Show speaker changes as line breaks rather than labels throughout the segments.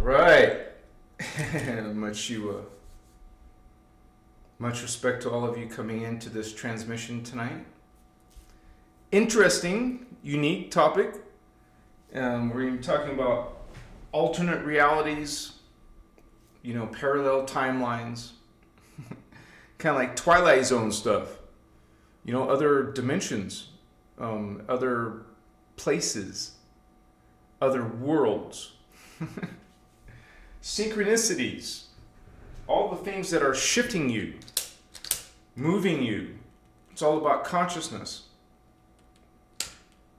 right. Much respect to all of you coming into this transmission tonight. Interesting, unique topic. We're going to be talking about alternate realities, parallel timelines, kind of like Twilight Zone stuff, other dimensions, other places, other worlds. Synchronicities, all the things that are shifting you, moving you. It's all about consciousness.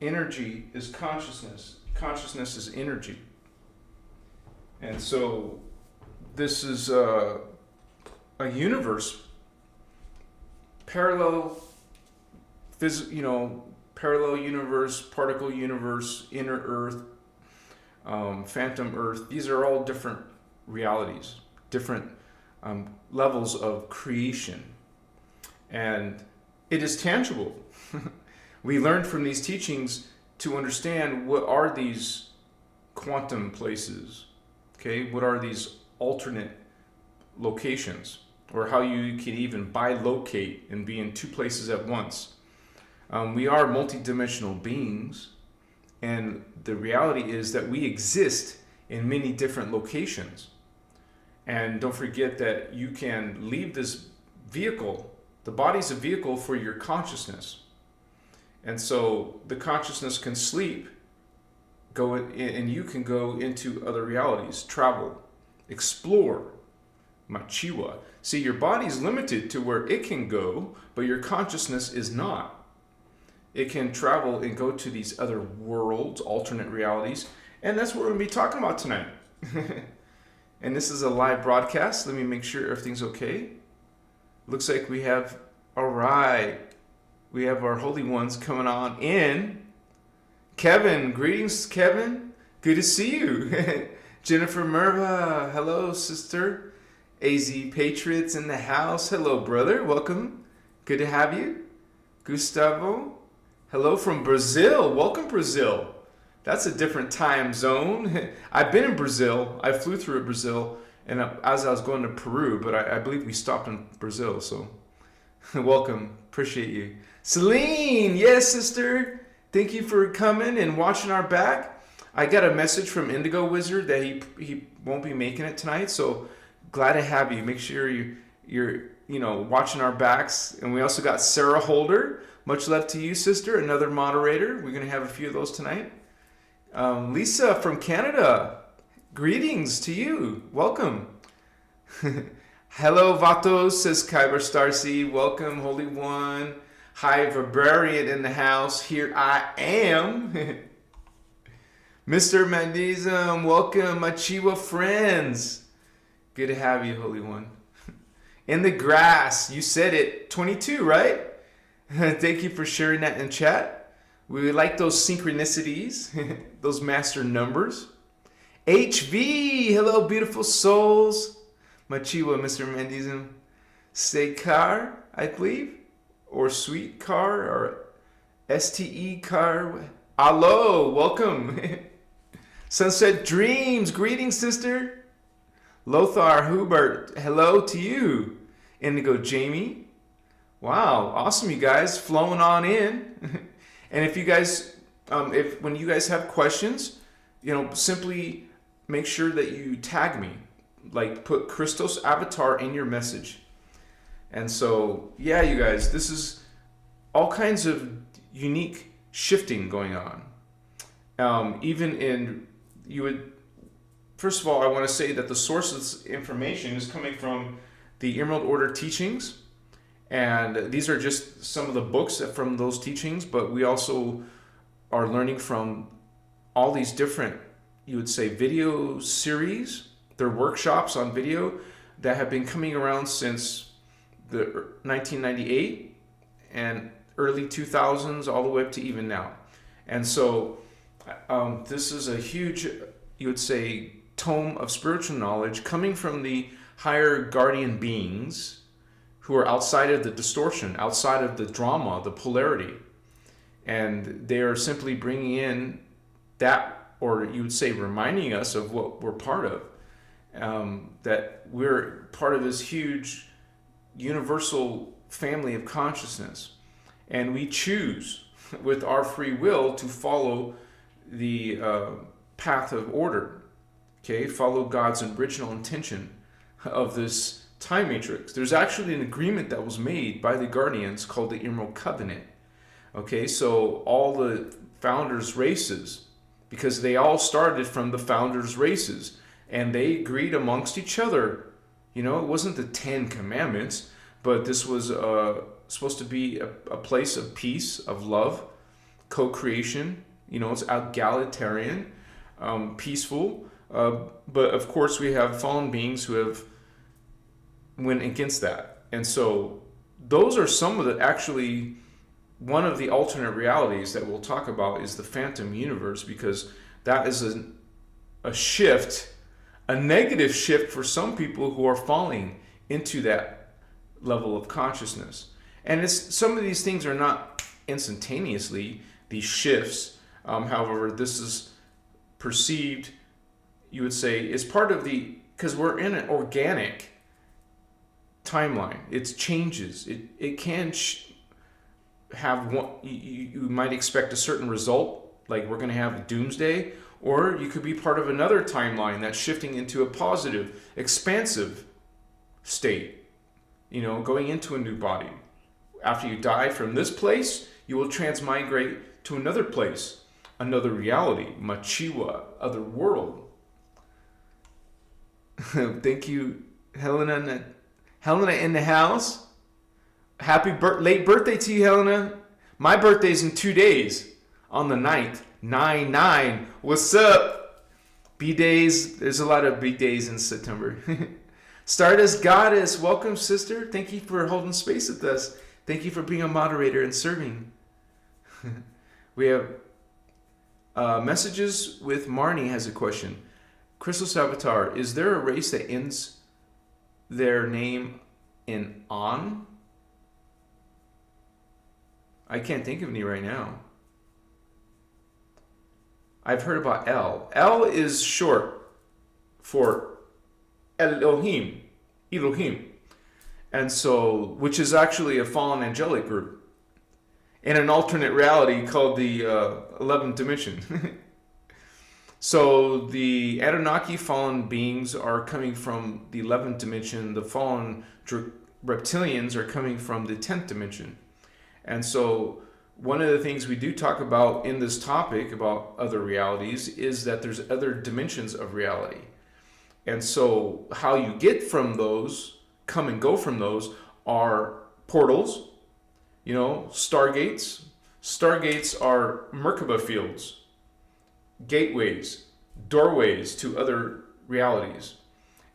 Energy is consciousness. Consciousness is energy. And so this is a universe, parallel universe, particle universe, inner Earth, phantom Earth. These are all different realities, different levels of creation. And it is tangible. We learned from these teachings to understand what are these quantum places, okay? What are these alternate locations, or how you can even bilocate and be in two places at once. We are multidimensional beings, and the reality is that we exist in many different locations. And don't forget that you can leave this vehicle. The body's a vehicle for your consciousness. And so the consciousness can sleep, and you can go into other realities, travel, explore, machiwa. See, your body's limited to where it can go, but your consciousness is not. It can travel and go to these other worlds, alternate realities, and that's what we're going to be talking about tonight. And this is a live broadcast. Let me make sure everything's okay. Looks like we have, all right, we have our holy ones coming on in. Kevin, greetings, Kevin. Good to see you. Jennifer Merva, hello, sister. AZ Patriots in the house. Hello, brother. Welcome. Good to have you. Gustavo, hello from Brazil. Welcome, Brazil. That's a different time zone. I've been in Brazil. I flew through Brazil, and as I was going to Peru, but I believe we stopped in Brazil, so welcome. Appreciate you. Celine, yes, sister. Thank you for coming and watching our back. I got a message from Indigo Wizard that he won't be making it tonight, so glad to have you. Make sure you're watching our backs. And we also got Sarah Holder. Much love to you, sister. Another moderator. We're going to have a few of those tonight. Lisa from Canada. Greetings to you. Welcome. Hello, Vatos, says Kyber Starcy. Welcome, Holy One. Hi, Vibrarian in the house. Here I am. Mr. Mandism, welcome, my Chihuahua friends. Good to have you, Holy One. In the grass, you said it, 22, right? Thank you for sharing that in chat. We like those synchronicities, those master numbers. HV, hello, beautiful souls. My Chihuahua, Mr. Mandism. Sekar, I believe, or Sweet Car, or STE Car. Hello, welcome. Sunset Dreams, greetings, sister. Lothar Hubert, hello to you. Indigo Jamie. Wow, awesome, you guys, flowing on in. And if you guys, when you guys have questions, simply make sure that you tag me. Like, put Christos avatar in your message. And so, yeah, you guys, this is all kinds of unique shifting going on. First of all, I want to say that the source of this information is coming from the Emerald Order teachings. And these are just some of the books from those teachings, but we also are learning from all these different, you would say, video series. They're workshops on video that have been coming around since the 1998 and early 2000s, all the way up to even now. And so this is a huge, you would say, tome of spiritual knowledge coming from the higher guardian beings who are outside of the distortion, outside of the drama, the polarity. And they are simply bringing in that or you would say reminding us of what we're part of. That we're part of this huge universal family of consciousness, and we choose with our free will to follow the path of order. Okay, follow God's original intention of this time matrix. There's actually an agreement that was made by the Guardians called the Emerald Covenant. Okay, so all the founders' races, because they all started from the founders' races, and they agreed amongst each other. You know, it wasn't the 10 Commandments, but this was supposed to be a place of peace, of love, co-creation. You know, it's egalitarian, peaceful. But of course, we have fallen beings who have went against that. And so those are some of the, actually, one of the alternate realities that we'll talk about is the phantom universe, because that is a shift, a negative shift for some people who are falling into that level of consciousness. And it's, some of these things are not instantaneously, these shifts. However, this is perceived, you would say, is part of the, because we're in an organic timeline. It changes. It can have one, you might expect a certain result, like we're going to have a doomsday, or you could be part of another timeline that's shifting into a positive, expansive state, you know, going into a new body. After you die from this place, you will transmigrate to another place, another reality, Machiwa, other world. Thank you, Helena. Helena in the house. Happy late birthday to you, Helena. My birthday's in 2 days, on the 9th. 9/9. What's up? B-days. There's a lot of B-days in September. Stardust Goddess. Welcome, sister. Thank you for holding space with us. Thank you for being a moderator and serving. We have messages with Marnie has a question. Christos Avatar, is there a race that ends their name in on? I can't think of any right now. I've heard about El. El is short for Elohim. And so, which is actually a fallen angelic group in an alternate reality called the 11th dimension. So the Anunnaki fallen beings are coming from the 11th dimension. The fallen reptilians are coming from the 10th dimension. And so one of the things we do talk about in this topic about other realities is that there's other dimensions of reality. And so how you get from those, come and go from those, are portals, you know, stargates. Stargates are Merkaba fields, gateways, doorways to other realities.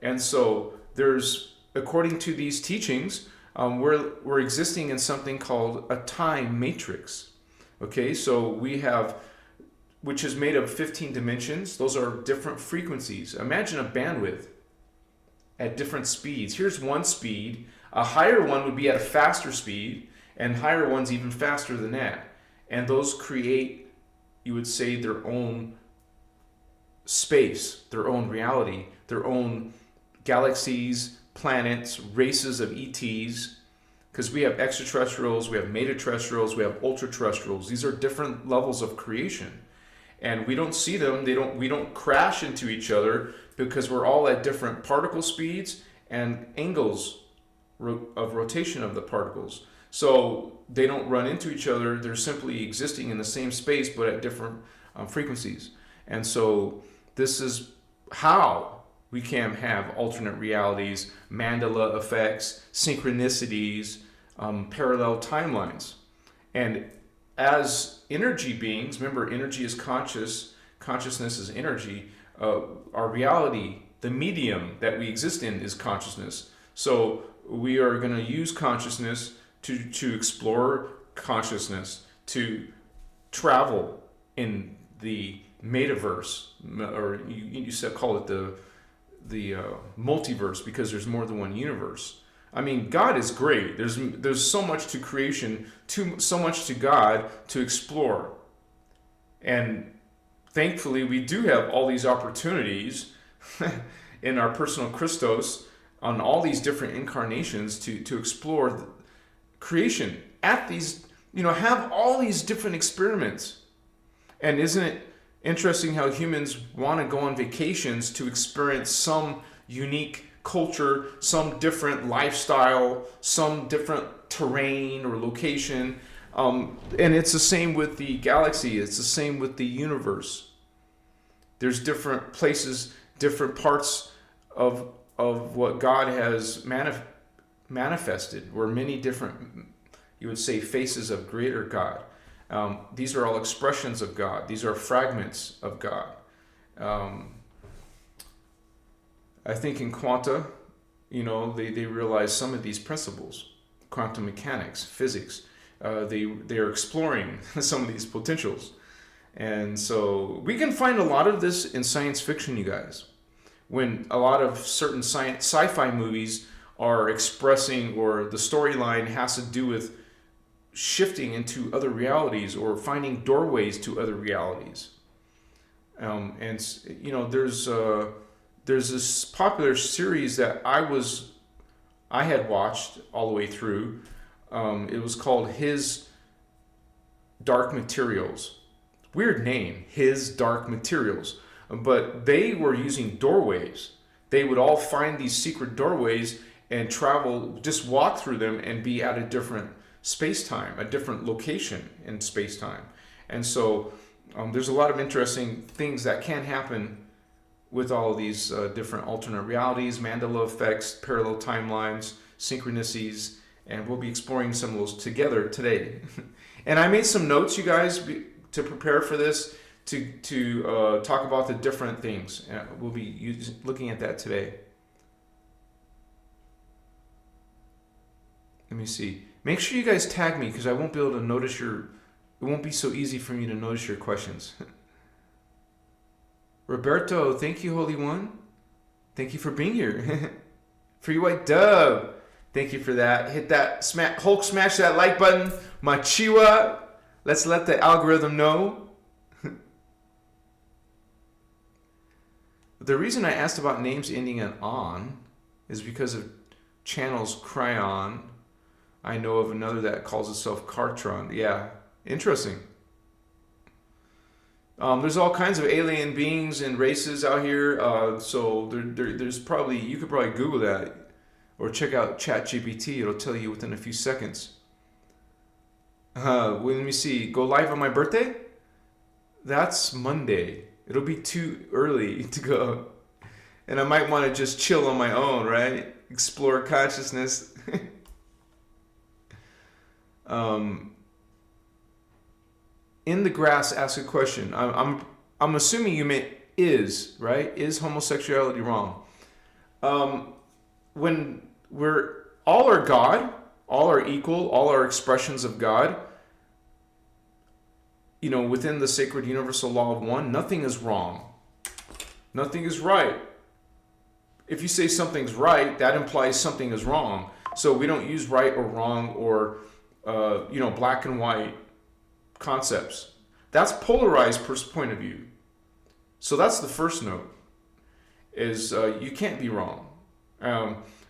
And so there's, according to these teachings, we're existing in something called a time matrix. Okay, so we have, which is made of 15 dimensions. Those are different frequencies. Imagine a bandwidth at different speeds. Here's one speed. A higher one would be at a faster speed, and higher ones even faster than that. And those create, you would say, their own space, their own reality, their own galaxies, planets, races of ETs, because we have extraterrestrials, we have metaterrestrials, we have ultraterrestrials. These are different levels of creation, and we don't see them. We don't crash into each other because we're all at different particle speeds and angles of rotation of the particles. So they don't run into each other. They're simply existing in the same space but at different frequencies. And so this is how we can have alternate realities, Mandela Effects, Synchronicities, parallel timelines. And as energy beings, remember, energy is conscious, consciousness is energy. Our reality, the medium that we exist in, is consciousness. So we are going to use consciousness to explore consciousness, to travel in the metaverse, or you said call it the multiverse, because there's more than one universe. I mean, God is great. There's so much to creation, so much to God to explore, and thankfully, we do have all these opportunities in our personal Christos on all these different incarnations to explore creation at these, have all these different experiments. And isn't it interesting how humans want to go on vacations to experience some unique culture, some different lifestyle, some different terrain or location? And it's the same with the galaxy. It's the same with the universe. There's different places, different parts of what God has manifested, or many different, you would say, faces of greater God. These are all expressions of God. These are fragments of God. I think in quanta, they realize some of these principles, quantum mechanics, physics. They are exploring some of these potentials. And so we can find a lot of this in science fiction, you guys. When a lot of certain sci-fi movies are expressing, or the storyline has to do with shifting into other realities or finding doorways to other realities. And there's this popular series that I had watched all the way through. It was called His Dark Materials. Weird name, His Dark Materials. But they were using doorways. They would all find these secret doorways and travel, just walk through them and be at a different space-time, a different location in space-time. And so there's a lot of interesting things that can happen with all of these different alternate realities, Mandela Effects, parallel timelines, synchronicities, and we'll be exploring some of those together today. And I made some notes, you guys, to prepare for this, to talk about the different things. We'll be looking at that today. Let me see. Make sure you guys tag me, because I won't be able to notice it won't be so easy for me to notice your questions. Roberto, thank you, Holy One. Thank you for being here. Free White Dove, thank you for that. Hit that, Hulk smash that like button. Machiwa, let's let the algorithm know. The reason I asked about names ending in on is because of channels Cryon. I know of another that calls itself Cartron. Yeah, interesting. There's all kinds of alien beings and races out here. So there's probably, you could probably Google that or check out ChatGPT. It'll tell you within a few seconds. Well, let me see. Go live on my birthday? That's Monday. It'll be too early to go. And I might want to just chill on my own, right? Explore consciousness. In the grass, ask a question. I'm assuming you meant is, right? Is homosexuality wrong? When we're all are God, all are equal, all are expressions of God. Within the sacred universal law of one, nothing is wrong. Nothing is right. If you say something's right, that implies something is wrong. So we don't use right or wrong or, black and white concepts. That's polarized point of view. So that's the first note, is you can't be wrong.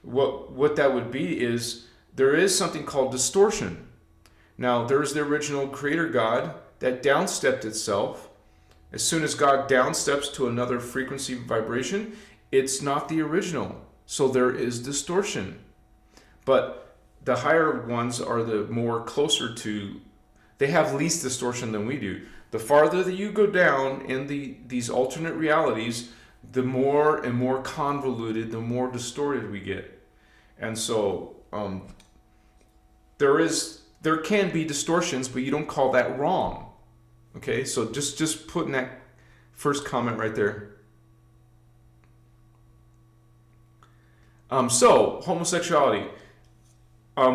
What that would be is there is something called distortion. Now, there's the original creator God that downstepped itself. As soon as God downsteps to another frequency vibration, it's not the original. So there is distortion. But the higher ones are the more closer to, they have least distortion than we do. The farther that you go down in these alternate realities, the more and more convoluted, the more distorted we get. And so there can be distortions, but you don't call that wrong. Okay, so just putting that first comment right there. So homosexuality,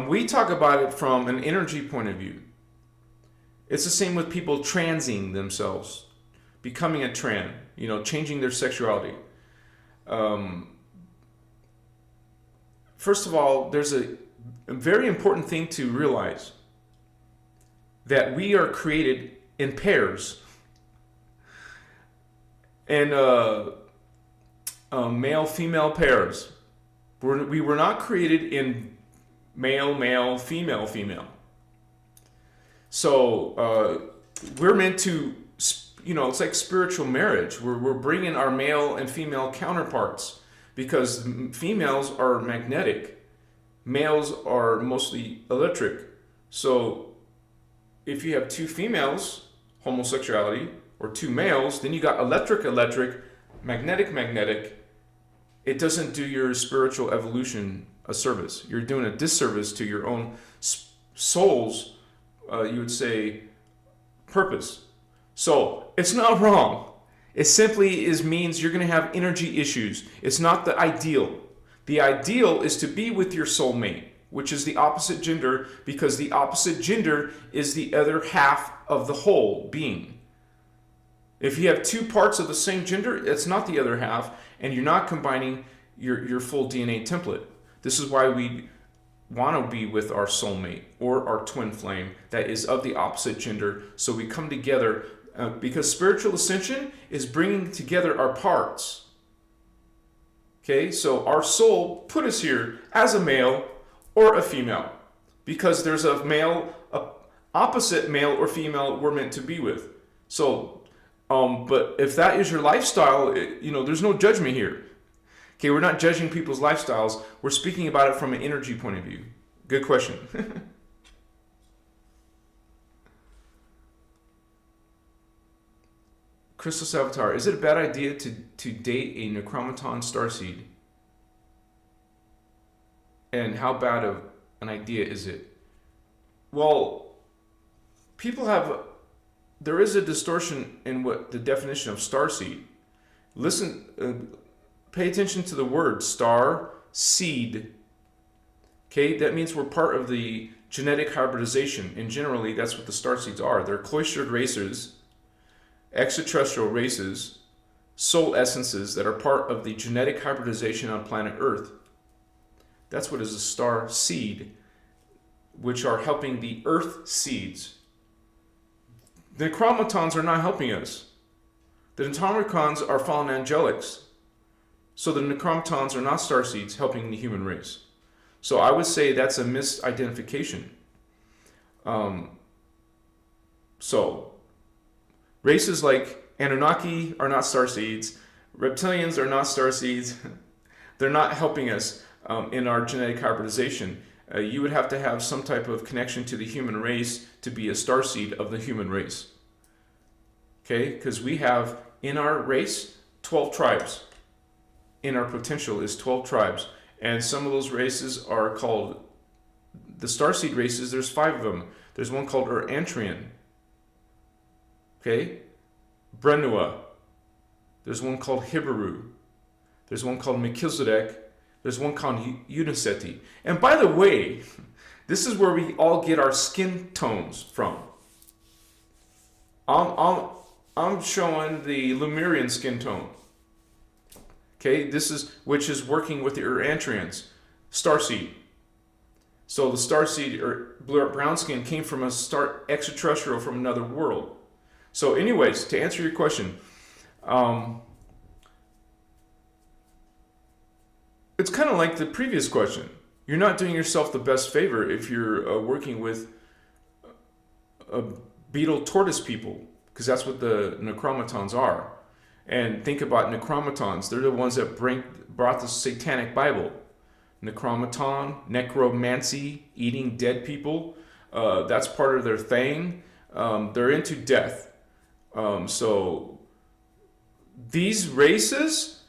we talk about it from an energy point of view. It's the same with people transing themselves, becoming a trans, changing their sexuality. First of all, there's a very important thing to realize, that we are created in pairs. and male-female pairs. We were not created in male-male, female-female. So we're meant to, it's like spiritual marriage. We're bringing our male and female counterparts because females are magnetic. Males are mostly electric. So if you have two females, homosexuality, or two males, then you got electric, magnetic. It doesn't do your spiritual evolution a service. You're doing a disservice to your own soul's, you would say, purpose. So it's not wrong. It simply means you're going to have energy issues. It's not the ideal. The ideal is to be with your soulmate, which is the opposite gender, because the opposite gender is the other half of the whole being. If you have two parts of the same gender, it's not the other half, and you're not combining your full DNA template. This is why we want to be with our soulmate or our twin flame that is of the opposite gender, so we come together, because spiritual ascension is bringing together our parts. Okay, so our soul put us here as a male or a female, because there's a opposite male or female we're meant to be with. So, but if that is your lifestyle, there's no judgment here. Okay, we're not judging people's lifestyles. We're speaking about it from an energy point of view. Good question. Christos Avatar, is it a bad idea to date a Necromaton starseed? And how bad of an idea is it? Well, there is a distortion in what the definition of starseed. Listen, pay attention to the word star seed. Okay, that means we're part of the genetic hybridization, and generally that's what the starseeds are. They're cloistered races, extraterrestrial races, soul essences that are part of the genetic hybridization on planet Earth. That's what is a star seed, which are helping the Earth seeds. The Necromatons are not helping us. The Necromatons are fallen angelics. So the Necromatons are not starseeds helping the human race. So I would say that's a misidentification. So races like Anunnaki are not starseeds. Reptilians are not starseeds. They're not helping us in our genetic hybridization. You would have to have some type of connection to the human race to be a starseed of the human race. Okay? Because we have in our race 12 tribes. In our potential is 12 tribes. And some of those races are called, the starseed races, there's 5 of them. There's one called Antrian. Okay? Brenua. There's one called Hibaru. There's one called Melchizedek. There's one called Uniceti. And by the way, this is where we all get our skin tones from. I'm showing the Lemurian skin tone. Okay, which is working with the Urantrians, starseed. So the starseed or brown skin came from a extraterrestrial from another world. So, anyways, to answer your question, it's kind of like the previous question. You're not doing yourself the best favor if you're working with beetle tortoise people, because that's what the Necromatons are. And think about Necromatons. They're the ones that brought the satanic Bible. Necromaton, necromancy, eating dead people. That's part of their thing. They're into death. So these races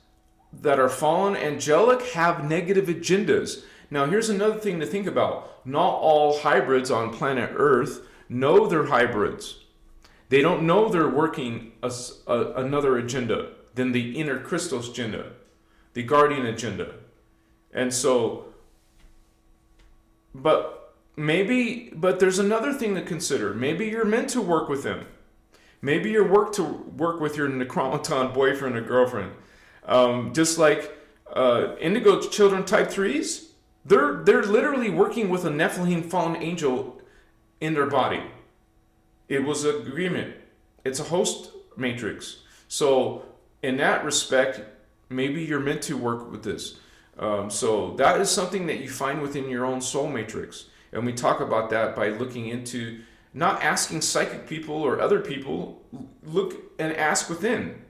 that are fallen angelic have negative agendas. Now here's another thing to think about. Not all hybrids on planet Earth know they're hybrids. They don't know they're working another agenda than the inner Christos agenda, the guardian agenda. And so, but there's another thing to consider. Maybe you're meant to work with them. Maybe you're work with your Necromaton boyfriend or girlfriend. Just like indigo children type 3s, they're literally working with a Nephilim fallen angel in their body. It was an agreement. It's a host matrix. So in that respect, maybe you're meant to work with this. So that is something that you find within your own soul matrix. And we talk about that by looking into not asking psychic people or other people. Look and ask within.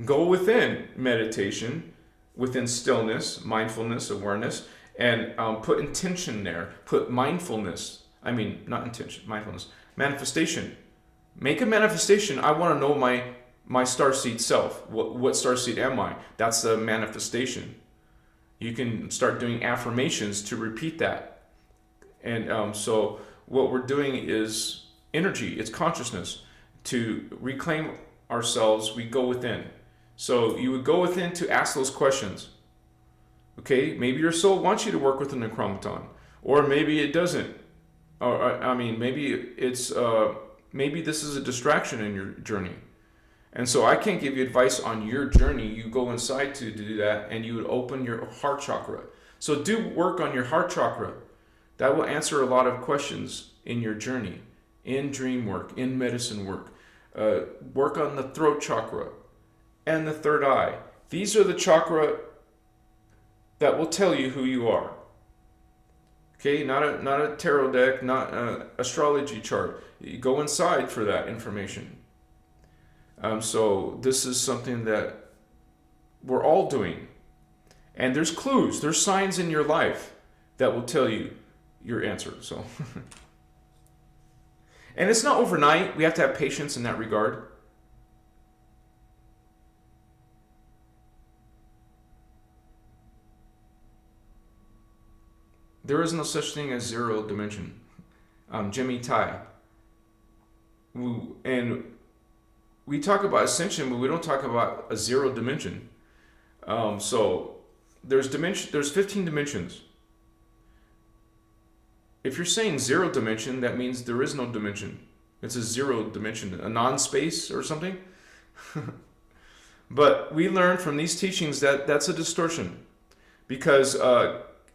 Go within meditation, within stillness, mindfulness, awareness, and put intention there. Put mindfulness. I mean, not intention, mindfulness. Manifestation. Make a manifestation. I want to know my starseed self. What starseed am I? That's the manifestation. You can start doing affirmations to repeat that. And so what we're doing is energy. It's consciousness. To reclaim ourselves, we go within. So you would go within to ask those questions. Okay, maybe your soul wants you to work with the Necromaton, or maybe it doesn't. Or I mean, maybe it's maybe this is a distraction in your journey. And so I can't give you advice on your journey. You go inside to do that, and you would open your heart chakra. So do work on your heart chakra. That will answer a lot of questions in your journey, in dream work, in medicine work. Work on the throat chakra and the third eye. These are the chakra that will tell you who you are. Okay, not a tarot deck, not an astrology chart. You go inside for that information. So this is something that we're all doing. And there's clues, there's signs in your life that will tell you your answer. So, and it's not overnight. We have to have patience in that regard. There is no such thing as zero dimension. Jimmy Tai. And we talk about ascension, but we don't talk about a zero dimension. So there's 15 dimensions. If you're saying zero dimension, that means there is no dimension. It's a zero dimension, a non-space or something. But we learn from these teachings that that's a distortion, because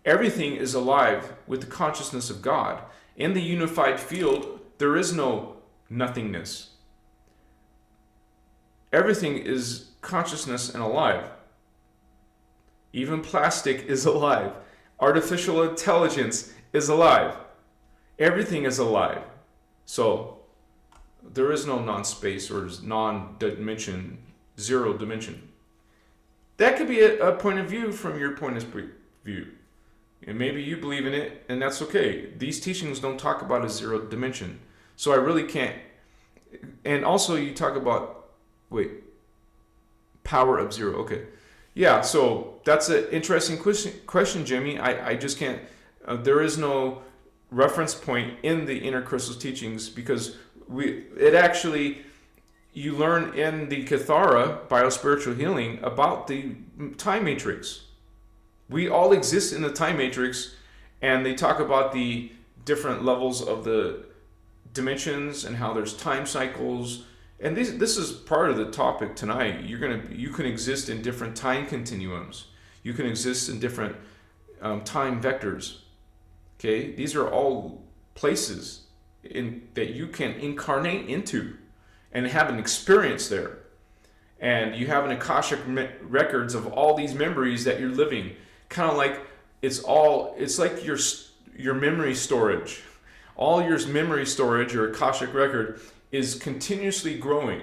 everything is alive with the consciousness of God. In the unified field, there is no nothingness. Everything is consciousness and alive. Even plastic is alive. Artificial intelligence is alive. Everything is alive. So there is no non-space or non-dimension, zero dimension. That could be a point of view from your point of view. And maybe you believe in it, and that's okay. These teachings don't talk about a zero dimension. So I really can't. And also you talk about, power of zero. Okay. Yeah, so that's an interesting question, Jimmy. I just can't. There is no reference point in the Inner Crystals teachings, because you learn in the Kathara, Biospiritual Healing, about the time matrix. We all exist in the time matrix, and they talk about the different levels of the dimensions and how there's time cycles. And this is part of the topic tonight. You can exist in different time continuums. You can exist in different time vectors. Okay, these are all places that you can incarnate into and have an experience there. And you have an Akashic records of all these memories that you're living. Kind of like it's like your memory storage. All your memory storage, your Akashic record, is continuously growing.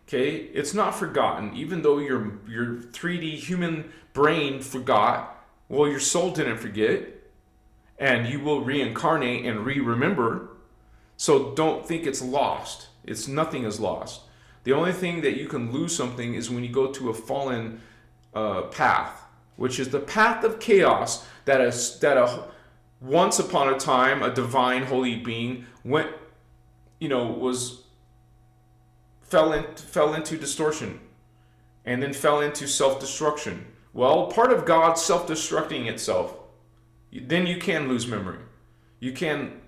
Okay, it's not forgotten. Even though your 3D human brain forgot, well, your soul didn't forget, and you will reincarnate and remember. So don't think it's lost. Nothing is lost. The only thing that you can lose something is when you go to a fallen path, which is the path of chaos that once upon a time a divine holy being fell into distortion, and then fell into self-destruction. Well, part of God self-destructing itself, then you can lose memory. You can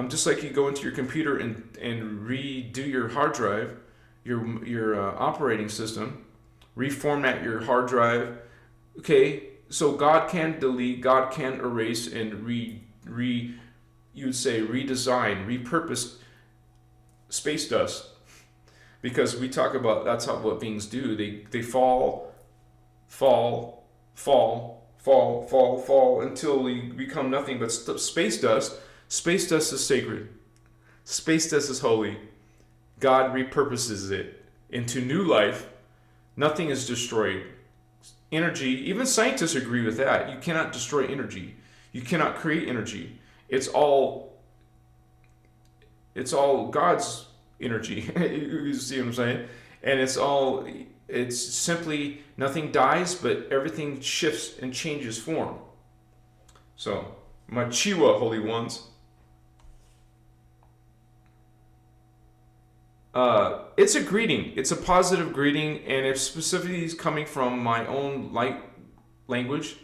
just like you go into your computer and redo your hard drive, your operating system, reformat your hard drive. Okay, so God can delete, God can erase, and you'd say redesign, repurpose space dust. because we talk about that's how what beings do. They fall, fall, fall, fall, fall, fall until we become nothing but space dust. Space dust is sacred. Space dust is holy. God repurposes it into new life. Nothing is destroyed. Energy, even scientists agree with that. You cannot destroy energy. You cannot create energy. It's all God's energy. You see what I'm saying? And it's simply nothing dies, but everything shifts and changes form. So, Machiwa, holy ones. It's a greeting. It's a positive greeting, and if specifically is coming from my own light language,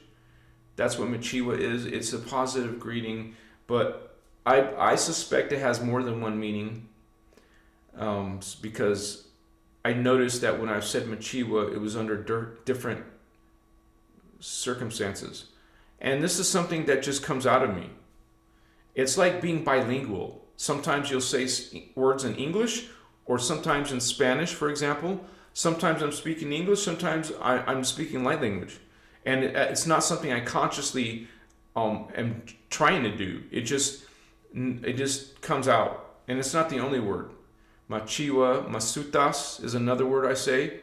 that's what Machiwa is. It's a positive greeting, but I suspect it has more than one meaning, because I noticed that when I've said Machiwa, it was under different circumstances. And this is something that just comes out of me. It's like being bilingual. Sometimes you'll say words in English, or sometimes in Spanish, for example. Sometimes I'm speaking English, sometimes I'm speaking light language. And it's not something I consciously am trying to do. It just comes out. And it's not the only word. Machiwa, masutas is another word I say.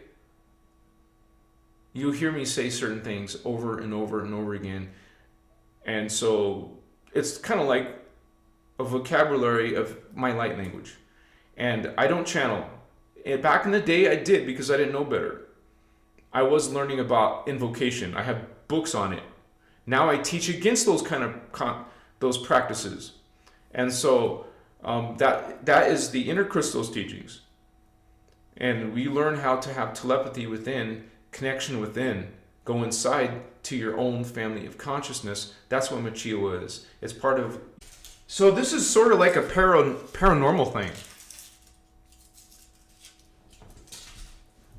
You'll hear me say certain things over and over and over again. And so it's kind of like a vocabulary of my light language. And I don't channel. And back in the day, I did because I didn't know better. I was learning about invocation. I have books on it. Now I teach against those those practices. And so that is the inner Christos teachings. And we learn how to have telepathy within, connection within, go inside to your own family of consciousness. That's what Machiwa is. It's part of... So this is sort of like a paranormal thing.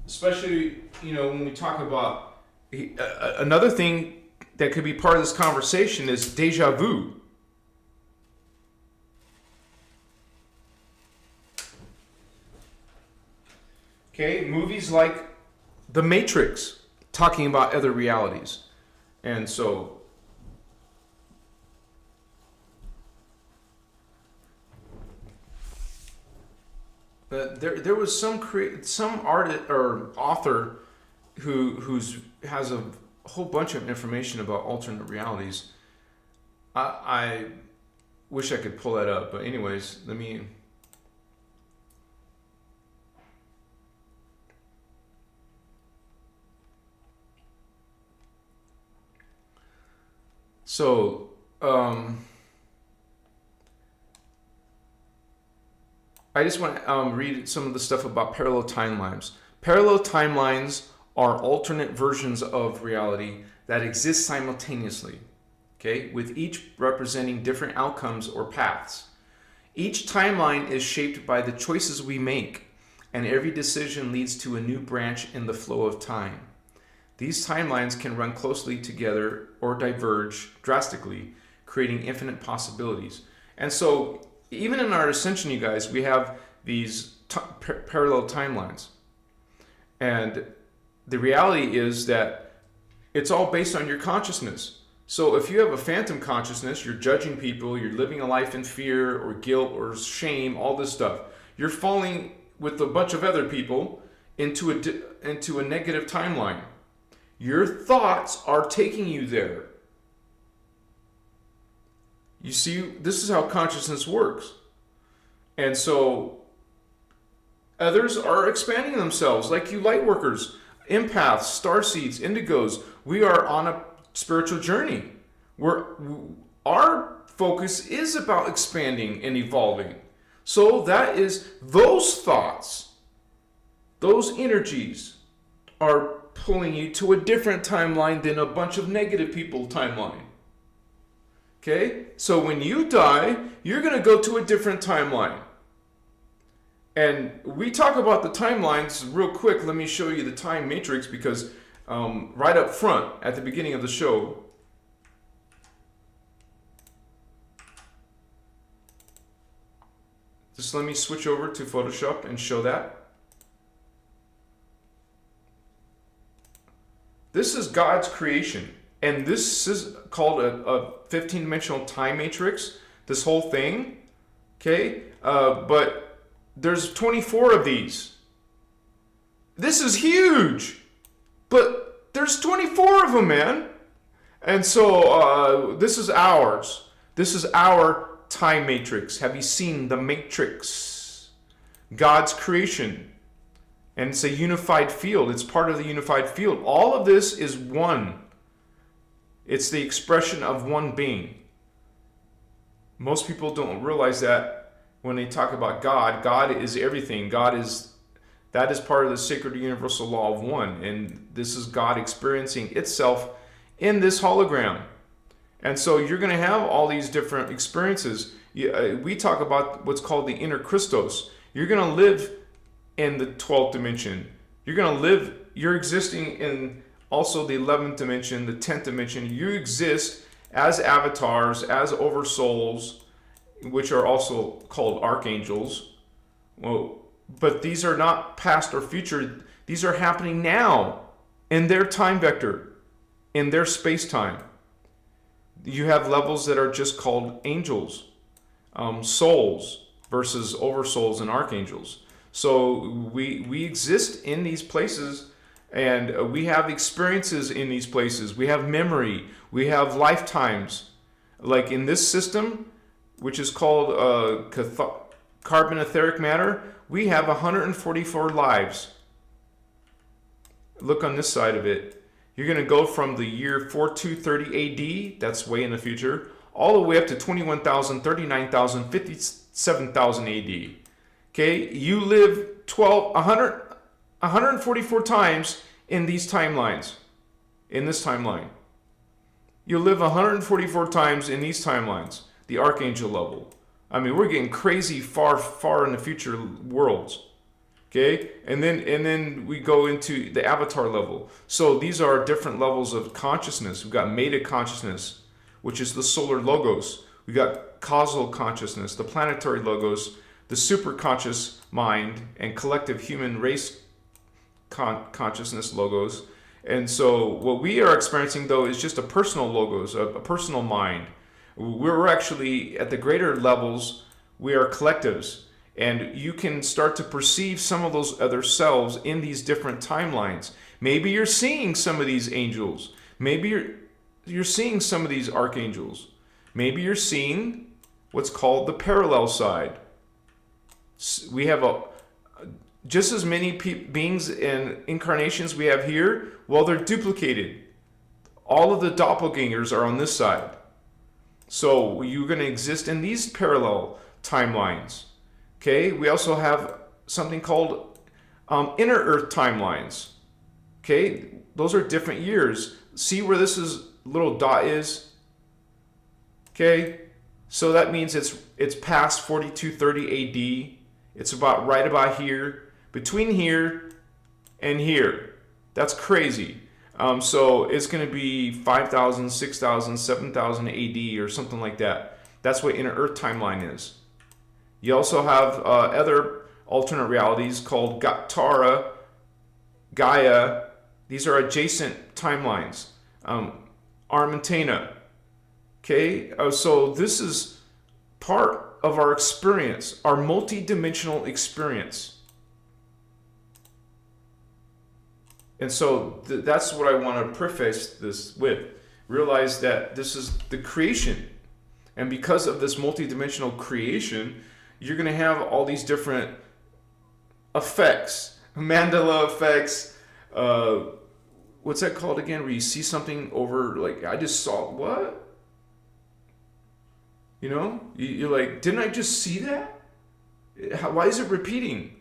Especially, when we talk about... another thing that could be part of this conversation is deja vu. Okay, movies like The Matrix, talking about other realities. And so... there was some artist or author who has a whole bunch of information about alternate realities. I wish I could pull that up, but anyways, let me... So, I just want to read some of the stuff about parallel timelines. Parallel timelines are alternate versions of reality that exist simultaneously, okay, with each representing different outcomes or paths. Each timeline is shaped by the choices we make, and every decision leads to a new branch in the flow of time. These timelines can run closely together or diverge drastically, creating infinite possibilities. And so, even in our ascension, you guys, we have these parallel timelines. And the reality is that it's all based on your consciousness. So if you have a phantom consciousness, you're judging people, you're living a life in fear or guilt or shame, all this stuff. You're falling with a bunch of other people into a negative timeline. Your thoughts are taking you there. You see, this is how consciousness works. And so others are expanding themselves, like you light workers, empaths, starseeds, indigos. We are on a spiritual journey where our focus is about expanding and evolving. So that is, those thoughts, those energies are pulling you to a different timeline than a bunch of negative people timeline. Okay? So when you die, you're going to go to a different timeline. And we talk about the timelines real quick. Let me show you the time matrix because right up front at the beginning of the show, just let me switch over to Photoshop and show that. This is God's creation. And this is called a 15-dimensional time matrix, this whole thing. Okay? But there's 24 of these. This is huge. But there's 24 of them, man. And so this is ours. This is our time matrix. Have you seen the matrix? God's creation. And it's a unified field. It's part of the unified field. All of this is one. It's the expression of one being. Most people don't realize that when they talk about God. God is everything. That is part of the sacred universal law of one. And this is God experiencing itself in this hologram. And so you're going to have all these different experiences. We talk about what's called the inner Christos. You're going to live in the 12th dimension. You're existing in also the 11th dimension, the 10th dimension. You exist as avatars, as oversouls, which are also called archangels. Well, but these are not past or future. These are happening now in their time vector, in their space-time. You have levels that are just called angels, souls versus oversouls and archangels. So we exist in these places, and we have experiences in these places. We have memory. We have lifetimes. Like in this system, which is called carbon etheric matter, we have 144 lives. Look on this side of it. You're going to go from the year 4230 AD, that's way in the future, all the way up to 21,000, 39,000, 57,000 AD. Okay, you live 144 times in these timelines, in this timeline. You live 144 times in these timelines, the archangel level. I mean, we're getting crazy far in the future worlds. Okay, and then we go into the avatar level. So these are different levels of consciousness. We've got meta consciousness, which is the solar logos. We got causal consciousness, the planetary logos, the superconscious mind, and collective human race consciousness logos. And so what we are experiencing, though, is just a personal logos, a personal mind. We're actually at the greater levels. We are collectives. And you can start to perceive some of those other selves in these different timelines. Maybe you're seeing some of these angels. Maybe you're seeing some of these archangels. Maybe you're seeing what's called the parallel side. We have just as many beings and incarnations we have here. Well, they're duplicated. All of the doppelgangers are on this side. So you're going to exist in these parallel timelines. Okay, we also have something called inner Earth timelines. Okay, those are different years. See where this little dot is? Okay, so that means it's past 4230 AD. It's right about here, between here and here. That's crazy. So it's going to be 5,000, 6,000, 7,000 AD or something like that. That's what inner Earth timeline is. You also have other alternate realities called Tara, Gaia. These are adjacent timelines. Armentana. Okay, so this is part of our experience, our multi-dimensional experience. And so that's what I want to preface this with. Realize that this is the creation. And because of this multi-dimensional creation, you're going to have all these different effects. Mandela effects. What's that called again? Where you see something over, like, I just saw, what? You know? You're like, didn't I just see that? Why is it repeating?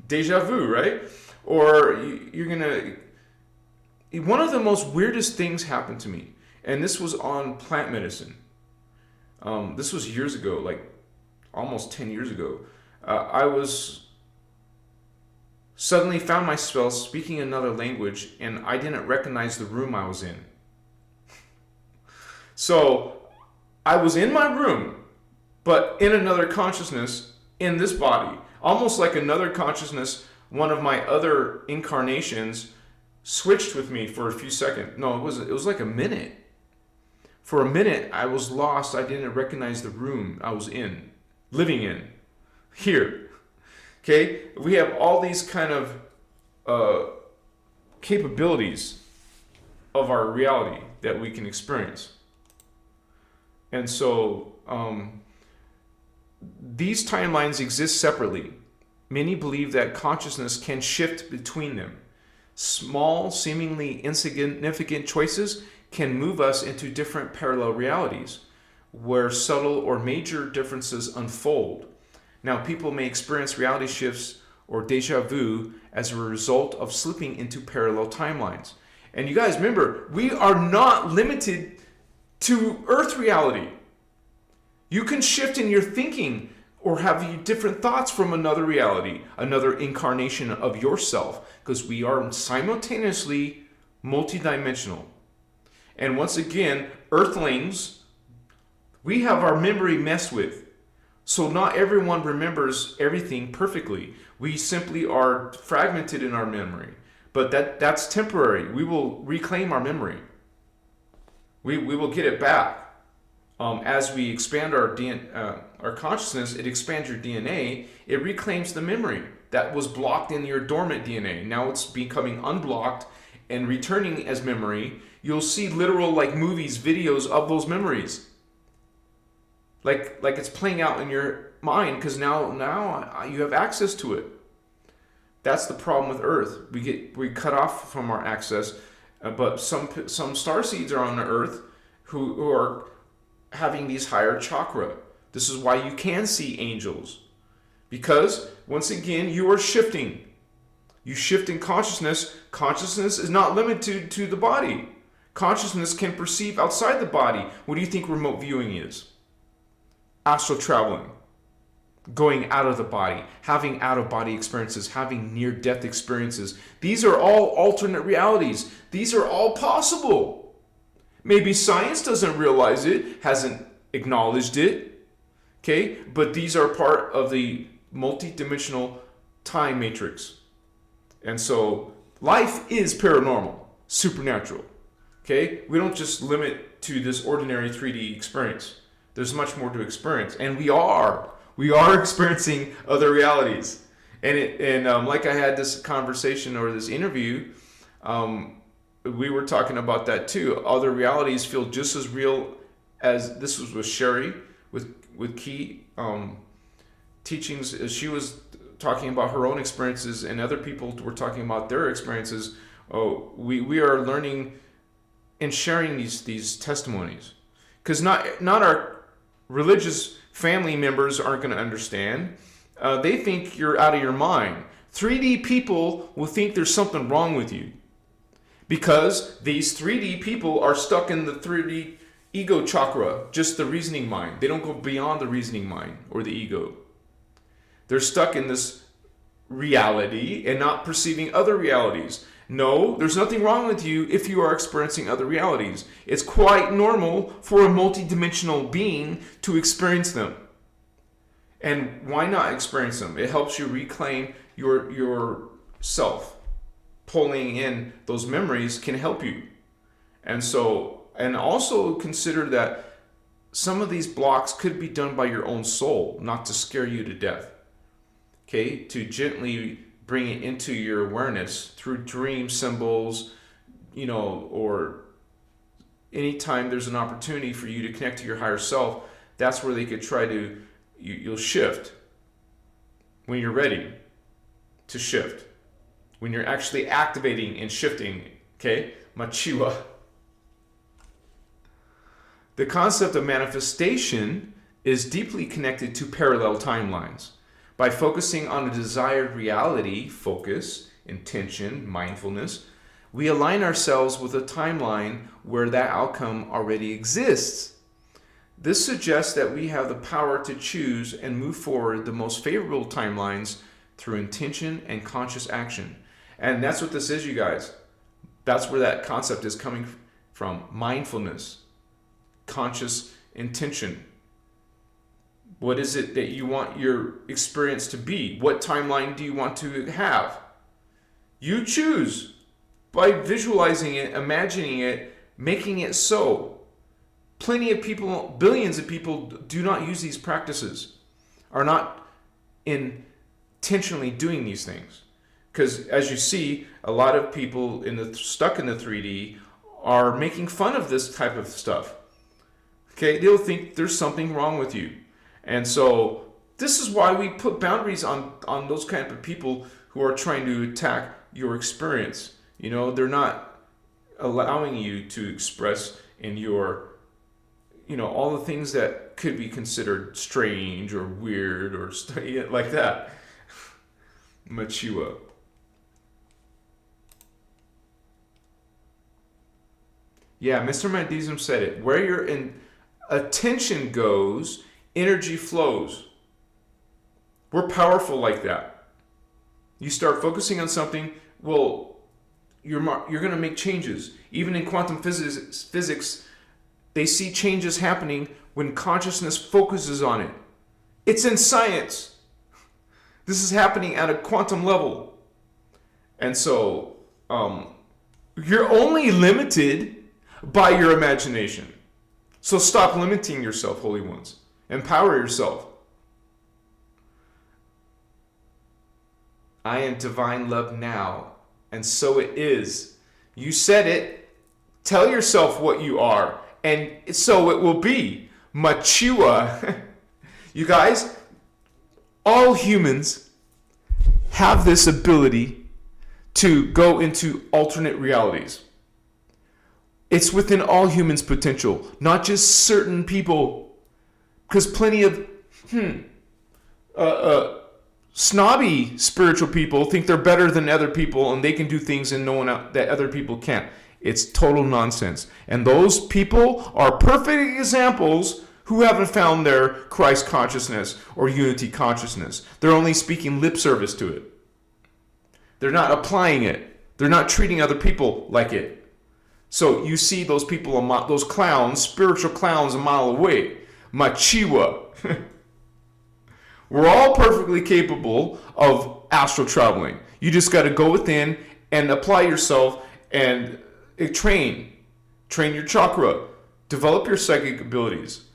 Deja vu, right? Or you're going to... One of the most weirdest things happened to me. And this was on plant medicine. This was years ago, like almost 10 years ago. I suddenly found myself speaking another language, and I didn't recognize the room I was in. So I was in my room, but in another consciousness in this body, almost like another consciousness, one of my other incarnations switched with me for a few seconds. No, it was like a minute. For a minute, I was lost. I didn't recognize the room I was in, living in, here. Okay? We have all these kind of capabilities of our reality that we can experience. And so, these timelines exist separately. Many believe that consciousness can shift between them. Small, seemingly insignificant choices can move us into different parallel realities where subtle or major differences unfold. Now, people may experience reality shifts or deja vu as a result of slipping into parallel timelines. And you guys remember, we are not limited to Earth reality. You can shift in your thinking or have different thoughts from another reality, another incarnation of yourself, because we are simultaneously multidimensional. And once again, Earthlings, we have our memory messed with. So not everyone remembers everything perfectly. We simply are fragmented in our memory. But that's temporary. We will reclaim our memory. We will get it back. As we expand our consciousness, it expands your DNA. It reclaims the memory that was blocked in your dormant DNA. Now it's becoming unblocked and returning as memory. You'll see literal like movies, videos of those memories. Like it's playing out in your mind because now you have access to it. That's the problem with Earth. We cut off from our access, but some starseeds are on the Earth who are having these higher chakra. This is why you can see angels. Because, once again, you are shifting. You shift in consciousness. Consciousness is not limited to the body. Consciousness can perceive outside the body. What do you think remote viewing is? Astral traveling. Going out of the body. Having out-of-body experiences. Having near-death experiences. These are all alternate realities. These are all possible. Maybe science doesn't realize it, hasn't acknowledged it, okay? But these are part of the multi-dimensional time matrix. And so life is paranormal, supernatural, okay? We don't just limit to this ordinary 3D experience. There's much more to experience, and we are experiencing other realities. And like I had this conversation or this interview, we were talking about that too. Other realities feel just as real as this was with Sherry, with key teachings. As she was talking about her own experiences, and other people were talking about their experiences. We are learning and sharing these testimonies, because not our religious family members aren't going to understand. They think you're out of your mind. 3D people will think there's something wrong with you. Because these 3D people are stuck in the 3D ego chakra, just the reasoning mind. They don't go beyond the reasoning mind or the ego. They're stuck in this reality and not perceiving other realities. No, there's nothing wrong with you if you are experiencing other realities. It's quite normal for a multidimensional being to experience them. And why not experience them? It helps you reclaim your self. Pulling in those memories can help you. And also consider that some of these blocks could be done by your own soul, not to scare you to death. Okay? To gently bring it into your awareness through dream symbols, or anytime there's an opportunity for you to connect to your higher self, that's where they could try to, you'll shift when you're ready to shift. When you're actually activating and shifting, okay? Machiwa. The concept of manifestation is deeply connected to parallel timelines. By focusing on a desired reality, focus, intention, mindfulness, we align ourselves with a timeline where that outcome already exists. This suggests that we have the power to choose and move forward the most favorable timelines through intention and conscious action. And that's what this is, you guys. That's where that concept is coming from. Mindfulness, conscious intention. What is it that you want your experience to be? What timeline do you want to have? You choose. by visualizing it, imagining it, making it so. Plenty of people, billions of people do not use these practices, are not intentionally doing these things. Because as you see, a lot of people stuck in the 3D are making fun of this type of stuff. Okay, they'll think there's something wrong with you. And so this is why we put boundaries on those kind of people who are trying to attack your experience. You know, they're not allowing you to express in your, all the things that could be considered strange or weird or like that. Machiwa. Yeah, Mr. Mandism said it. Where your attention goes, energy flows. We're powerful like that. You start focusing on something, well, you're going to make changes. Even in quantum physics, they see changes happening when consciousness focuses on it. It's in science. This is happening at a quantum level. And so, you're only limited by your imagination. So stop limiting yourself, holy ones. Empower yourself. I am divine love now, and so it is. You said it. Tell yourself what you are, and so it will be. Machiwa. You guys, all humans have this ability to go into alternate realities. It's within all humans' potential, not just certain people. Because plenty of snobby spiritual people think they're better than other people and they can do things and that other people can't. It's total nonsense. And those people are perfect examples who haven't found their Christ consciousness or unity consciousness. They're only speaking lip service to it. They're not applying it. They're not treating other people like it. So you see those people, those clowns, spiritual clowns a mile away. Machiwa. We're all perfectly capable of astral traveling. You just got to go within and apply yourself and train your chakra, develop your psychic abilities,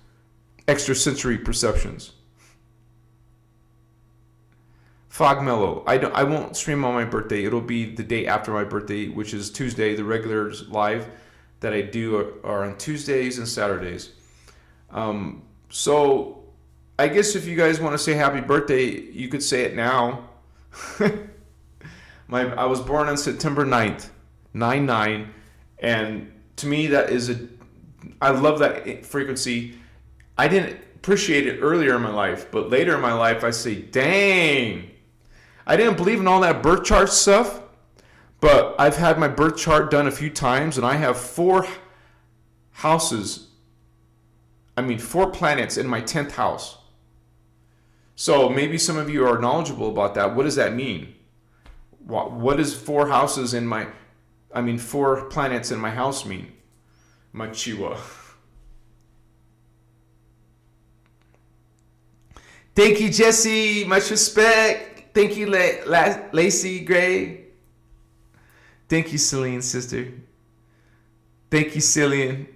extrasensory perceptions. Fog Mellow. I won't stream on my birthday. It'll be the day after my birthday, which is Tuesday. The regulars live that I do are on Tuesdays and Saturdays. So I guess if you guys want to say happy birthday, you could say it now. I was born on September 9th, 9/9, and to me I love that frequency. I didn't appreciate it earlier in my life, but later in my life I say, dang, I didn't believe in all that birth chart stuff, but I've had my birth chart done a few times, and I have 4 planets in my 10th house. So maybe some of you are knowledgeable about that. What does that mean? What does 4 planets in my house mean? Machiwa. Thank you, Jesse. Much respect. Thank you, Lacey Gray. Thank you, Celine, sister. Thank you, Cillian.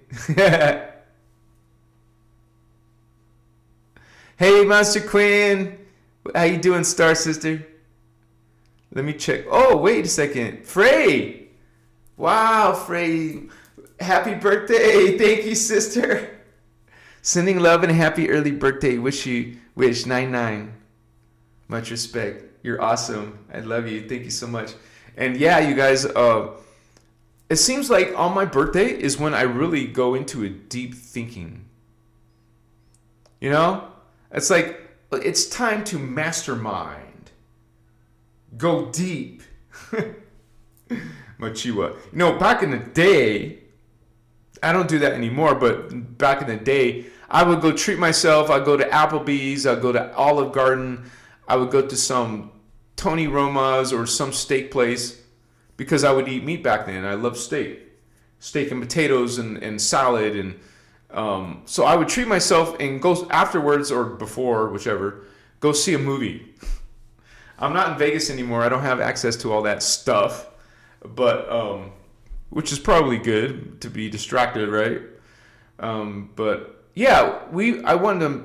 Hey, Monster Quinn. How you doing, Star Sister? Let me check. Oh, wait a second. Frey. Wow, Frey. Happy birthday. Thank you, sister. Sending love and a happy early birthday. Wish 9/9. Much respect. You're awesome. I love you. Thank you so much. And yeah, you guys, it seems like on my birthday is when I really go into a deep thinking. You know? It's like, it's time to mastermind. Go deep. Machiwa. You know, back in the day, I don't do that anymore, but back in the day, I would go treat myself. I'd go to Applebee's. I'd go to Olive Garden. I would go to some Tony Roma's or some steak place because I would eat meat back then. I loved steak and potatoes and salad. And so I would treat myself and go afterwards or before, whichever, go see a movie. I'm not in Vegas anymore. I don't have access to all that stuff. but which is probably good to be distracted, right? But yeah, I wanted to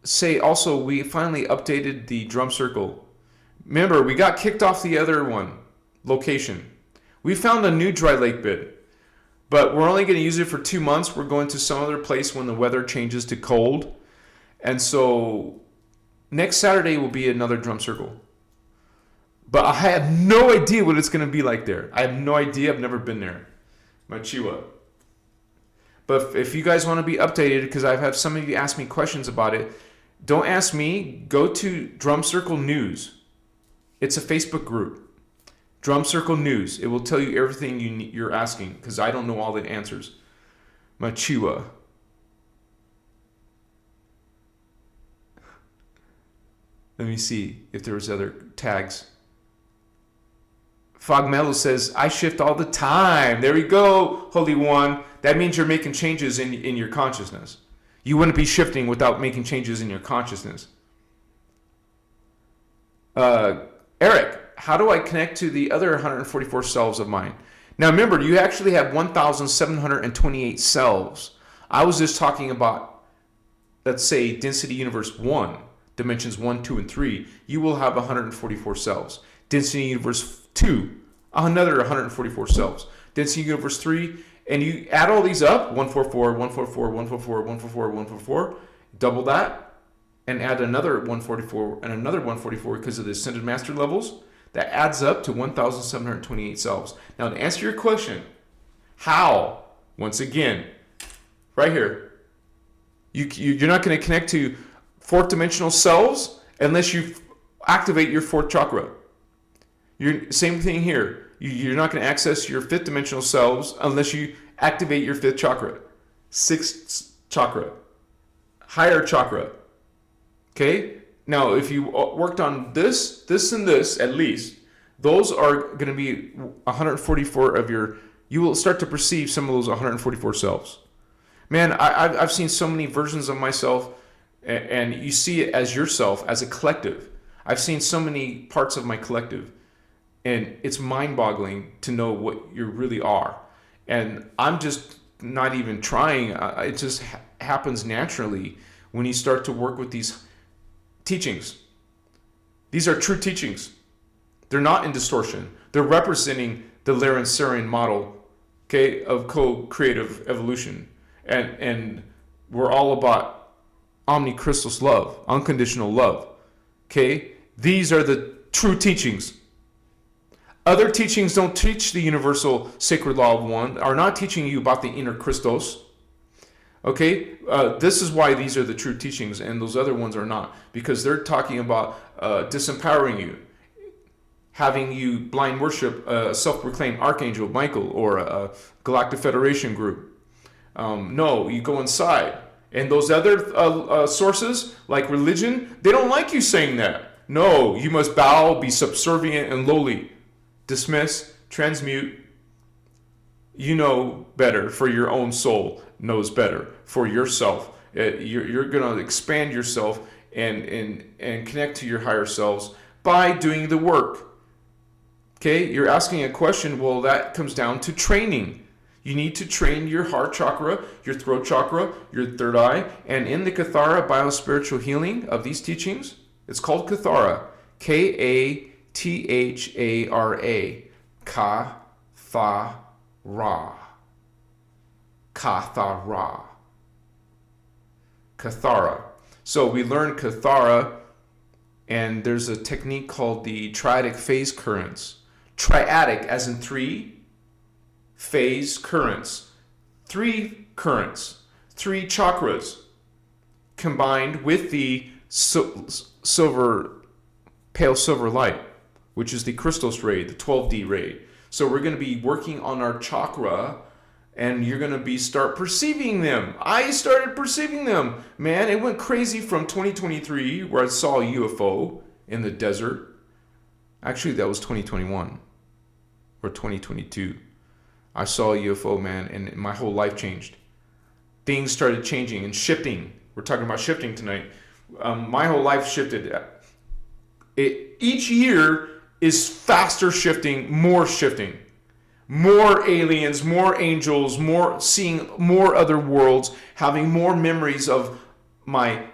say also we finally updated the drum circle. Remember, we got kicked off the other location. We found a new dry lake bit, but we're only going to use it for 2 months. We're going to some other place when the weather changes to cold. And so next Saturday will be another drum circle. But I have no idea what it's going to be like there. I have no idea. I've never been there. Machiwa. But if you guys want to be updated, because I've had some of you ask me questions about it, don't ask me. Go to Drum Circle News. It's a Facebook group. Drum Circle News. It will tell you everything you're asking, because I don't know all the answers. Machiwa. Let me see if there was other tags. Fogmello says, I shift all the time. There we go, Holy One. That means you're making changes in your consciousness. You wouldn't be shifting without making changes in your consciousness. Eric, how do I connect to the other 144 selves of mine? Now remember, you actually have 1,728 selves. I was just talking about, let's say, density universe 1, dimensions 1, 2, and 3. You will have 144 selves. Density universe 2, another 144 selves. Density universe 3, and you add all these up, 144, 144, 144, 144, 144, double that, and add another 144 and another 144 because of the ascended master levels. That adds up to 1,728 selves. Now, to answer your question, how? Once again, right here. You're not going to connect to fourth dimensional selves unless you activate your fourth chakra. Same thing here. You're not going to access your fifth dimensional selves unless you activate your fifth chakra, sixth chakra, higher chakra. Okay? Now, if you worked on this, and this at least, those are going to be 144 of you will start to perceive some of those 144 selves. Man, I've seen so many versions of myself, and you see it as yourself, as a collective. I've seen so many parts of my collective, and it's mind-boggling to know what you really are. And I'm just not even trying. It just happens naturally when you start to work with these teachings. These are true teachings. They're not in distortion. They're representing the Laren-Sarian model, okay, of co-creative evolution. And we're all about omni-Christos love, unconditional love. Okay? These are the true teachings. Other teachings don't teach the universal sacred law of one, are not teaching you about the inner Christos. Okay? This is why these are the true teachings and those other ones are not. Because they're talking about disempowering you, having you blind worship a self-proclaimed Archangel Michael or a Galactic Federation group. No, you go inside. And those other sources, like religion, they don't like you saying that. No, you must bow, be subservient and lowly. Dismiss, transmute. You know better, for your own soul knows better for yourself. You're going to expand yourself and connect to your higher selves by doing the work. Okay, you're asking a question. Well, that comes down to training. You need to train your heart chakra, your throat chakra, your third eye. And in the Kathara biospiritual healing of these teachings, it's called Kathara. Kathara. Kathara. Kathara. Kathara. So we learn Kathara, and there's a technique called the triadic phase currents. Triadic as in 3 phase currents. 3 currents. 3 chakras combined with the pale silver light, which is the Christos ray, the 12D ray. So we're going to be working on our chakra, and you're going to start perceiving them. I started perceiving them. Man, it went crazy from 2023, where I saw a UFO in the desert. Actually, that was 2021 or 2022. I saw a UFO, man, and my whole life changed. Things started changing and shifting. We're talking about shifting tonight. My whole life shifted. Each year is faster shifting, more shifting. more aliens, more angels, more seeing more other worlds, having more memories of my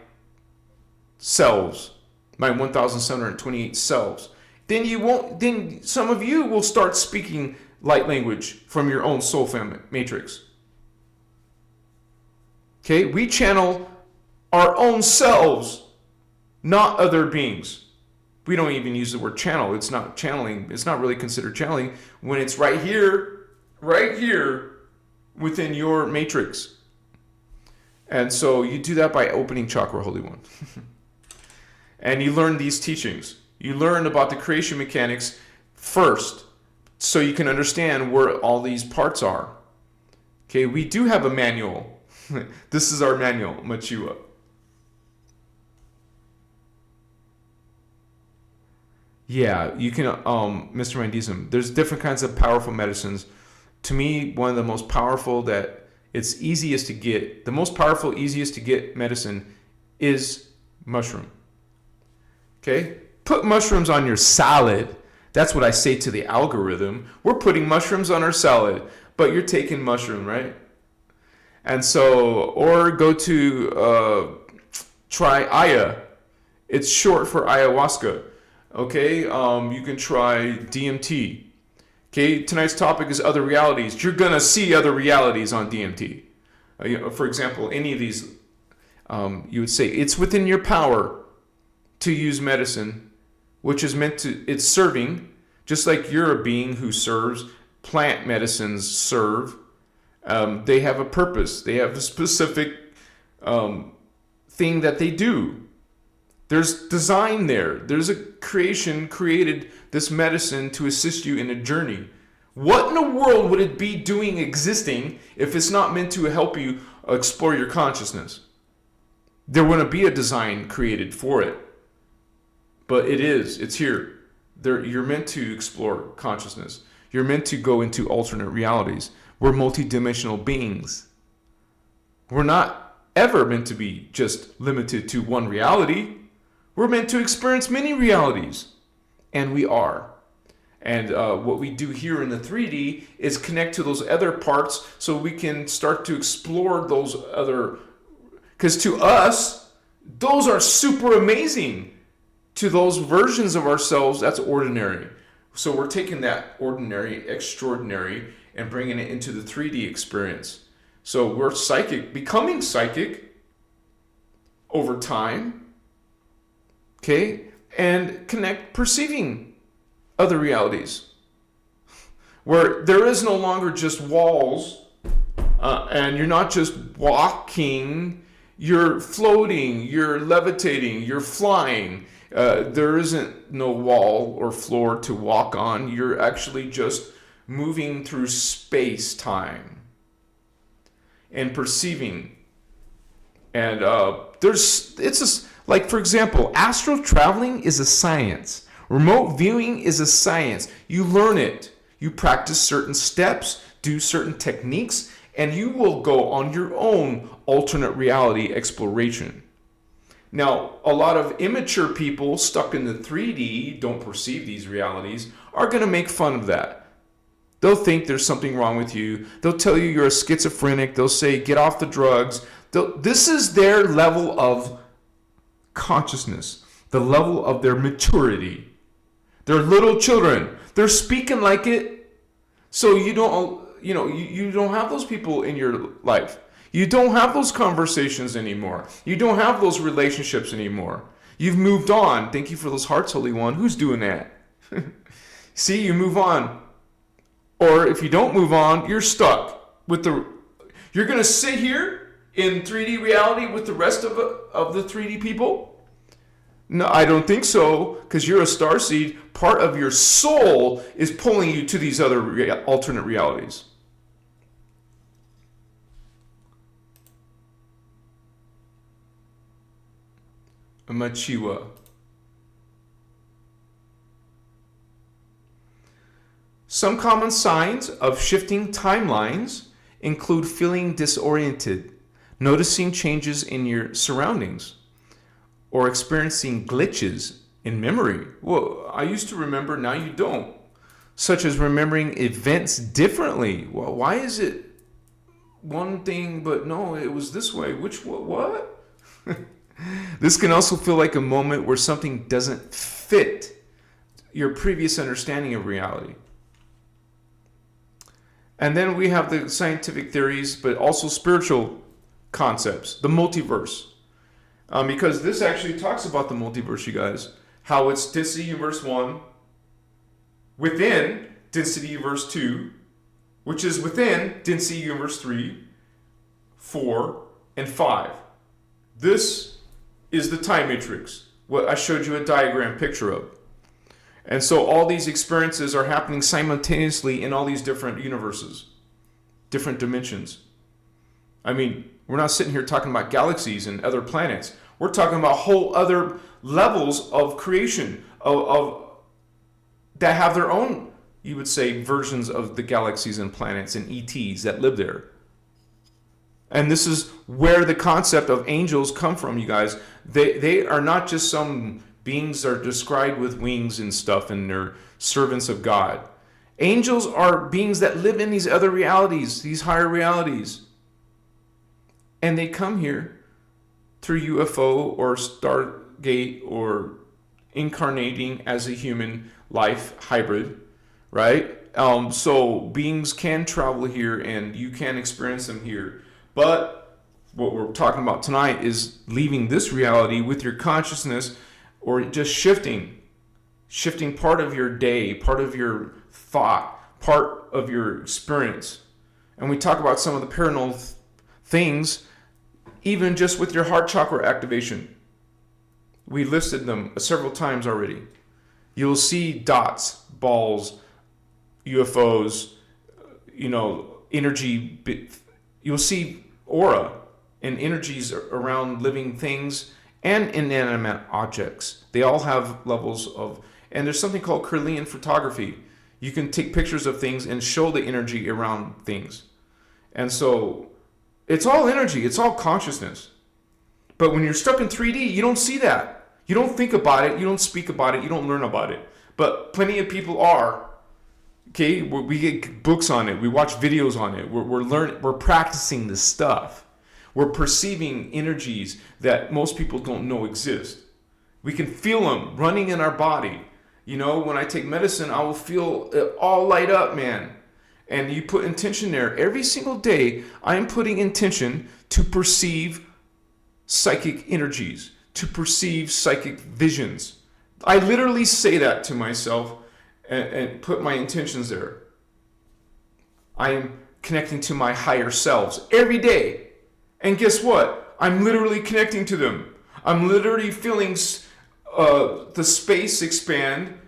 selves, my 1,728 selves. Then some of you will start speaking light language from your own soul family matrix. Okay, we channel our own selves, not other beings. We don't even use the word channel. It's not channeling. It's not really considered channeling when it's right here within your matrix. And so you do that by opening chakra, Holy One. And you learn these teachings. You learn about the creation mechanics first so you can understand where all these parts are. Okay, we do have a manual. This is our manual, Machiwa. Yeah, you can, Mr. Mandism, there's different kinds of powerful medicines. To me, one of the most powerful that it's easiest to get, the most powerful, easiest to get medicine is mushroom. Okay? Put mushrooms on your salad. That's what I say to the algorithm. We're putting mushrooms on our salad, but you're taking mushroom, right? And so, or go to, try Aya. It's short for ayahuasca. Okay, you can try DMT. Okay, tonight's topic is other realities. You're gonna see other realities on DMT. For example, any of these, you would say it's within your power to use medicine, which is meant to, it's serving, just like you're a being who serves. Plant medicines serve. They have a purpose. They have a specific thing that they do. There's design there. There's a creation created this medicine to assist you in a journey. What in the world would it be doing existing if it's not meant to help you explore your consciousness? There wouldn't be a design created for it. But it is. It's here. You're meant to explore consciousness. You're meant to go into alternate realities. We're multidimensional beings. We're not ever meant to be just limited to one reality. We're meant to experience many realities, and we are. And what we do here in the 3D is connect to those other parts so we can start to explore those other, because to us, those are super amazing. To those versions of ourselves, that's ordinary. So we're taking that ordinary, extraordinary, and bringing it into the 3D experience. So we're psychic, becoming psychic over time. Okay, and perceiving other realities where there is no longer just walls, and you're not just walking, you're floating, you're levitating, you're flying. There isn't no wall or floor to walk on. You're actually just moving through space-time and perceiving. And like, for example, astral traveling is a science. Remote viewing is a science. You learn it. You practice certain steps, do certain techniques, and you will go on your own alternate reality exploration. Now, a lot of immature people stuck in the 3D, don't perceive these realities, are going to make fun of that. They'll think there's something wrong with you. They'll tell you you're a schizophrenic. They'll say, get off the drugs. This is their level of consciousness, the level of their maturity. They're little children. They're speaking like it. So you don't have those people in your life. You don't have those conversations anymore. You don't have those relationships anymore. You've moved on. Thank you for those hearts, Holy One. Who's doing that? See, you move on. Or if you don't move on, you're stuck with you're going to sit here in 3D reality with the rest of the 3D people? No, I don't think so, because you're a starseed. Part of your soul is pulling you to these other alternate realities. Machiwa. Some common signs of shifting timelines include feeling disoriented, noticing changes in your surroundings, or experiencing glitches in memory. Well, I used to remember, now you don't. such as remembering events differently. Well, why is it one thing, but no, it was this way? What? This can also feel like a moment where something doesn't fit your previous understanding of reality. And then we have the scientific theories, but also spiritual concepts, the multiverse. Because this actually talks about the multiverse, you guys. How it's density universe 1, within density universe 2, which is within density universe 3, 4, and 5. This is the time matrix, what I showed you a diagram picture of. And so all these experiences are happening simultaneously in all these different universes, different dimensions. I mean, we're not sitting here talking about galaxies and other planets. We're talking about whole other levels of creation of that have their own, you would say, versions of the galaxies and planets and ETs that live there. And this is where the concept of angels come from, you guys. They are not just some beings that are described with wings and stuff, and they're servants of God. Angels are beings that live in these other realities, these higher realities. And they come here through UFO or Stargate or incarnating as a human life hybrid, right? So beings can travel here and you can experience them here. But what we're talking about tonight is leaving this reality with your consciousness, or just shifting part of your day, part of your thought, part of your experience. And we talk about some of the paranormal things, even just with your heart chakra activation. We listed them several times already. You'll see dots, balls, UFOs, energy. You'll see aura and energies around living things and inanimate objects. They all have levels of, and there's something called Kirlian photography. You can take pictures of things and show the energy around things. And so it's all energy, it's all consciousness. But when you're stuck in 3D, you don't see that. You don't think about it, you don't speak about it, you don't learn about it. But plenty of people are. Okay, we get books on it, we watch videos on it, we're learning, we're practicing this stuff. We're perceiving energies that most people don't know exist. We can feel them running in our body. When I take medicine, I will feel it all light up, man. And you put intention there. Every single day, I am putting intention to perceive psychic energies, to perceive psychic visions. I literally say that to myself and put my intentions there. I am connecting to my higher selves every day. And guess what? I'm literally connecting to them. I'm literally feeling the space expand.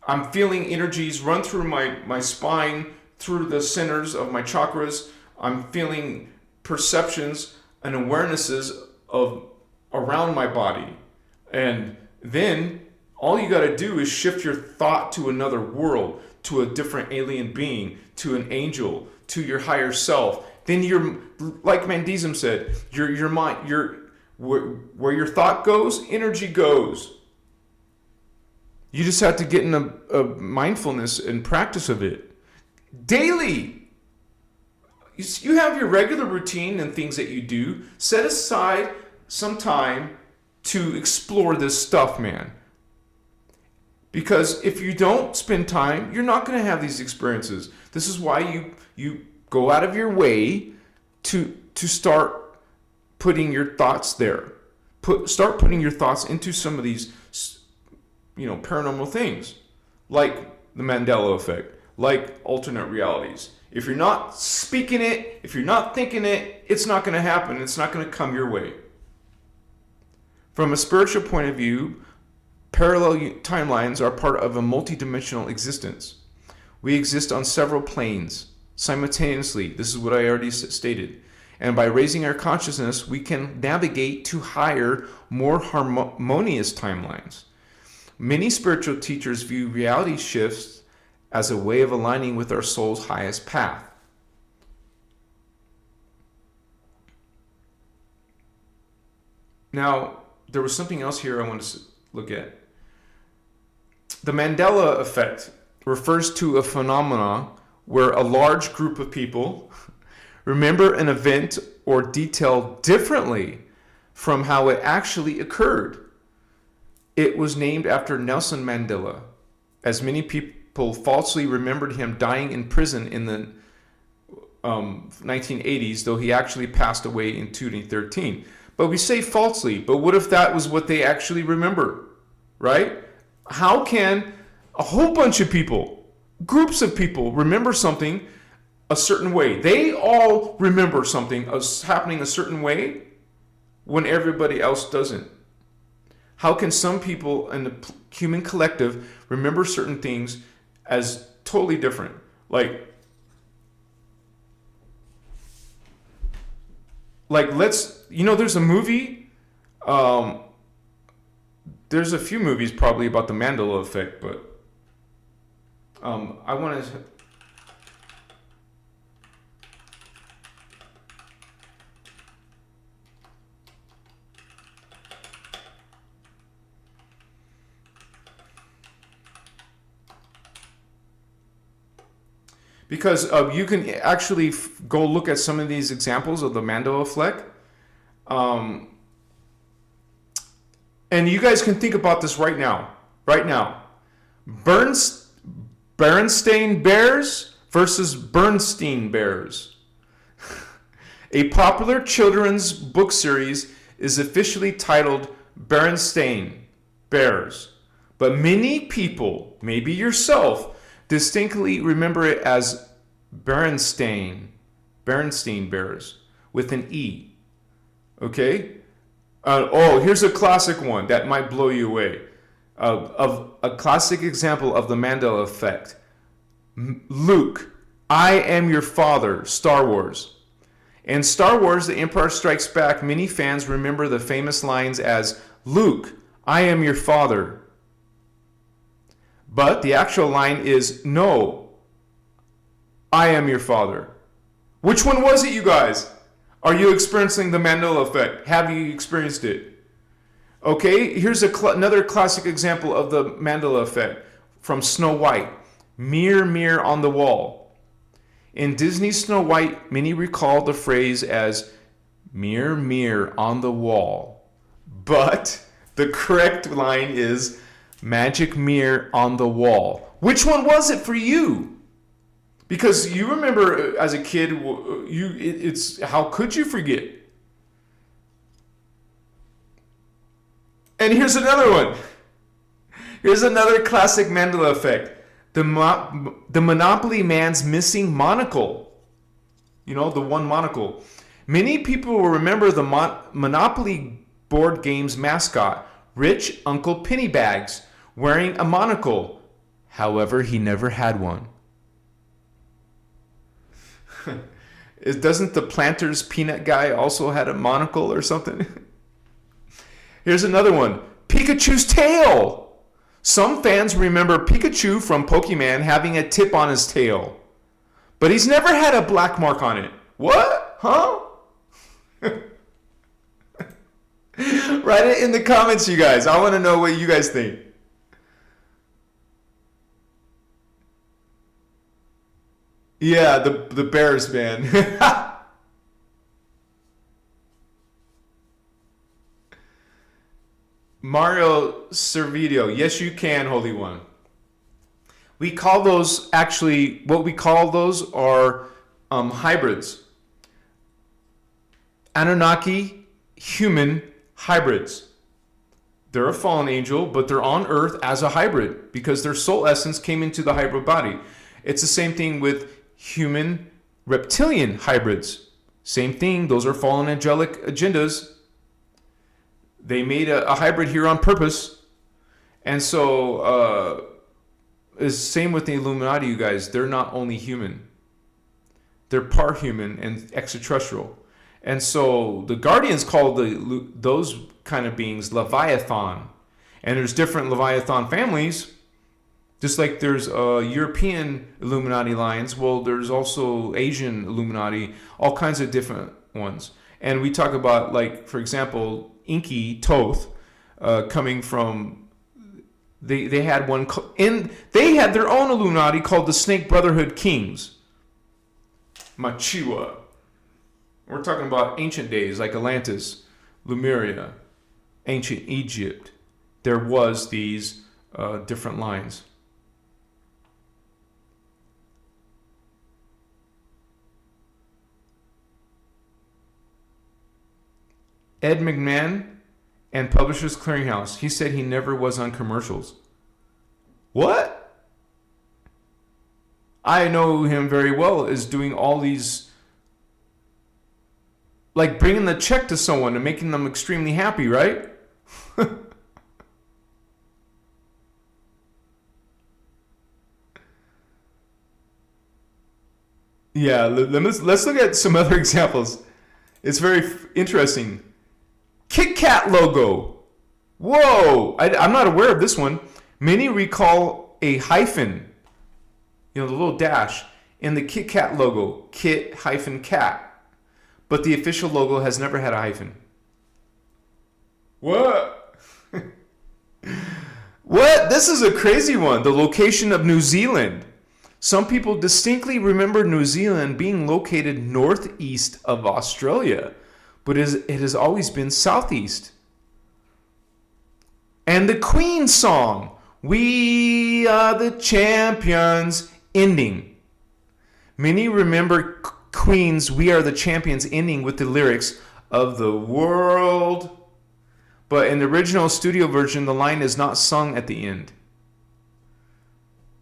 I'm feeling energies run through my spine, through the centers of my chakras. I'm feeling perceptions and awarenesses of around my body. And then all you got to do is shift your thought to another world, to a different alien being, to an angel, to your higher self. Then you're, like Mandism said, your mind, where your thought goes, energy goes. You just have to get in a mindfulness and practice of it daily. You have your regular routine and things that you do. Set aside some time to explore this stuff, man. Because if you don't spend time, you're not going to have these experiences. This is why you go out of your way to start putting your thoughts there. Start putting your thoughts into some of these, paranormal things, like the Mandela Effect, like alternate realities. If you're not speaking it, if you're not thinking it, it's not going to happen. It's not going to come your way. From a spiritual point of view, parallel timelines are part of a multidimensional existence. We exist on several planes simultaneously. This is what I already stated. And by raising our consciousness, we can navigate to higher, more harmonious timelines. Many spiritual teachers view reality shifts as a way of aligning with our soul's highest path. Now, there was something else here I wanted to look at. The Mandela Effect refers to a phenomena where a large group of people remember an event or detail differently from how it actually occurred. It was named after Nelson Mandela, as many people falsely remembered him dying in prison in the 1980s, though he actually passed away in 2013. But we say falsely, but what if that was what they actually remember, right? How can a whole bunch of people, groups of people, remember something a certain way? They all remember something as happening a certain way when everybody else doesn't. How can some people in the human collective remember certain things as totally different? Like let's, there's a movie, there's a few movies probably about the Mandela Effect, but I want to... Because you can actually go look at some of these examples of the Mandela Effect. And you guys can think about this right now. Right now. Berenstain Bears versus Bernstein Bears. A popular children's book series is officially titled Berenstain Bears. But many people, maybe yourself, distinctly remember it as Bernstein Bears with an E. Okay? Here's a classic one that might blow you away. Of a classic example of the Mandela Effect. Luke, I am your father, Star Wars. In Star Wars, The Empire Strikes Back, many fans remember the famous lines as, Luke, I am your father. But the actual line is, no, I am your father. Which one was it, you guys? Are you experiencing the Mandela Effect? Have you experienced it? Okay, here's another classic example of the Mandela Effect from Snow White. Mirror, mirror on the wall. In Disney's Snow White, many recall the phrase as mirror, mirror on the wall. But the correct line is magic mirror on the wall. Which one was it for you? Because you remember as a kid, it's how could you forget? And here's another one. Here's another classic Mandela Effect. The Monopoly man's missing monocle. The one monocle. Many people will remember the Monopoly board game's mascot, Rich Uncle Pennybags, wearing a monocle. However, he never had one. Doesn't the Planters peanut guy also had a monocle or something? Here's another one. Pikachu's tail. Some fans remember Pikachu from Pokemon having a tip on his tail. But he's never had a black mark on it. What? Huh? Write it in the comments, you guys. I want to know what you guys think. Yeah, the Bears, man. Mario Servideo. Yes, you can, Holy One. We call those, actually, what we call those are hybrids. Anunnaki human hybrids. They're a fallen angel, but they're on Earth as a hybrid because their soul essence came into the hybrid body. It's the same thing with human reptilian hybrids. Same thing. Those are fallen angelic agendas. They made a hybrid here on purpose. And so it's the same with the Illuminati, you guys. They're not only human. They're part human and extraterrestrial. And so the Guardians call those kind of beings Leviathan. And there's different Leviathan families. Just like there's European Illuminati lines, well, there's also Asian Illuminati, all kinds of different ones. And we talk about, like, for example, Inky Toth coming from They had one, and they had their own Illuminati called the Snake Brotherhood Kings. Machiwa. We're talking about ancient days like Atlantis, Lemuria, ancient Egypt. There was these different lines. Ed McMahon and Publishers Clearinghouse. He said he never was on commercials. What? I know him very well as doing all these, like bringing the check to someone and making them extremely happy, right? Yeah, let's look at some other examples. It's very interesting. Kit Kat logo. Whoa! I'm not aware of this one. Many recall a hyphen, the little dash, in the Kit Kat logo, Kit-Kat. But the official logo has never had a hyphen. What? What? This is a crazy one. The location of New Zealand. Some people distinctly remember New Zealand being located northeast of Australia, but it has always been southeast. And the Queen song, "We Are the Champions," ending. Many remember Queen's "We Are the Champions" ending with the lyrics "of the world." But in the original studio version, the line is not sung at the end.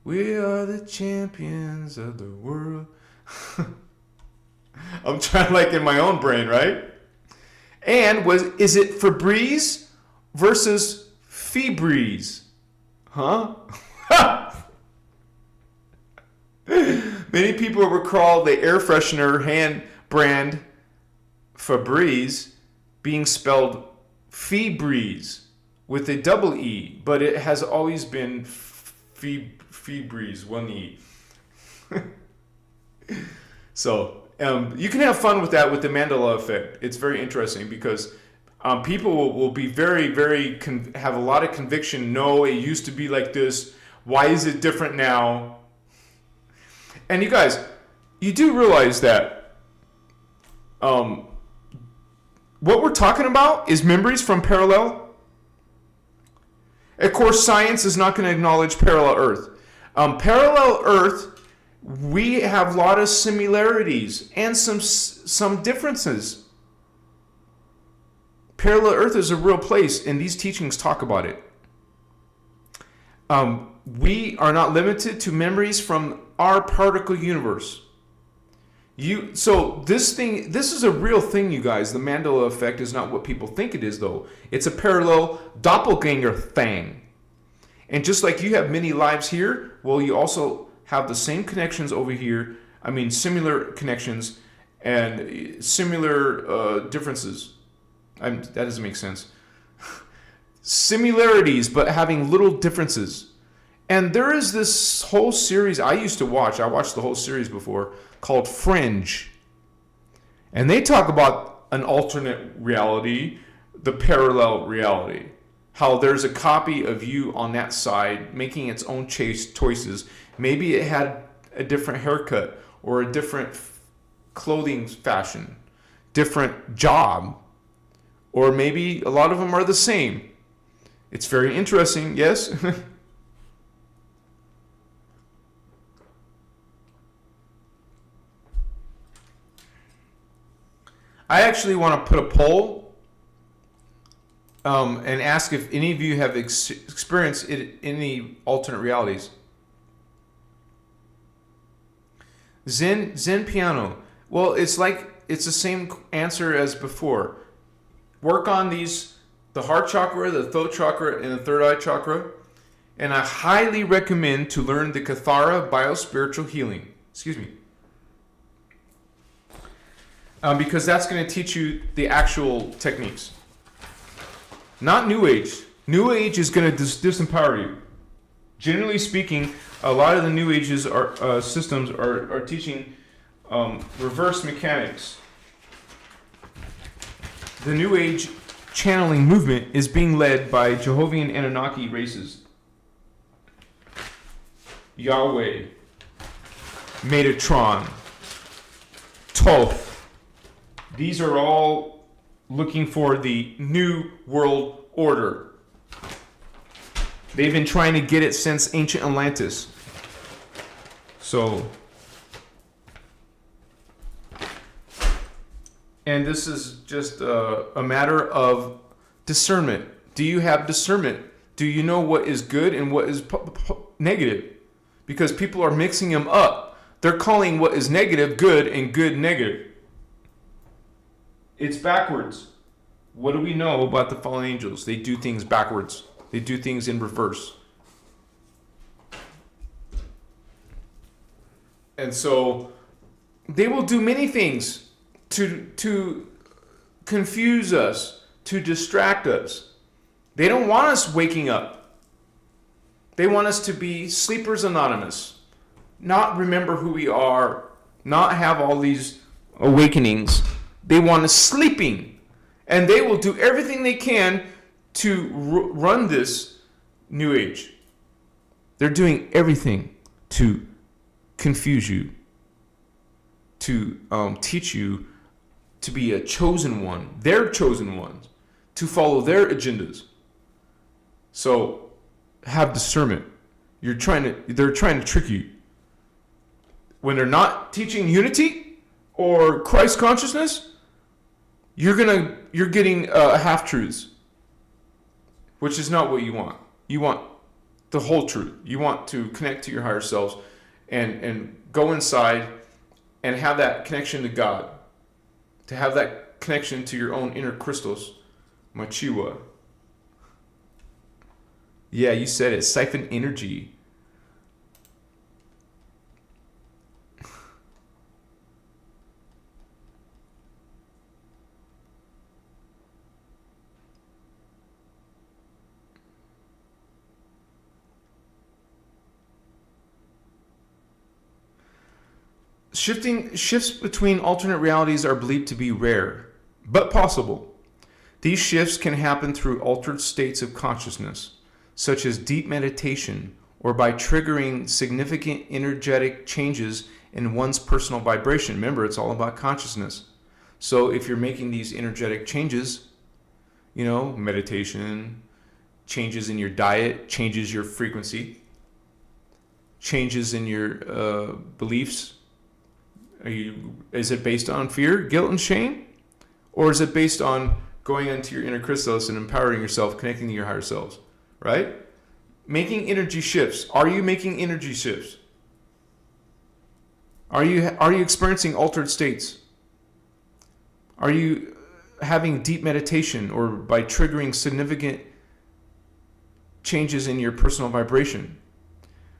We are the champions of the world. I'm trying like in my own brain, right? And is it Febreze versus Febreze? Huh? Many people recall the air freshener hand brand Febreze being spelled Febreze with a double E, but it has always been Febreze, one E. So you can have fun with that with the Mandela Effect. It's very interesting because people will be very, very, have a lot of conviction. No, it used to be like this. Why is it different now? And you guys, you do realize that what we're talking about is memories from parallel. Of course, science is not going to acknowledge parallel Earth. Parallel Earth, we have a lot of similarities and some differences. Parallel Earth is a real place, and these teachings talk about it. We are not limited to memories from our particle universe. So this is a real thing, you guys. The Mandela Effect is not what people think it is, though. It's a parallel doppelganger thing. And just like you have many lives here, well, you also have the same connections over here. I mean, similar connections and similar differences. That doesn't make sense. Similarities, but having little differences. And there is this whole series I used to watch. I watched the whole series before, called Fringe. And they talk about an alternate reality, the parallel reality. How there's a copy of you on that side making its own choices. Maybe it had a different haircut or a different clothing fashion, different job, or maybe a lot of them are the same. It's very interesting, yes? I actually want to put a poll and ask if any of you have experienced any alternate realities. Zen piano. Well, it's the same answer as before. Work on these, the heart chakra, the throat chakra, and the third eye chakra. And I highly recommend to learn the Kathara biospiritual healing. Excuse me. Because that's going to teach you the actual techniques. Not New Age. New Age is going to disempower you. Generally speaking, a lot of the New Ages systems are teaching reverse mechanics. The New Age channeling movement is being led by Jehovah's Anunnaki races. Yahweh, Metatron, Thoth. These are all looking for the new world order. They've been trying to get it since ancient Atlantis. So, and this is just a matter of discernment. Do you have discernment? Do you know what is good and what is negative? Because people are mixing them up. They're calling what is negative good and good negative. It's backwards. What do we know about the fallen angels? They do things backwards. They do things in reverse. And so they will do many things to confuse us, to distract us. They don't want us waking up. They want us to be sleepers anonymous, not remember who we are, not have all these awakenings. They want us sleeping. And they will do everything they can to run this new age. They're doing everything to confuse you, to teach you to be a chosen one, their chosen ones, to follow their agendas. So have discernment. They're trying to trick you. When they're not teaching unity or Christ consciousness, you're getting half truths, which is not what you want. You want the whole truth. You want to connect to your higher selves and go inside and have that connection to God, to have that connection to your own inner Christos, Machiwa. Yeah, you said it. Siphon energy. Shifts between alternate realities are believed to be rare, but possible. These shifts can happen through altered states of consciousness, such as deep meditation, or by triggering significant energetic changes in one's personal vibration. Remember, it's all about consciousness. So if you're making these energetic changes, meditation, changes in your diet, changes your frequency, changes in your beliefs. Is it based on fear, guilt, and shame? Or is it based on going into your inner Christos and empowering yourself, connecting to your higher selves? Right? Making energy shifts. Are you making energy shifts? Are you experiencing altered states? Are you having deep meditation or by triggering significant changes in your personal vibration?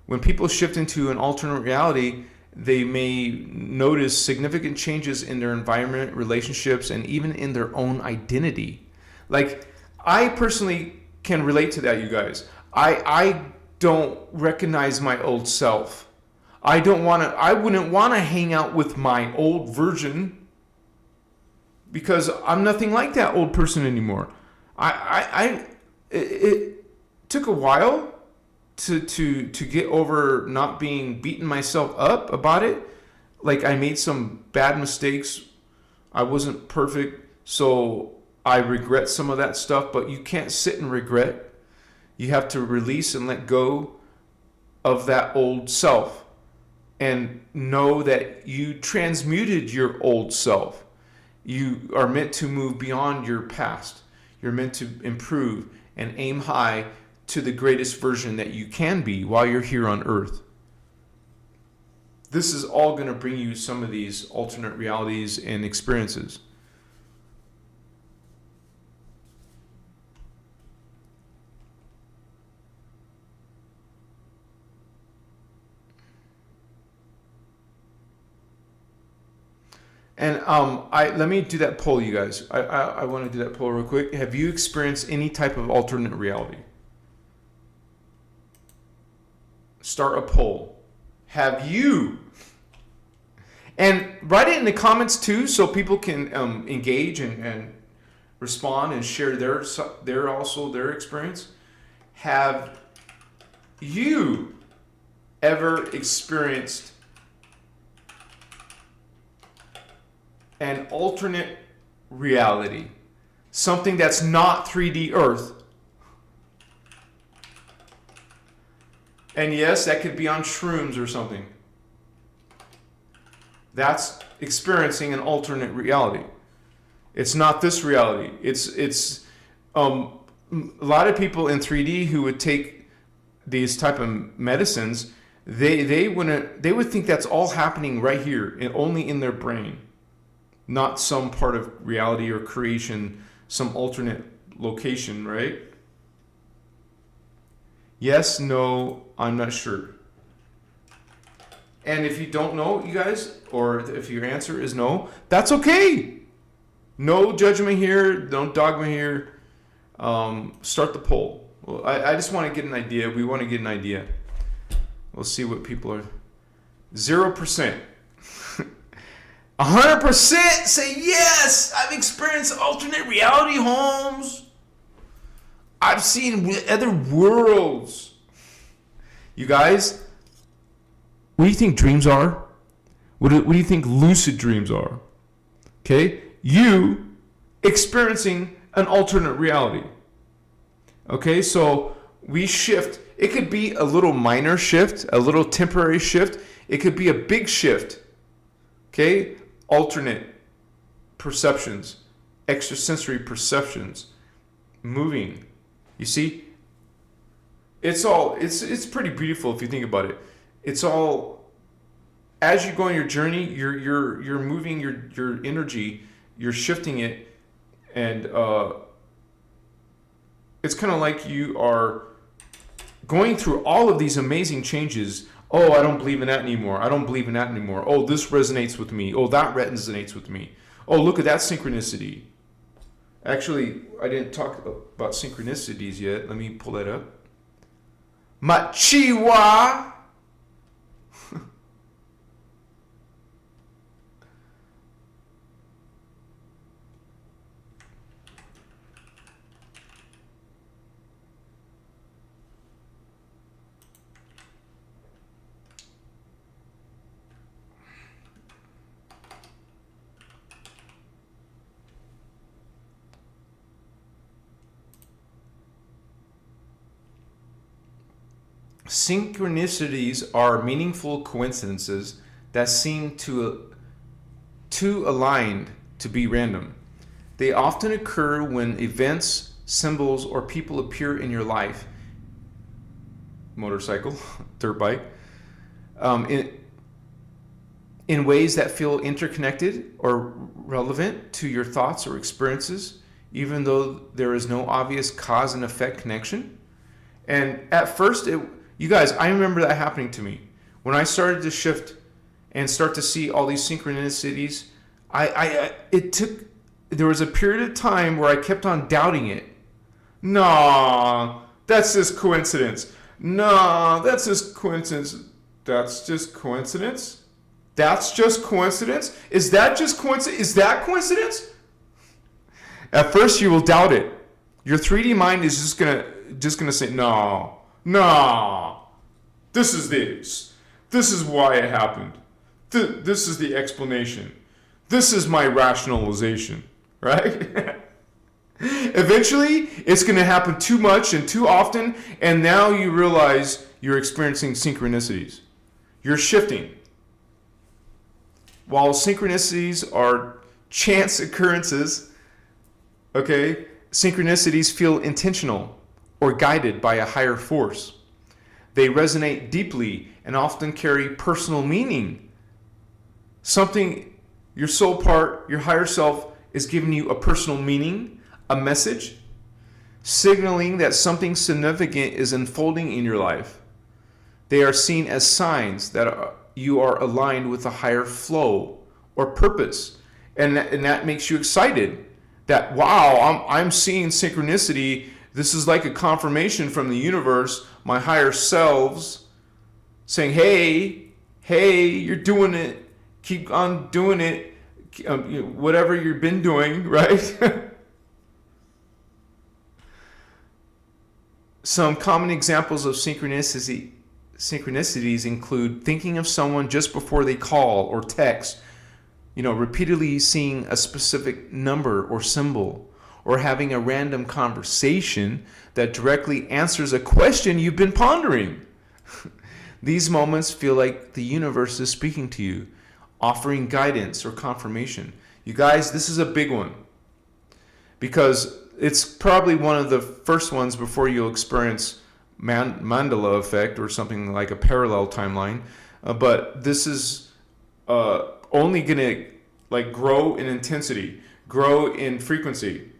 When people shift into an alternate reality, they may notice significant changes in their environment, relationships, and even in their own identity. Like, I personally can relate to that, you guys. I don't recognize my old self. I wouldn't want to hang out with my old version because I'm nothing like that old person anymore. It took a while to get over not beating myself up about it. Like, I made some bad mistakes. I wasn't perfect, so I regret some of that stuff, but you can't sit and regret. You have to release and let go of that old self and know that you transmuted your old self. You are meant to move beyond your past. You're meant to improve and aim high to the greatest version that you can be while you're here on earth. This is all going to bring you some of these alternate realities and experiences. And let me do that poll, you guys. I want to do that poll real quick. Have you experienced any type of alternate reality? Start a poll. Have you? And write it in the comments too, so people can engage and respond and share their experience. Have you ever experienced an alternate reality? Something that's not 3D Earth. And yes, that could be on shrooms or something. That's experiencing an alternate reality. It's not this reality. It's a lot of people in 3D who would take these type of medicines, they would think that's all happening right here and only in their brain, not some part of reality or creation, some alternate location, right? Yes, no, I'm not sure. And if you don't know, you guys, or if your answer is no, that's okay. No judgment here, no dogma here. Start the poll. Well, I just want to get an idea. We want to get an idea. We'll see what people are. 0%. 100% say yes. I've experienced alternate reality, Holmes. I've seen other worlds. You guys, what do you think dreams are? What do you think lucid dreams are? Okay, you experiencing an alternate reality. Okay, so we shift. It could be a little minor shift, a little temporary shift. It could be a big shift. Okay, alternate perceptions, extrasensory perceptions, moving. You see, it's pretty beautiful if you think about it. It's all, as you go on your journey, you're moving your energy, you're shifting it, and it's kind of like you are going through all of these amazing changes. Oh, I don't believe in that anymore. I don't believe in that anymore. Oh, this resonates with me. Oh, that resonates with me. Oh, look at that synchronicity. Actually, I didn't talk about synchronicities yet. Let me pull that up. Machiwa. Synchronicities are meaningful coincidences that seem too aligned to be random. They often occur when events, symbols, or people appear in your life. Motorcycle, dirt bike. In ways that feel interconnected or relevant to your thoughts or experiences, even though there is no obvious cause and effect connection. And at first, you guys, I remember that happening to me. When I started to shift and start to see all these synchronicities, there was a period of time where I kept on doubting it. No, that's just coincidence. No, that's just coincidence. That's just coincidence. That's just coincidence. Is that just coincidence? Is that coincidence? At first, you will doubt it. Your 3D mind is just gonna say, no. This is this. This is why it happened. This is the explanation. This is my rationalization, right? Eventually, it's going to happen too much and too often, and now you realize you're experiencing synchronicities. You're shifting. While synchronicities are chance occurrences, okay, synchronicities feel intentional or guided by a higher force. They resonate deeply and often carry personal meaning. Something, your soul part, your higher self is giving you a personal meaning, a message, signaling that something significant is unfolding in your life. They are seen as signs that you are aligned with a higher flow or purpose. And that makes you excited that, wow, I'm seeing synchronicity. This is like a confirmation from the universe, my higher selves saying, hey, you're doing it. Keep on doing it. Whatever you've been doing, right? Some common examples of synchronicities synchronicities include thinking of someone just before they call or text, repeatedly seeing a specific number or symbol, or having a random conversation that directly answers a question you've been pondering. These moments feel like the universe is speaking to you, offering guidance or confirmation. You guys, this is a big one, because it's probably one of the first ones before you'll experience Mandela Effect or something like a parallel timeline. But this is only going to grow in intensity, grow in frequency.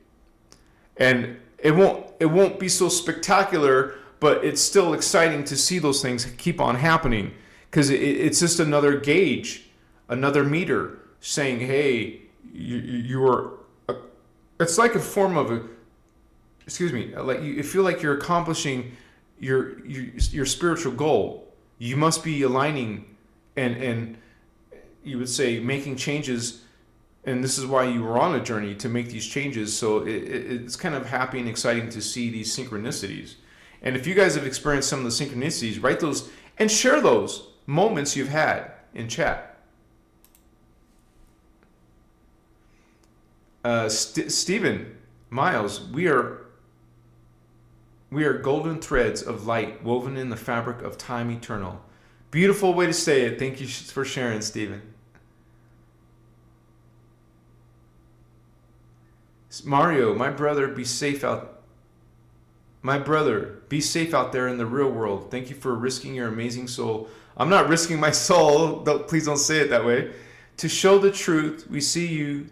And it won't be so spectacular, but it's still exciting to see those things keep on happening, because it's just another gauge, another meter saying, hey, you are. It's like a form of you feel like you're accomplishing your spiritual goal. You must be aligning and you would say making changes, and this is why you were on a journey to make these changes. So it's kind of happy and exciting to see these synchronicities. And if you guys have experienced some of the synchronicities, write those and share those moments you've had in chat. Stephen Miles, we are golden threads of light woven in the fabric of time eternal. Beautiful way to say it. Thank you for sharing, Stephen. Mario, my brother, be safe out there in the real world. Thank you for risking your amazing soul. I'm not risking my soul. Please don't say it that way. To show the truth, we see you.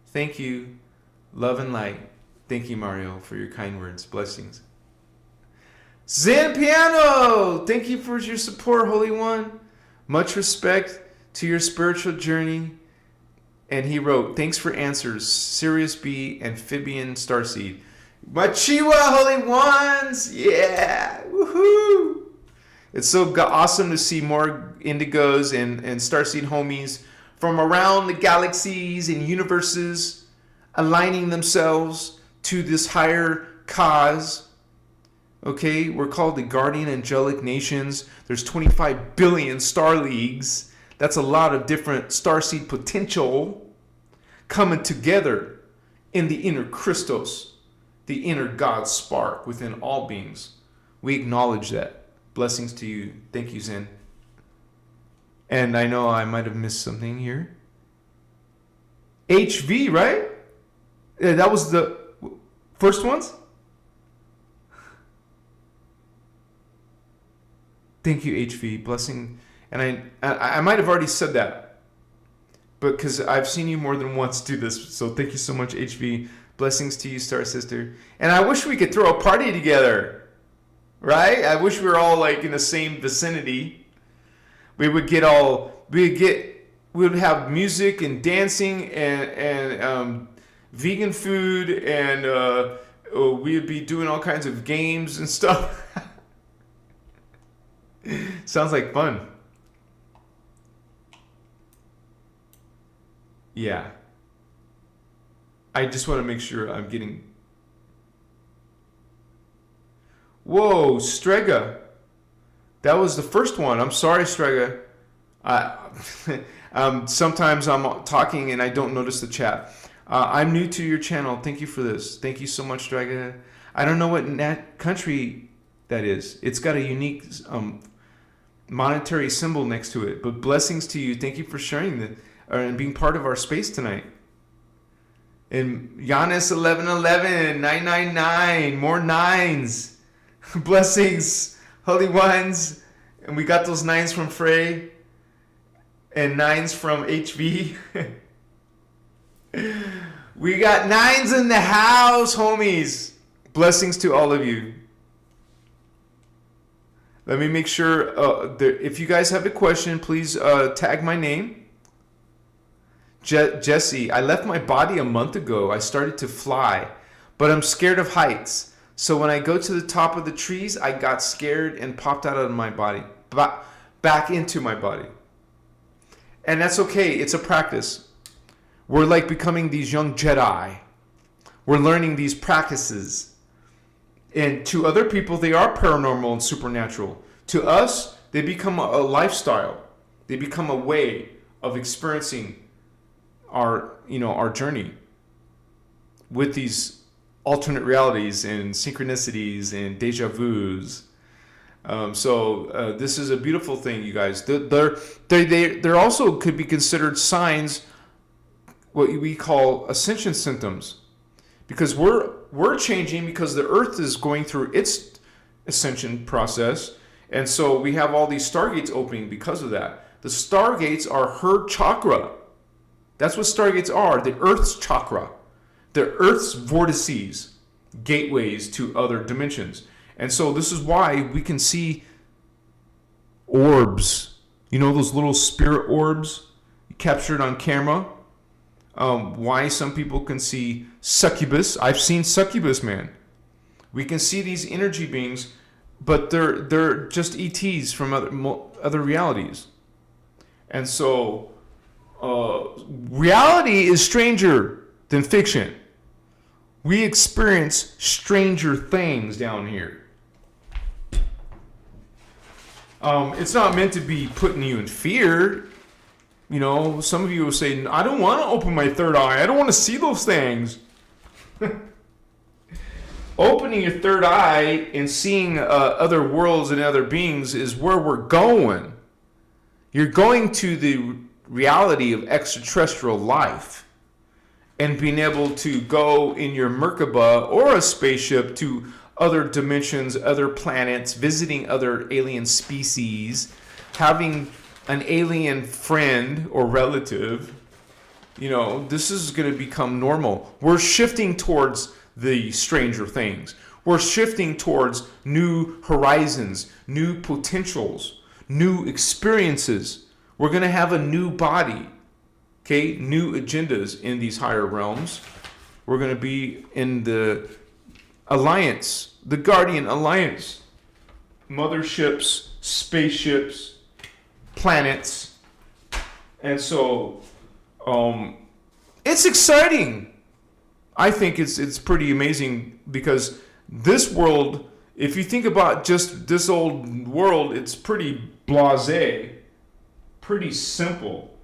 Thank you. Love and light. Thank you, Mario, for your kind words. Blessings. Zen Piano, thank you for your support, Holy One. Much respect to your spiritual journey. And he wrote, thanks for answers, Sirius B, Amphibian Starseed. Machiwa, Holy Ones! Yeah! Woohoo! It's so awesome to see more indigos and Starseed homies from around the galaxies and universes aligning themselves to this higher cause. Okay, we're called the Guardian Angelic Nations. There's 25 billion star leagues. That's a lot of different starseed potential coming together in the inner Christos, the inner God spark within all beings. We acknowledge that. Blessings to you. Thank you, Zen. And I know I might have missed something here. HV, right? Yeah, that was the first ones? Thank you, HV. Blessing. And I might have already said that, but because I've seen you more than once do this. So thank you so much, HV. Blessings to you, Star Sister. And I wish we could throw a party together, right? I wish we were all like in the same vicinity. We would have music and dancing and vegan food, and we would be doing all kinds of games and stuff. Sounds like fun. Yeah. I just want to make sure I'm getting... Whoa, Strega. That was the first one. I'm sorry, Strega. Sometimes I'm talking and I don't notice the chat. I'm new to your channel. Thank you for this. Thank you so much, Strega. I don't know what country that is. It's got a unique monetary symbol next to it. But blessings to you. Thank you for sharing and being part of our space tonight. And Giannis 1111 999, more nines. Blessings, holy ones. And we got those nines from Frey and nines from HV. We got nines in the house, homies. Blessings to all of you. Let me make sure, if you guys have a question, please tag my name. Jesse, I left my body a month ago. I started to fly, but I'm scared of heights. So when I go to the top of the trees, I got scared and popped out of my body, back into my body. And that's okay. It's a practice. We're like becoming these young Jedi. We're learning these practices. And to other people, they are paranormal and supernatural. To us, They become a lifestyle. They become a way of experiencing our journey with these alternate realities and synchronicities and deja vus. So this is a beautiful thing, you guys. They're also could be considered signs, what we call ascension symptoms, because we're changing because the Earth is going through its ascension process, and so we have all these stargates opening because of that. The stargates are her chakra. That's what stargates are. The Earth's chakra, the Earth's vortices, gateways to other dimensions. And so this is why we can see orbs. You know, those little spirit orbs captured on camera. Why some people can see succubus. I've seen succubus, man. We can see these energy beings, but they're just ETs from other realities. And so reality is stranger than fiction. We experience stranger things down here. It's not meant to be putting you in fear. You know, some of you will say, I don't want to open my third eye. I don't want to see those things. Opening your third eye and seeing other worlds and other beings is where we're going. You're going to the reality of extraterrestrial life and being able to go in your Merkaba or a spaceship to other dimensions, other planets, visiting other alien species, having an alien friend or relative. You know, this is going to become normal. We're shifting towards the stranger things. We're shifting towards new horizons, new potentials, new experiences. We're going to have a new body, okay? New agendas in these higher realms. We're going to be in the Alliance, the Guardian Alliance, motherships, spaceships, planets. And so it's exciting. I think it's pretty amazing because this world, if you think about just this old world, it's pretty blasé, pretty simple.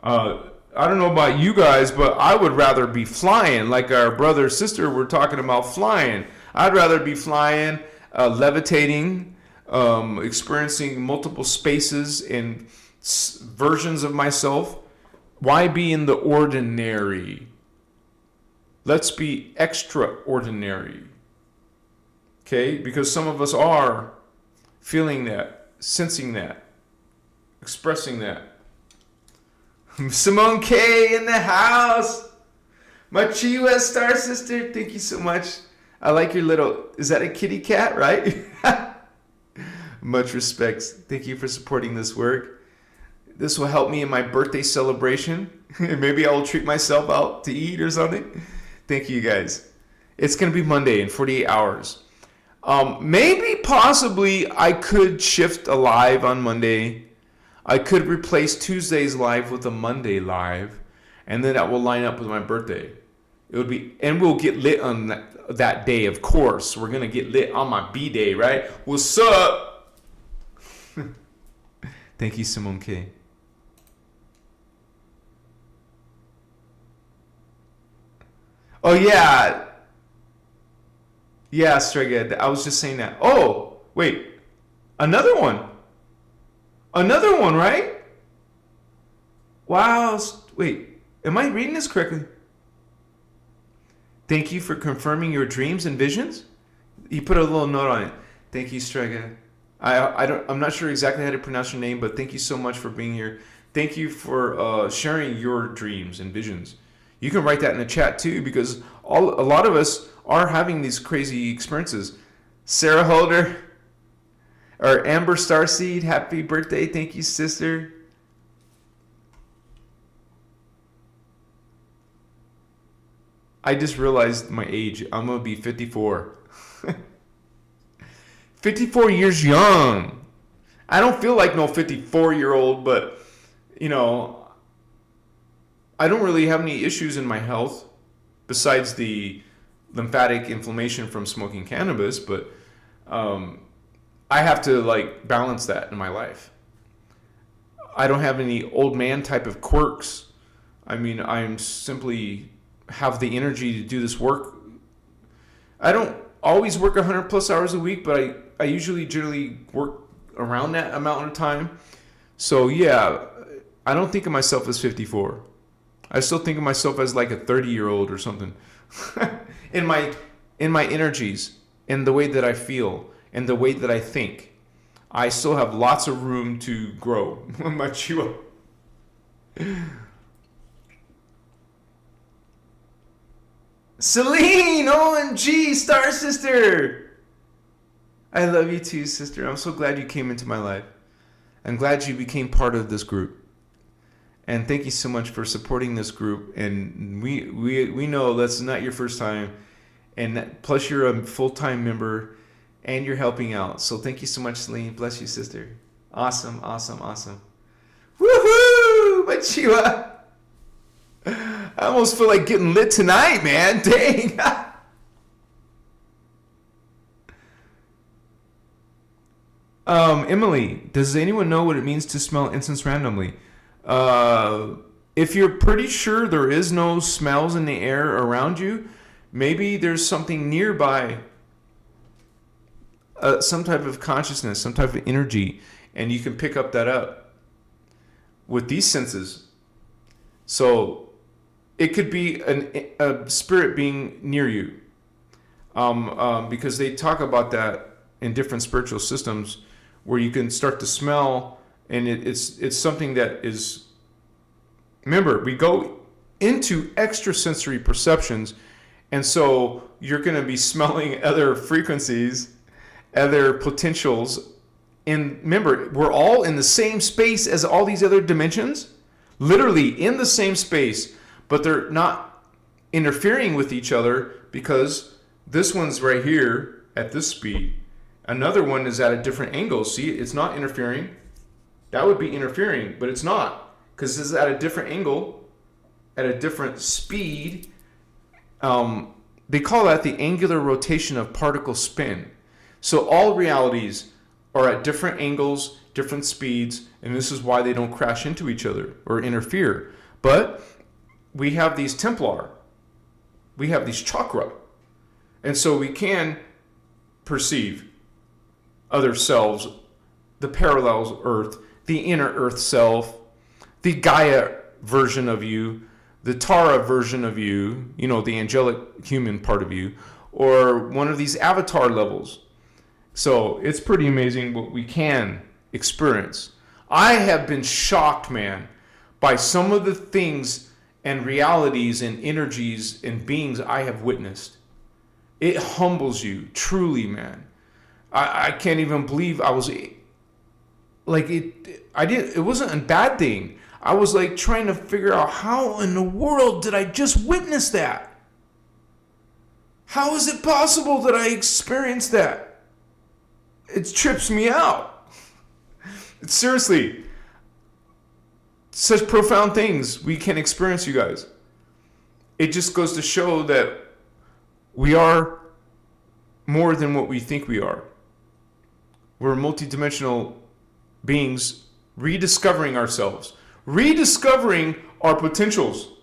I don't know about you guys, but I would rather be flying, like our brother sister were talking about flying. I'd rather be flying, levitating, experiencing multiple spaces and versions of myself. Why be in the ordinary? Let's be extraordinary. Okay? Because some of us are feeling that, sensing that, expressing that. Simone K in the house. My Chihuahua star sister. Thank you so much. I like your little, is that a kitty cat, right? Much respect. Thank you for supporting this work. This will help me in my birthday celebration. Maybe I will treat myself out to eat or something. Thank you guys. It's going to be Monday in 48 hours. Maybe possibly I could shift a live on Monday. I could replace Tuesday's live with a Monday live, and then that will line up with my birthday. It would be, and we'll get lit on that day, of course. We're gonna get lit on my B-day, right? What's up? Thank you, Simone K. Oh yeah, yeah, Strega. I was just saying that. Oh wait, another one. Another one, right? Wow. Wait, am I reading this correctly? Thank you for confirming your dreams and visions. You put a little note on it. Thank you, Strega. I'm not sure exactly how to pronounce your name, but thank you so much for being here. Thank you for sharing your dreams and visions. You can write that in the chat too, because a lot of us are having these crazy experiences. Sarah Holder. Or Amber Starseed, happy birthday. Thank you, sister. I just realized my age. I'm going to be 54. 54 years young. I don't feel like no 54-year-old, but, you know, I don't really have any issues in my health besides the lymphatic inflammation from smoking cannabis, but I have to like balance that in my life. I don't have any old man type of quirks. I mean, I'm simply have the energy to do this work. I don't always work 100 plus hours a week, but I usually generally work around that amount of time. So yeah, I don't think of myself as 54. I still think of myself as like a 30-year-old or something. in my energies, in the way that I feel, in the way that I think. I still have lots of room to grow. Machiwa. Celine, OMG, Star Sister. I love you too, sister. I'm so glad you came into my life. I'm glad you became part of this group. And thank you so much for supporting this group. And we know that's not your first time. And plus you're a full-time member and you're helping out. So thank you so much, Celine. Bless you, sister. Awesome, awesome, awesome. Woohoo! Machiwa! I almost feel like getting lit tonight, man. Dang. Emily, does anyone know what it means to smell incense randomly? If you're pretty sure there is no smells in the air around you, maybe there's something nearby, some type of consciousness, some type of energy, and you can pick up that up with these senses. So it could be a spirit being near you, because they talk about that in different spiritual systems, where you can start to smell, and it's something that is. Remember, we go into extrasensory perceptions, and so you're going to be smelling other frequencies, other potentials. And remember, we're all in the same space as all these other dimensions, literally in the same space, but they're not interfering with each other, because this one's right here at this speed. Another one is at a different angle. See, it's not interfering. That would be interfering, but it's not, because this is at a different angle, at a different speed. They call that the angular rotation of particle spin. So all realities are at different angles, different speeds, and this is why they don't crash into each other or interfere. But we have these Templar, we have these chakra, and so we can perceive other selves, the parallels Earth, the inner Earth self, the Gaia version of you, the Tara version of you, the angelic human part of you, or one of these avatar levels. So it's pretty amazing what we can experience. I have been shocked, man, by some of the things and realities and energies and beings I have witnessed. It humbles you, truly, man. I can't even believe I was like it. It wasn't a bad thing. I was like trying to figure out, how in the world did I just witness that? How is it possible that I experienced that? It trips me out. It's seriously such profound things we can experience, you guys. It just goes to show that we are more than what we think we are. We're multidimensional beings rediscovering ourselves, rediscovering our potentials.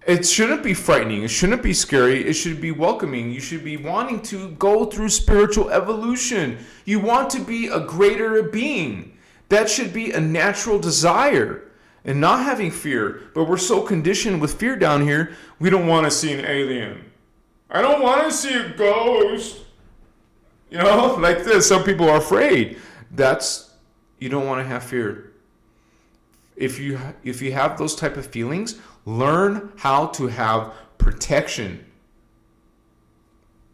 It shouldn't be frightening. It shouldn't be scary. It should be welcoming. You should be wanting to go through spiritual evolution. You want to be a greater being. That should be a natural desire, and not having fear. But we're so conditioned with fear down here, we don't want to see an alien. I don't want to see a ghost. Like this. Some people are afraid. You don't want to have fear. If you have those type of feelings, learn how to have protection.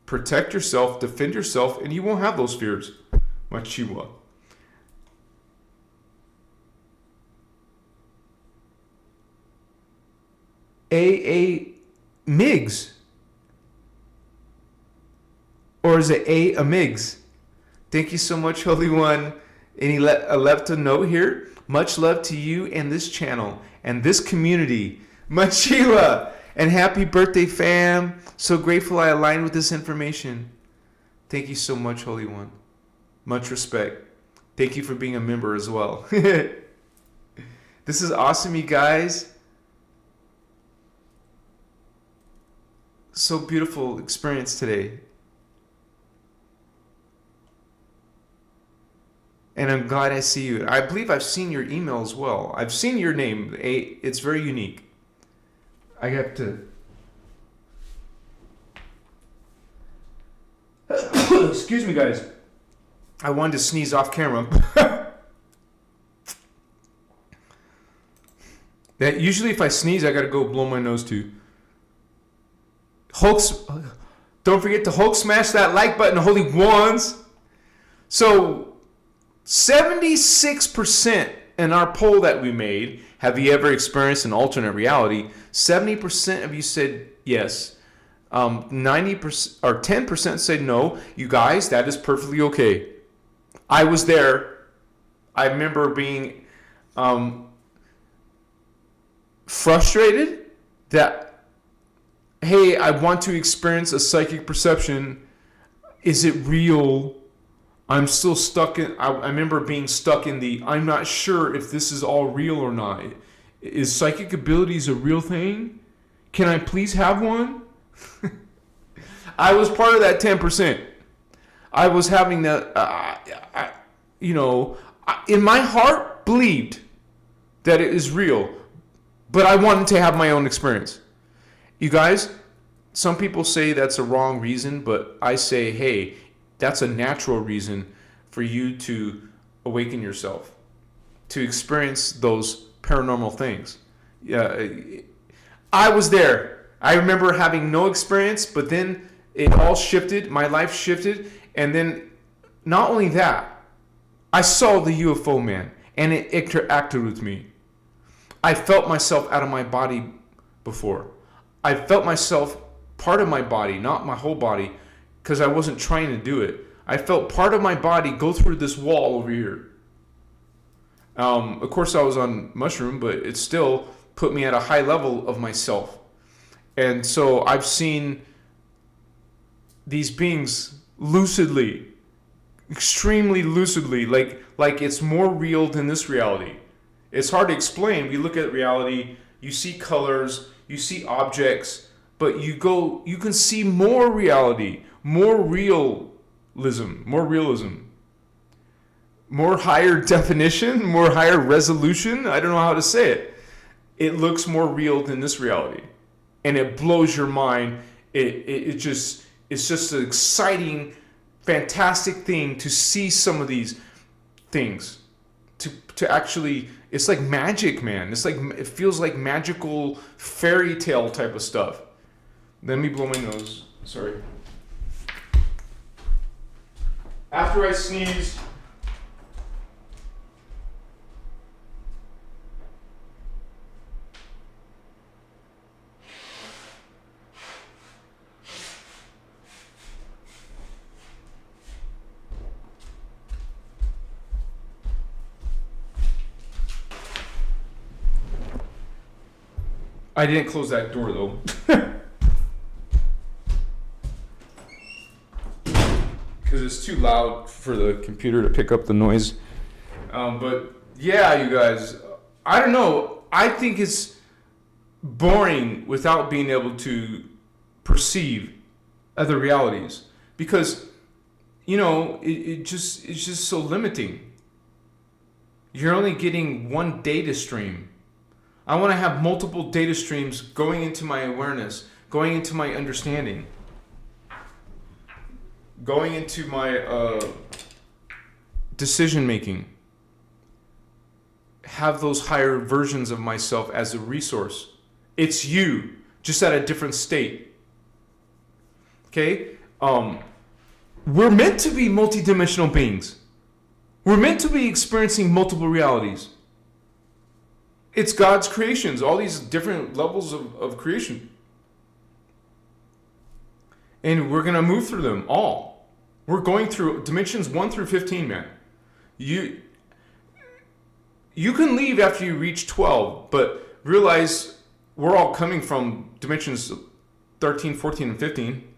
Protect yourself, defend yourself, and you won't have those fears. Machiwa. A Migs. Or is it A Migs? Thank you so much, Holy One. And he left a note here. Much love to you and this channel and this community. Machiwa. And happy birthday, fam. So grateful I aligned with this information. Thank you so much, Holy One. Much respect. Thank you for being a member as well. This is awesome, you guys. So beautiful experience today. And I'm glad I see you. I believe I've seen your email as well. I've seen your name. It's very unique. I have to... Excuse me, guys. I wanted to sneeze off camera. That usually if I sneeze, I gotta go blow my nose too. Don't forget to Hulk smash that like button, holy ones. So 76% in our poll that we made, have you ever experienced an alternate reality? 70% of you said yes. 90% or 10% said no. You guys, that is perfectly okay. I was there. I remember being frustrated that, hey, I want to experience a psychic perception. Is it real? I'm still stuck in, I remember being stuck in the, I'm not sure if this is all real or not. Is psychic abilities a real thing? Can I please have one? I was part of that 10%. I was having that, in my heart, believed that it is real, but I wanted to have my own experience. You guys, some people say that's a wrong reason, but I say, hey, that's a natural reason for you to awaken yourself, to experience those paranormal things. Yeah, I was there. I remember having no experience, but then it all shifted. My life shifted. And then not only that, I saw the UFO man and it interacted with me. I felt myself out of my body before. I felt myself part of my body, not my whole body, because I wasn't trying to do it. I felt part of my body go through this wall over here. Of course, I was on mushroom, but it still put me at a high level of myself. And so I've seen these beings lucidly, extremely lucidly, like it's more real than this reality. It's hard to explain. We look at reality, you see colors, you see objects, but you can see more reality, more realism, more higher definition, more higher resolution. I don't know how to say it. It looks more real than this reality. And it blows your mind. It's just an exciting, fantastic thing to see some of these things. To actually, it's like magic, man. It's like, it feels like magical fairy tale type of stuff. Let me blow my nose. Sorry. After I sneeze, I didn't close that door though. Because it's too loud for the computer to pick up the noise. But yeah, you guys, I don't know. I think it's boring without being able to perceive other realities. Because, it's just so limiting. You're only getting one data stream. I want to have multiple data streams going into my awareness, going into my understanding, going into my decision making. Have those higher versions of myself as a resource. It's you, just at a different state. Okay? We're meant to be multidimensional beings. We're meant to be experiencing multiple realities. It's God's creations, all these different levels of creation. And we're going to move through them all. We're going through dimensions 1 through 15, man. You can leave after you reach 12, but realize we're all coming from dimensions 13, 14, and 15.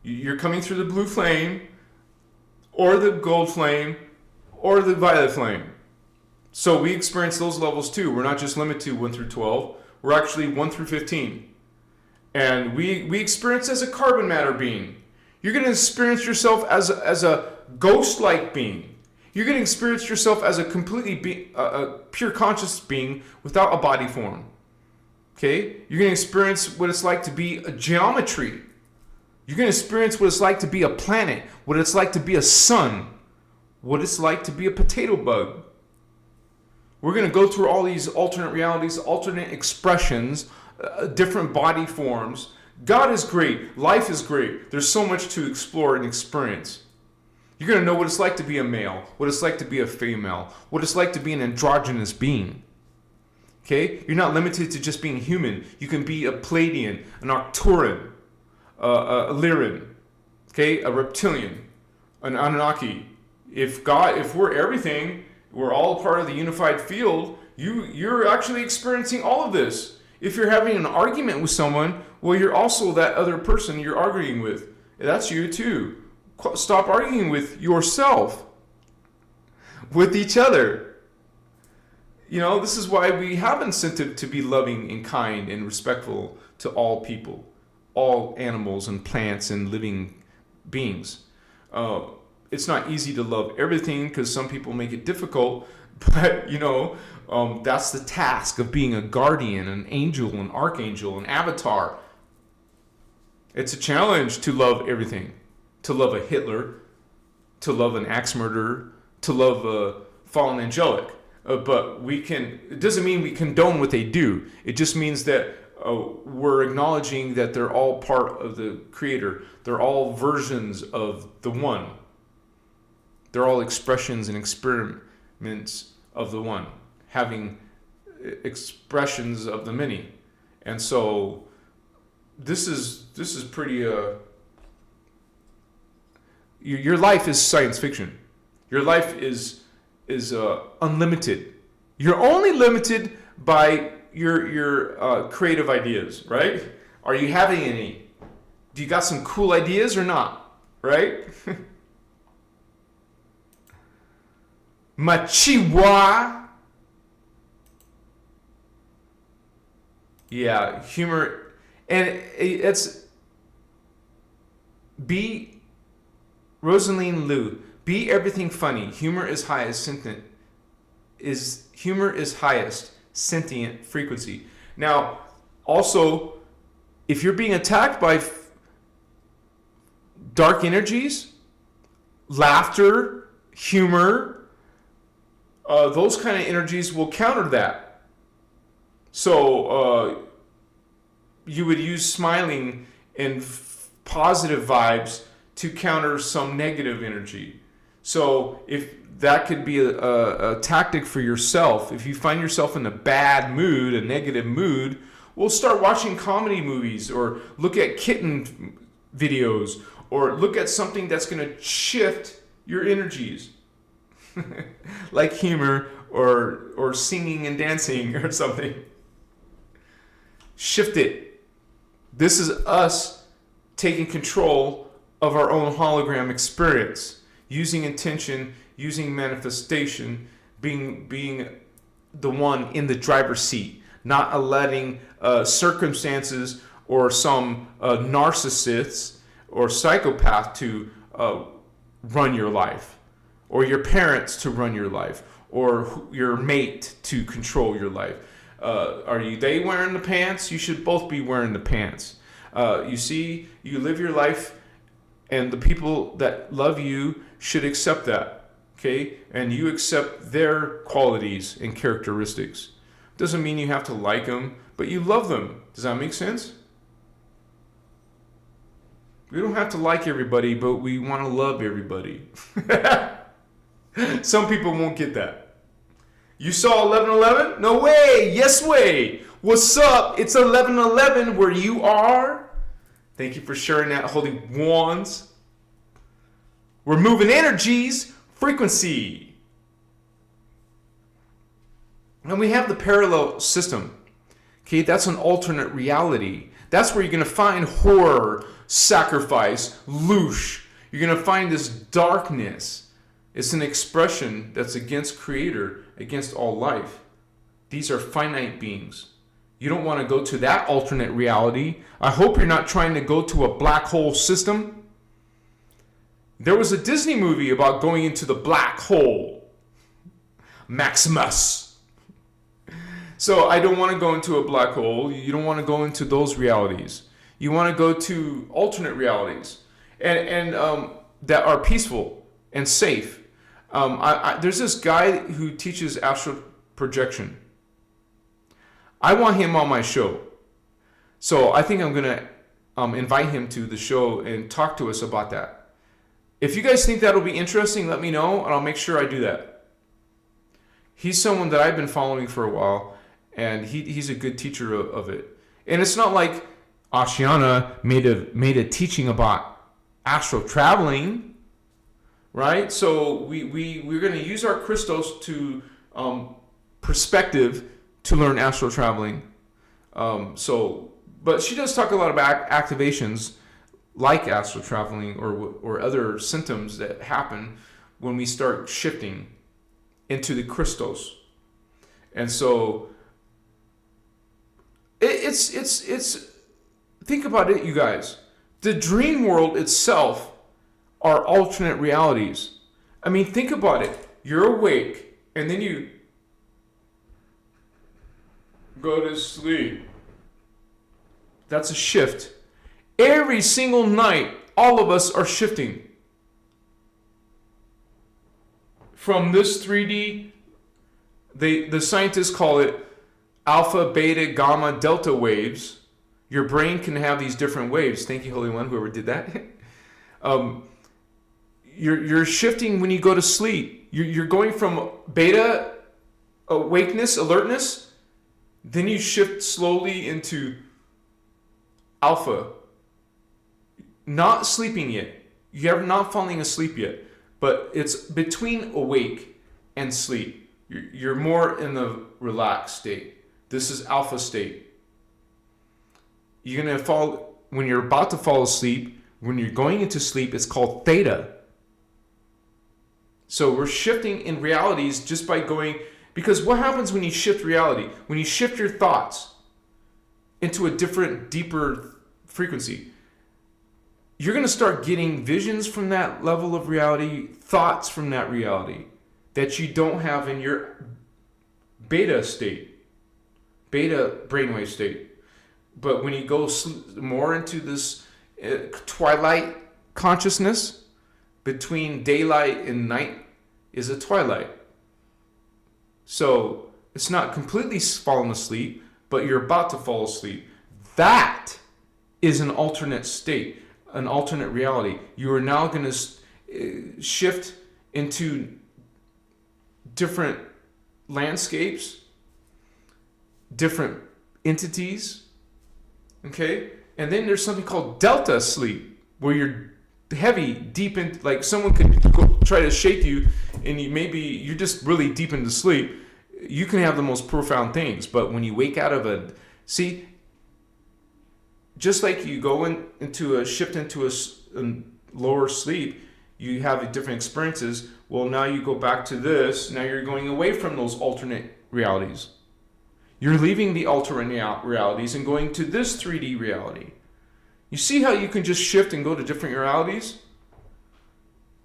You're coming through the blue flame. or the gold flame, or the violet flame. So we experience those levels too. We're not just limited to 1 through 12. We're actually 1 through 15. And we experience as a carbon matter being. You're going to experience yourself as a ghost-like being. You're going to experience yourself as a completely a pure conscious being without a body form. Okay? You're going to experience what it's like to be a geometry. You're going to experience what it's like to be a planet, what it's like to be a sun, what it's like to be a potato bug. We're going to go through all these alternate realities, alternate expressions, different body forms. God is great. Life is great. There's so much to explore and experience. You're going to know what it's like to be a male, what it's like to be a female, what it's like to be an androgynous being. Okay? You're not limited to just being human. You can be a Pleiadian, an Arcturian, a Lyran, okay? A reptilian, an Anunnaki. If we're everything, we're all part of the unified field, you're actually experiencing all of this. If you're having an argument with someone, well, you're also that other person you're arguing with. That's you too. Stop arguing with yourself, with each other. You know, this is why we have incentive to be loving and kind and respectful to all people, all animals and plants and living beings. It's not easy to love everything because some people make it difficult, but that's the task of being a guardian, an angel, an archangel, an avatar. It's a challenge to love everything, to love a Hitler, to love an axe murderer, to love a fallen angelic. But it doesn't mean we condone what they do. It just means that we're acknowledging that they're all part of the Creator. They're all versions of the One. They're all expressions and experiments of the One, having expressions of the many. And so this is pretty your life is science fiction. Your life is unlimited. You're only limited by your creative ideas, right? Are you having any? Do you got some cool ideas or not? Right? Machiwa. Yeah, humor, and it's be Rosaline Liu. Be everything funny. Humor is highest sentient frequency. Now, also, if you're being attacked by dark energies, laughter, humor, those kind of energies will counter that. So you would use smiling and positive vibes to counter some negative energy. So if that could be a tactic for yourself, if you find yourself in a bad mood, a negative mood, well, start watching comedy movies or look at kitten videos or look at something that's going to shift your energies. Like humor or singing and dancing or something. Shift it. This is us taking control of our own hologram experience, using intention, using manifestation, being the one in the driver's seat, not letting circumstances or some narcissist or psychopath to run your life, or your parents to run your life, or your mate to control your life. They wearing the pants? You should both be wearing the pants. You see, you live your life, and the people that love you should accept that, okay? And you accept their qualities and characteristics. Doesn't mean you have to like them, but you love them. Does that make sense? We don't have to like everybody, but we want to love everybody. Some people won't get that. You saw 11:11? No way! Yes way! What's up? It's 11:11 where you are. Thank you for sharing that, holding wands. We're moving energies, frequency. And we have the parallel system. Okay, that's an alternate reality. That's where you're going to find horror, sacrifice, loosh. You're going to find this darkness. It's an expression that's against Creator, against all life. These are finite beings. You don't want to go to that alternate reality. I hope you're not trying to go to a black hole system. There was a Disney movie about going into the black hole. Maximus. So I don't want to go into a black hole. You don't want to go into those realities. You want to go to alternate realities and that are peaceful and safe. There's this guy who teaches astral projection. I want him on my show. So I think I'm going to invite him to the show and talk to us about that. If you guys think that'll be interesting, let me know, and I'll make sure I do that. He's someone that I've been following for a while, and he's a good teacher of it. And it's not like Ashiana made a teaching about astral traveling, right? So we're going to use our Christos to perspective to learn astral traveling. But she does talk a lot about activations like astral traveling or other symptoms that happen when we start shifting into the Christos. And so it's think about it, you guys. The dream world itself are alternate realities. I mean, think about it. You're awake and then you go to sleep. That's a shift. Every single night, all of us are shifting from this 3D. The scientists call it alpha, beta, gamma, delta waves. Your brain can have these different waves. Thank you, Holy One, whoever did that. You're shifting when you go to sleep. You're going from beta, awakeness, alertness. Then you shift slowly into alpha. Not sleeping yet. You're not falling asleep yet. But it's between awake and sleep. You're more in the relaxed state. This is alpha state. You're going to fall, when you're about to fall asleep, when you're going into sleep, it's called theta. So we're shifting in realities just by going. Because what happens when you shift reality? When you shift your thoughts into a different, deeper frequency, you're going to start getting visions from that level of reality, thoughts from that reality that you don't have in your beta state, beta brainwave state. But when you go more into this twilight consciousness, between daylight and night is a twilight. So it's not completely falling asleep, but you're about to fall asleep. That is an alternate state, an alternate reality. You are now going to shift into different landscapes, different entities, okay? And then there's something called delta sleep, where you're heavy, deep in, like someone could go try to shake you, and you're just really deep into sleep. You can have the most profound things, but when you wake out of just like you go into a shift into a lower sleep, you have different experiences. Well, now you go back to this. Now you're going away from those alternate realities. You're leaving the alternate realities and going to this 3D reality. You see how you can just shift and go to different realities?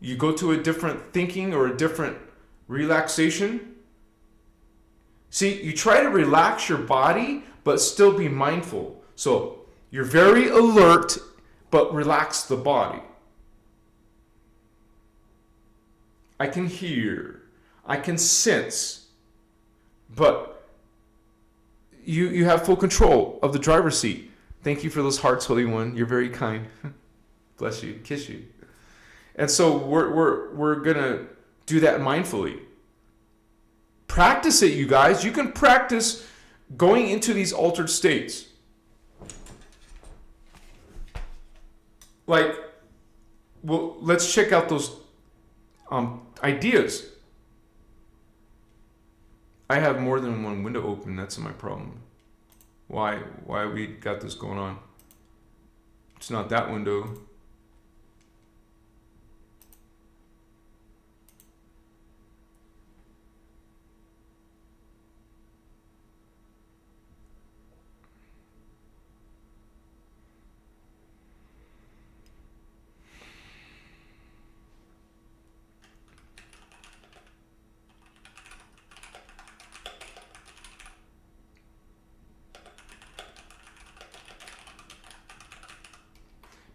You go to a different thinking or a different relaxation. See, you try to relax your body, but still be mindful. So you're very alert, but relax the body. I can hear, I can sense, but you have full control of the driver's seat. Thank you for those hearts, Holy One. You're very kind. Bless you. Kiss you. And so we're gonna do that mindfully. Practice it, you guys. You can practice going into these altered states. Like, well, let's check out those ideas. I have more than one window open. That's my problem. Why we got this going on? It's not that window.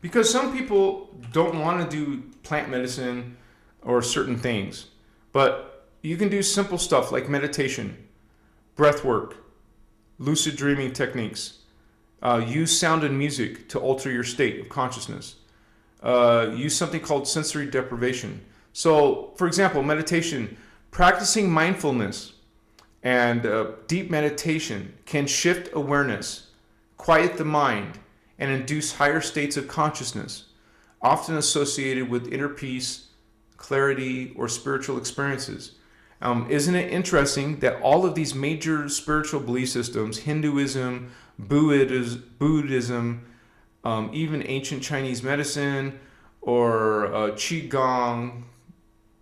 Because some people don't want to do plant medicine or certain things. But you can do simple stuff like meditation, breath work, lucid dreaming techniques. Use sound and music to alter your state of consciousness. Use something called sensory deprivation. So, for example, meditation, practicing mindfulness and deep meditation can shift awareness, quiet the mind, and induce higher states of consciousness, often associated with inner peace, clarity, or spiritual experiences. Isn't it interesting that all of these major spiritual belief systems, Hinduism, Buddhism, even ancient Chinese medicine, or Qigong,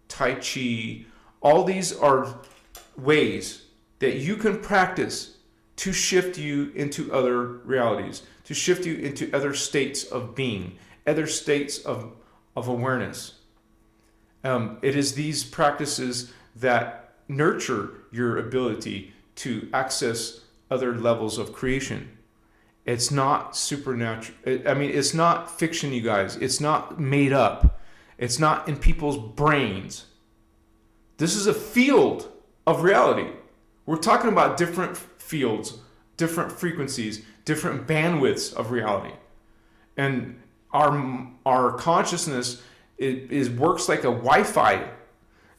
Tai Chi, all these are ways that you can practice to shift you into other realities, to shift you into other states of being, other states of awareness. It is these practices that nurture your ability to access other levels of creation. It's not supernatural. It's not fiction, you guys. It's not made up. It's not in people's brains. This is a field of reality. We're talking about different fields, different frequencies, different bandwidths of reality. And our consciousness works like a Wi-Fi.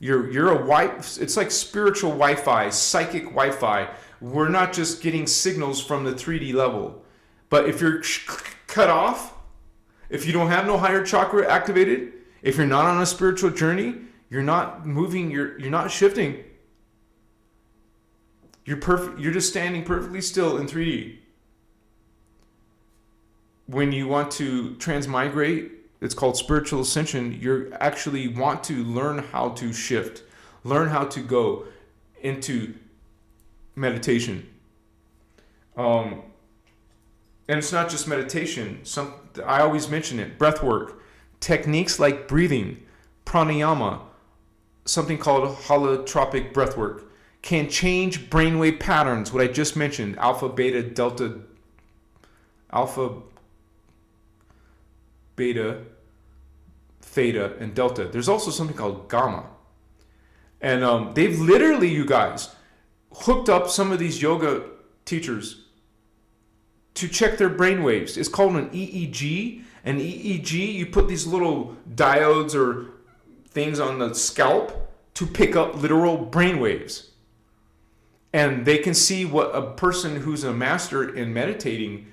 It's like spiritual Wi-Fi, psychic Wi-Fi. We're not just getting signals from the 3D level. But if you're cut off, if you don't have no higher chakra activated, if you're not on a spiritual journey, you're not moving, you're not shifting. You're just standing perfectly still in 3D. When you want to transmigrate, it's called spiritual ascension. You actually want to learn how to shift, learn how to go into meditation. And it's not just meditation. I always mention it. Breath work, techniques like breathing, pranayama, something called holotropic breath work, can change brainwave patterns. What I just mentioned: alpha, beta, theta, and delta. There's also something called gamma. And they've literally, you guys, hooked up some of these yoga teachers to check their brain waves. It's called an EEG. An EEG, you put these little diodes or things on the scalp to pick up literal brain waves. And they can see what a person who's a master in meditating,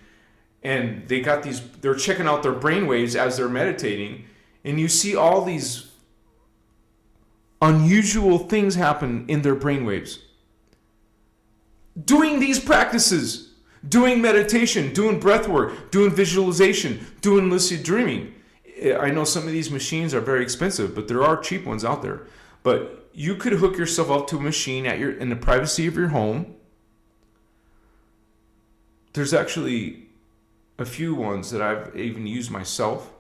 and they're checking out their brain waves as they're meditating, and you see all these unusual things happen in their brain waves. Doing these practices, doing meditation, doing breath work, doing visualization, doing lucid dreaming. I know some of these machines are very expensive, but there are cheap ones out there. But you could hook yourself up to a machine in the privacy of your home. There's actually a few ones that I've even used myself.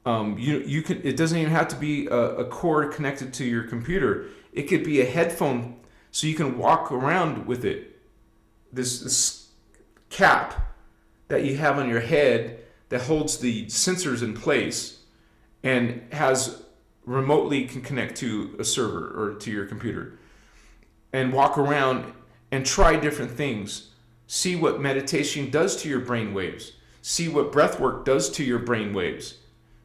You can. It doesn't even have to be a cord connected to your computer. It could be a headphone, so you can walk around with it. This cap that you have on your head that holds the sensors in place and remotely can connect to a server or to your computer, and walk around and try different things. See what meditation does to your brain waves. See what breath work does to your brain waves.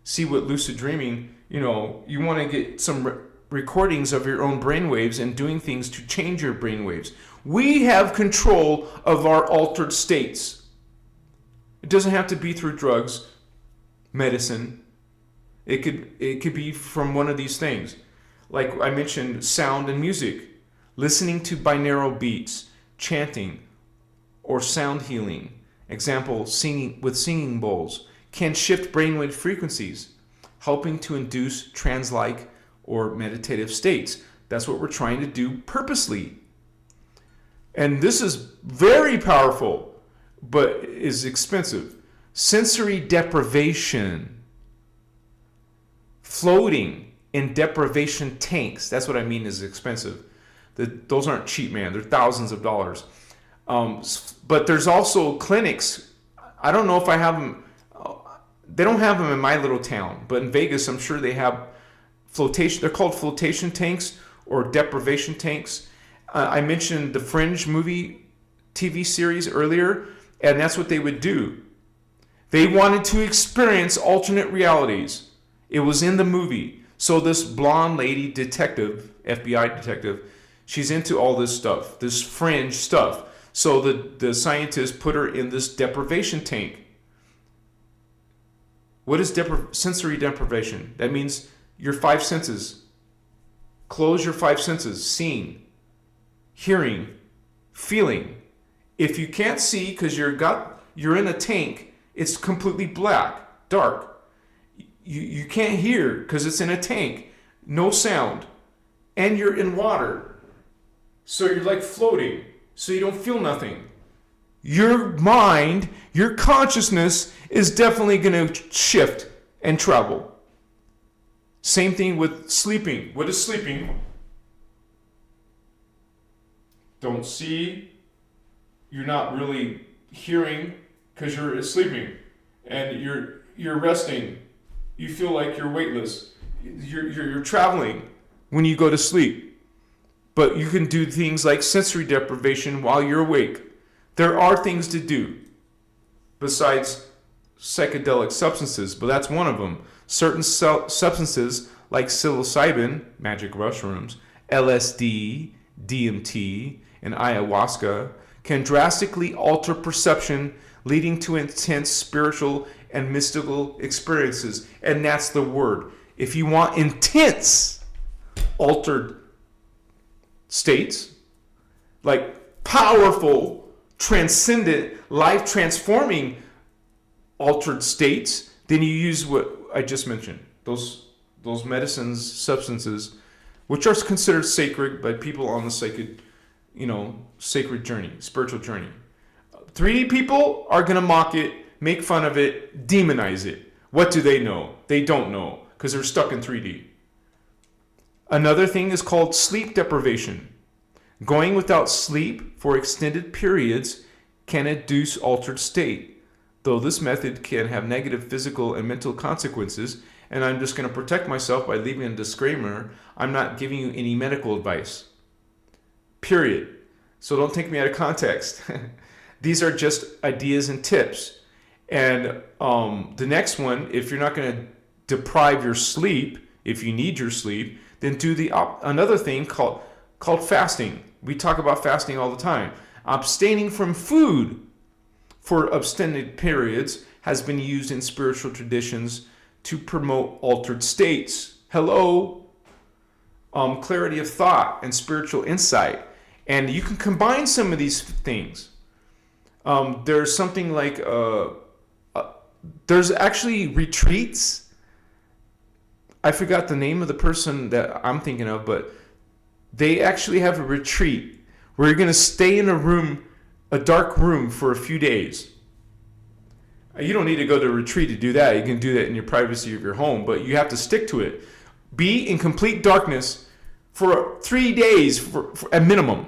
See what lucid dreaming, you want to get some recordings of your own brain waves and doing things to change your brain waves. We have control of our altered states. It doesn't have to be through drugs, medicine. It could be from one of these things. Like I mentioned, sound and music, listening to binaural beats, chanting, or sound healing. Example, singing with singing bowls can shift brainwave frequencies, helping to induce trance-like or meditative states. That's what we're trying to do purposely. And this is very powerful, but is expensive. Sensory deprivation. Floating in deprivation tanks. That's what I mean is expensive. Those aren't cheap, man. They're thousands of dollars. But there's also clinics. I don't know if I have them. They don't have them in my little town, but in Vegas, I'm sure they have flotation. They're called flotation tanks or deprivation tanks. I mentioned the Fringe movie TV series earlier, and that's what they would do. They wanted to experience alternate realities. It was in the movie. So this blonde lady detective, FBI detective, she's into all this stuff, this fringe stuff. So the scientists put her in this deprivation tank. What is sensory deprivation? That means your five senses. Close your five senses. Seeing, hearing, feeling. If you can't see because you're in a tank, it's completely black, dark. You can't hear because it's in a tank. No sound. And you're in water. So you're like floating. So you don't feel nothing. Your mind, your consciousness is definitely going to shift and travel. Same thing with sleeping. What is sleeping? Don't see. You're not really hearing because you're sleeping. And you're resting. You feel like you're weightless. You're traveling when you go to sleep. But you can do things like sensory deprivation while you're awake. There are things to do besides psychedelic substances, but that's one of them. Certain substances like psilocybin, magic mushrooms, LSD, DMT, and ayahuasca can drastically alter perception, leading to intense spiritual and mystical experiences. And that's the word. If you want intense altered states, like powerful, transcendent, life-transforming altered states, then you use what I just mentioned. Those medicines, substances, which are considered sacred by people on the sacred journey, spiritual journey. 3D people are going to mock it, make fun of it, demonize it. What do they know? They don't know because they're stuck in 3D. Another thing is called sleep deprivation. Going without sleep for extended periods can induce altered state. Though this method can have negative physical and mental consequences, and I'm just going to protect myself by leaving a disclaimer, I'm not giving you any medical advice. Period. So don't take me out of context. These are just ideas and tips. And the next one, if you're not going to deprive your sleep, if you need your sleep, then do another thing called fasting. We talk about fasting all the time. Abstaining from food for extended periods has been used in spiritual traditions to promote altered states. Hello. Clarity of thought and spiritual insight. And you can combine some of these things. There's something like, there's actually retreats. I forgot the name of the person that I'm thinking of, but they actually have a retreat where you're going to stay in a dark room for a few days. You don't need to go to a retreat to do that. You can do that in your privacy of your home, but you have to stick to it. Be in complete darkness for 3 days for a minimum.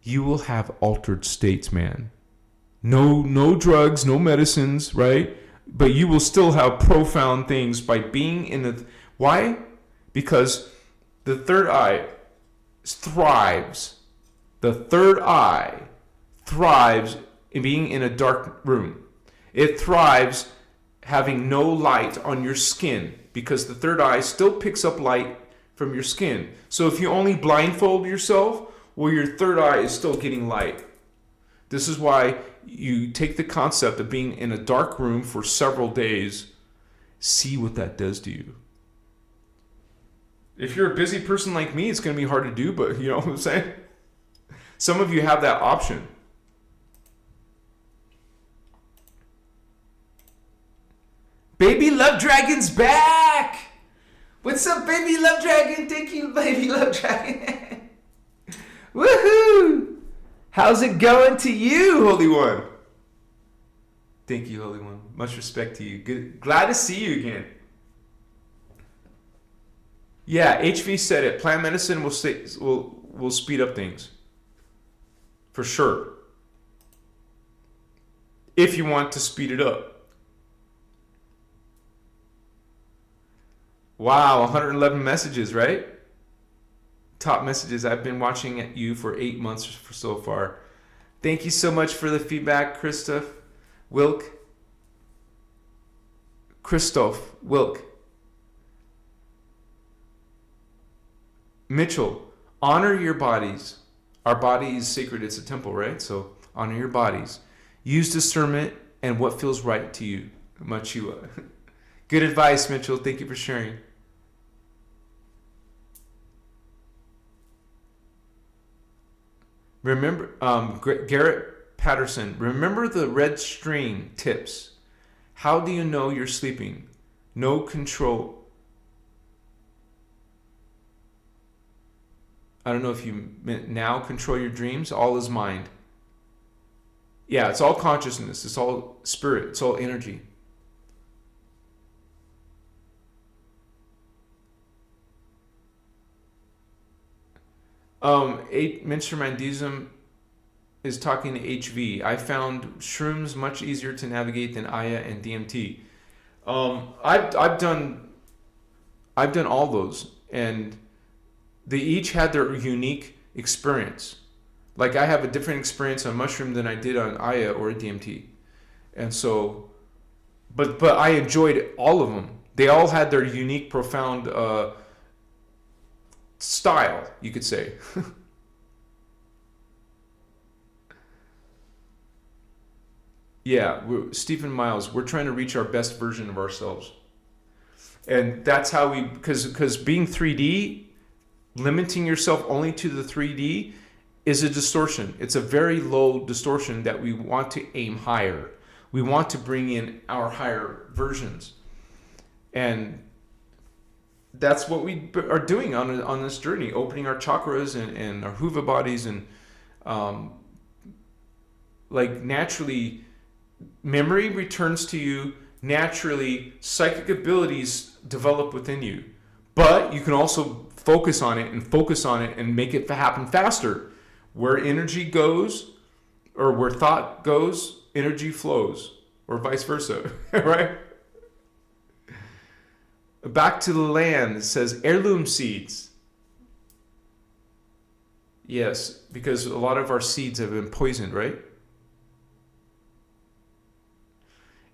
You will have altered states, man. No drugs, no medicines, right? But you will still have profound things by being in the... Why? Because the third eye thrives. The third eye thrives in being in a dark room. It thrives having no light on your skin because the third eye still picks up light from your skin. So if you only blindfold yourself, well, your third eye is still getting light. This is why you take the concept of being in a dark room for several days. See what that does to you. If you're a busy person like me, it's going to be hard to do, but you know what I'm saying? Some of you have that option. Baby Love Dragon's back! What's up, Baby Love Dragon? Thank you, Baby Love Dragon. Woohoo! How's it going to you, Holy One? Thank you, Holy One. Much respect to you. Good. Glad to see you again. Yeah, HV said it. Plant medicine will speed up things. For sure. If you want to speed it up. Wow, 111 messages, right? Top messages. I've been watching at you for 8 months so far. Thank you so much for the feedback, Christoph, Wilk. Christoph, Wilk. Mitchell, honor your bodies. Our body is sacred. It's a temple, right? So honor your bodies. Use discernment and what feels right to you. Machua. Good advice, Mitchell. Thank you for sharing. Remember, Garrett Patterson, remember the red string tips. How do you know you're sleeping? No control. I don't know if you meant now control your dreams. All is mind. Yeah, it's all consciousness. It's all spirit. It's all energy. Mr. Mandism is talking to HV. I found shrooms much easier to navigate than Aya and DMT. I've done all those, and they each had their unique experience. Like I have a different experience on mushroom than I did on Aya or DMT, and so, but I enjoyed all of them. They all had their unique, profound style, you could say. Yeah, Stephen Miles, we're trying to reach our best version of ourselves. And that's how we, because being 3D, limiting yourself only to the 3D is a distortion. It's a very low distortion that we want to aim higher. We want to bring in our higher versions. And that's what we are doing on this journey, opening our chakras and our huva bodies, and like naturally memory returns to you, naturally psychic abilities develop within you, but you can also focus on it and make it happen faster. Where energy goes, or where thought goes, energy flows, or vice versa. Right? Back to the land, it says heirloom seeds. Yes, because a lot of our seeds have been poisoned, right?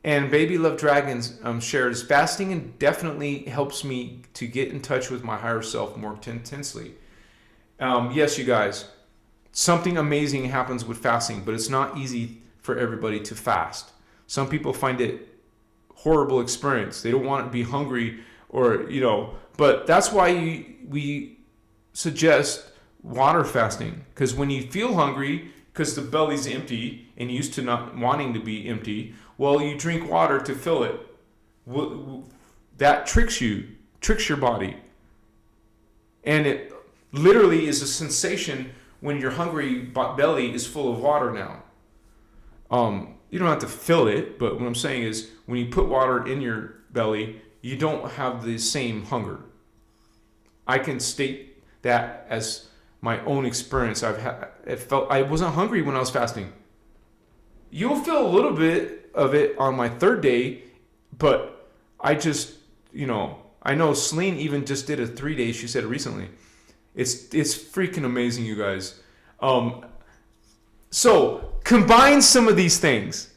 And Baby Love Dragons shares, fasting definitely helps me to get in touch with my higher self more intensely. Yes, you guys, something amazing happens with fasting, but it's not easy for everybody to fast. Some people find it horrible experience. They don't want to be hungry, or, but that's why we suggest water fasting, because when you feel hungry, because the belly's empty and used to not wanting to be empty, well, you drink water to fill it. That tricks your body. And it literally is a sensation when your hungry belly is full of water now. You don't have to fill it, but what I'm saying is when you put water in your belly, you don't have the same hunger. I can state that as my own experience. I wasn't hungry when I was fasting. You'll feel a little bit of it on my third day, but I just, I know Celine even just did a 3 day. She said it recently. It's freaking amazing, you guys. So combine some of these things.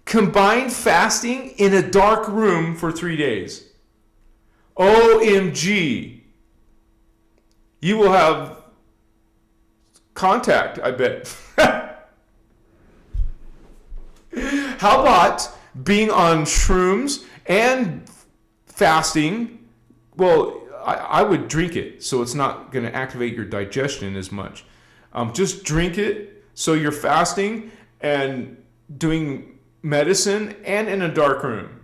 Combine fasting in a dark room for 3 days. OMG. You will have contact, I bet. How about being on shrooms and fasting? Well, I would drink it, so it's not going to activate your digestion as much. Just drink it, so you're fasting and doing medicine and in a dark room.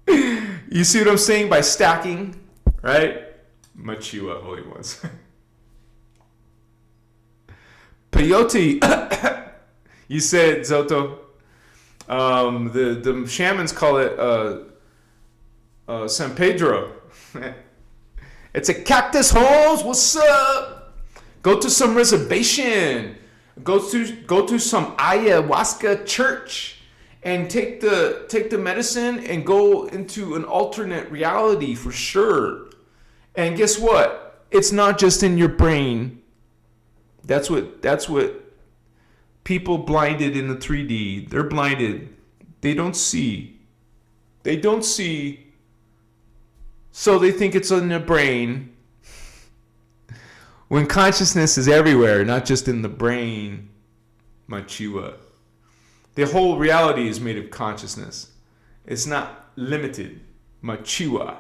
You see what I'm saying by stacking, right? Machiwa, holy ones. Peyote. You said, Zoto. The shamans call it San Pedro. It's a cactus, Holmes. What's up? Go to some reservation. Go to some ayahuasca church and take the medicine and go into an alternate reality for sure. And guess what? It's not just in your brain. That's what people blinded in the 3D. They're blinded. They don't see. They don't see. So they think it's in their brain. When consciousness is everywhere, not just in the brain. Machiwa. The whole reality is made of consciousness. It's not limited. Machiwa.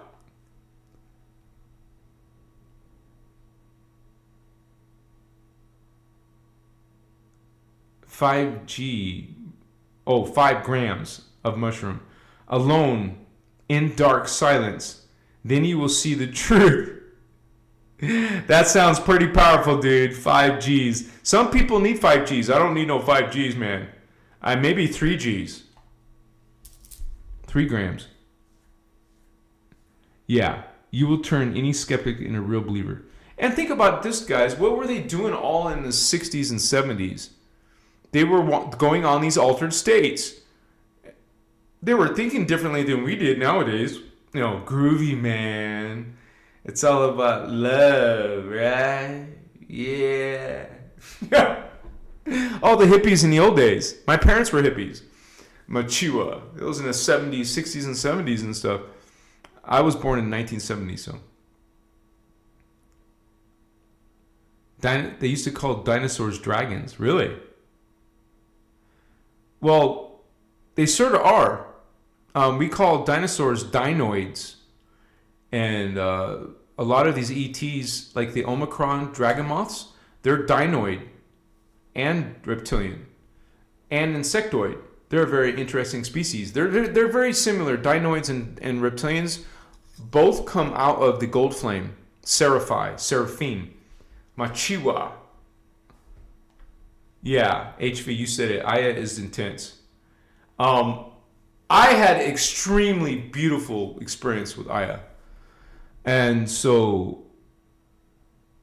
$5 grams of mushroom alone in dark silence. Then you will see the truth. That sounds pretty powerful, dude. 5 Gs. Some people need 5 Gs. I don't need no 5 Gs, man. Maybe 3 Gs. 3 grams. Yeah, you will turn any skeptic into a real believer. And think about this, guys. What were they doing all in the 60s and 70s? They were going on these altered states. They were thinking differently than we did nowadays. You know, groovy, man. It's all about love, right? Yeah. All the hippies in the old days. My parents were hippies. Machiwa. It was in the 70s, 60s, and 70s and stuff. I was born in 1970, so. They used to call dinosaurs dragons. Really? Well, they sort of are. We call dinosaurs dinoids. And a lot of these ETs, like the Omicron dragon moths, they're dinoid and reptilian and insectoid. They're a very interesting species. They're very similar. Dinoids and reptilians both come out of the gold flame. Seraphim. Machiwa. Yeah, HV, you said it. Aya is intense. I had extremely beautiful experience with Aya. And so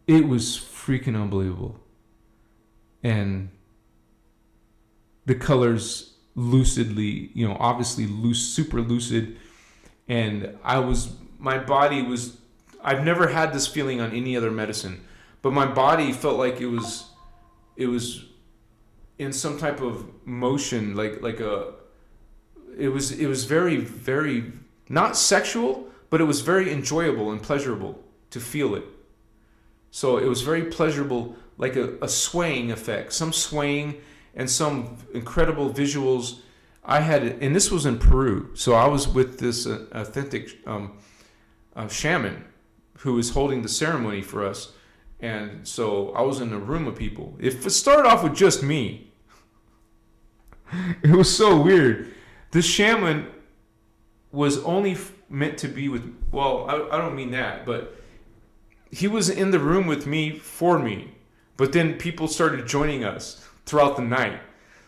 it was freaking unbelievable. And the colors lucidly, obviously super lucid. And my body was, I've never had this feeling on any other medicine, but my body felt like it was in some type of motion, it was very, very, not sexual, but it was very enjoyable and pleasurable to feel it. So it was very pleasurable, like a swaying effect, some swaying and some incredible visuals. I had, and this was in Peru, so I was with this authentic shaman who was holding the ceremony for us. And so I was in a room of people. If it started off with just me, it was so weird. The shaman was only meant to be with, well, I don't mean that, but he was in the room with me for me. But then people started joining us throughout the night.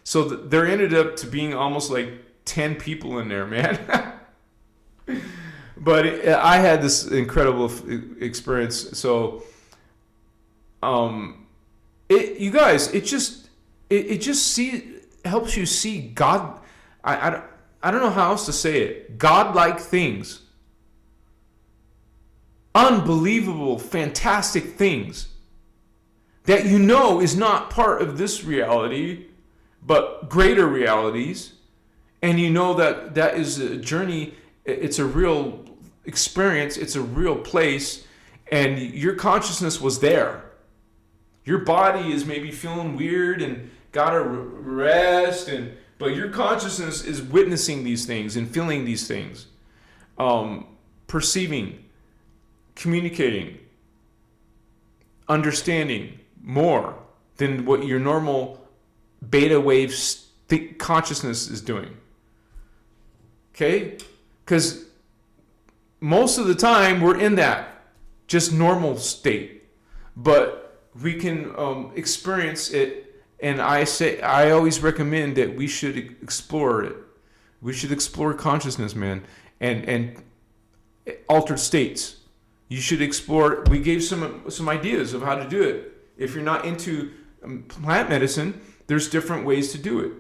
So there ended up to being almost like 10 people in there, man. But I had this incredible experience. So, you guys, it just helps you see God. I don't know how else to say it. God-like things. Unbelievable, fantastic things that is not part of this reality, but greater realities. And that is a journey. It's a real experience. It's a real place. And your consciousness was there. Your body is maybe feeling weird and gotta rest, but your consciousness is witnessing these things and feeling these things, perceiving, communicating, understanding more than what your normal beta wave consciousness is doing. Okay? Because most of the time we're in that just normal state, but we can experience it. And I always recommend that we should explore it. We should explore consciousness, man, and altered states. You should explore. We gave some ideas of how to do it. If you're not into plant medicine, there's different ways to do it.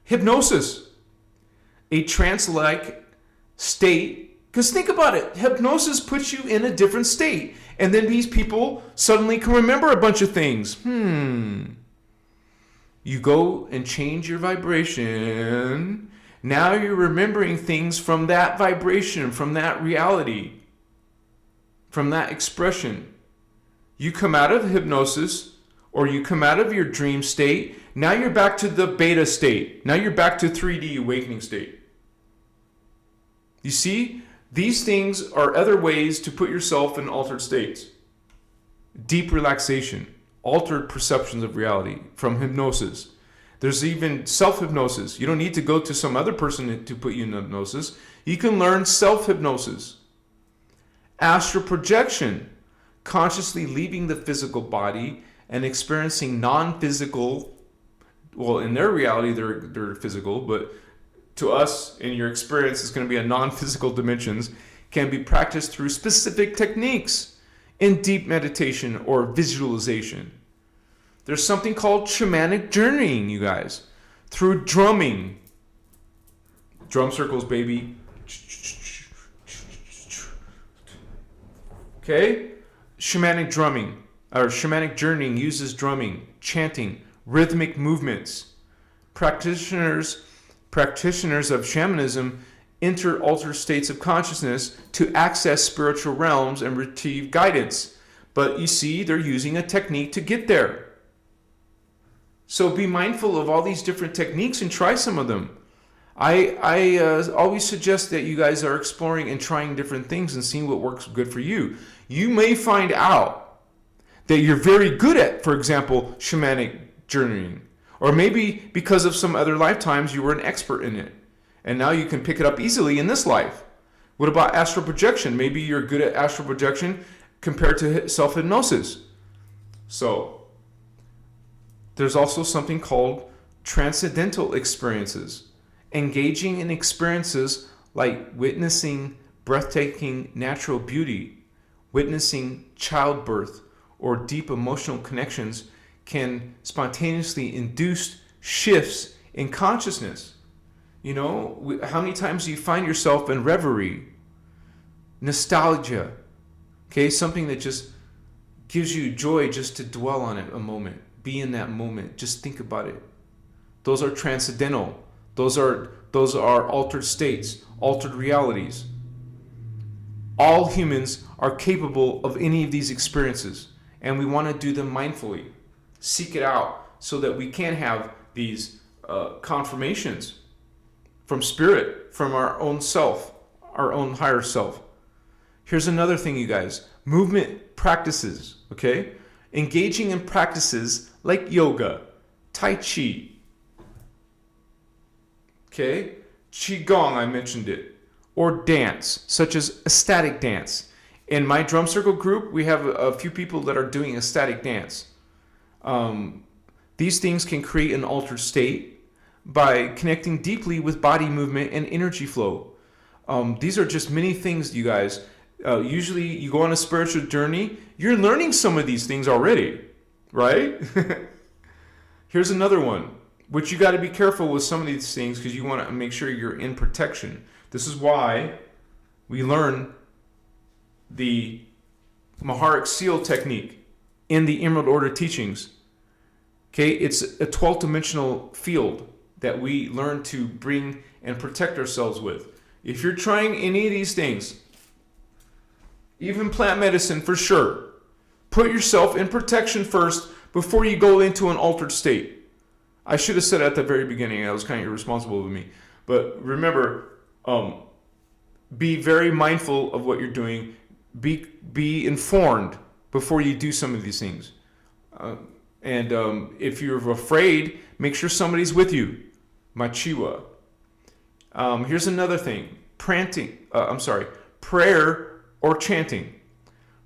Hypnosis, a trance-like state. Because think about it, hypnosis puts you in a different state. And then these people suddenly can remember a bunch of things. You go and change your vibration. Now you're remembering things from that vibration, from that reality, from that expression. You come out of hypnosis, or you come out of your dream state. Now you're back to the beta state. Now you're back to 3D awakening state. You see, these things are other ways to put yourself in altered states. Deep relaxation, altered perceptions of reality from hypnosis. There's even self-hypnosis. You don't need to go to some other person to put you in hypnosis. You can learn self-hypnosis. Astral projection, consciously leaving the physical body and experiencing non-physical, well, in their reality, they're physical, but to us, in your experience, it's going to be a non-physical dimensions, can be practiced through specific techniques in deep meditation or visualization. There's something called shamanic journeying, you guys, through drumming. Drum circles, baby. Okay? Shamanic drumming, or shamanic journeying uses drumming, chanting, rhythmic movements. Practitioners of shamanism enter altered states of consciousness to access spiritual realms and retrieve guidance. But you see, they're using a technique to get there. So be mindful of all these different techniques and try some of them. I always suggest that you guys are exploring and trying different things and seeing what works good for you. You may find out that you're very good at, for example, shamanic journeying. Or maybe because of some other lifetimes you were an expert in it. And now you can pick it up easily in this life. What about astral projection? Maybe you're good at astral projection compared to self-hypnosis. So, there's also something called transcendental experiences. Engaging in experiences like witnessing breathtaking natural beauty, witnessing childbirth, or deep emotional connections can spontaneously induce shifts in consciousness. You know, how many times do you find yourself in reverie, nostalgia, okay, something that just gives you joy just to dwell on it a moment, be in that moment, just think about it. Those are transcendental. Those are altered states, altered realities. All humans are capable of any of these experiences, and we want to do them mindfully. Seek it out so that we can have these confirmations from spirit, from our own self, our own higher self. Here's another thing, you guys. Movement practices, okay? Engaging in practices like yoga, tai chi, okay? Qigong, I mentioned it. Or dance, such as ecstatic dance. In my drum circle group, we have a few people that are doing ecstatic dance. These things can create an altered state by connecting deeply with body movement and energy flow. These are just many things, you guys. Usually you go on a spiritual journey, you're learning some of these things already, right? Here's another one, which you got to be careful with some of these things because you want to make sure you're in protection. This is why we learn the Maharic Seal technique in the Emerald Order teachings. Okay, it's a 12th dimensional field that we learn to bring and protect ourselves with. If you're trying any of these things, even plant medicine for sure, put yourself in protection first before you go into an altered state. I should have said at the very beginning, that was kind of irresponsible of me. But remember, be very mindful of what you're doing. Be informed before you do some of these things. And if you're afraid, make sure somebody's with you. Machiwa. Here's another thing. Prayer or chanting.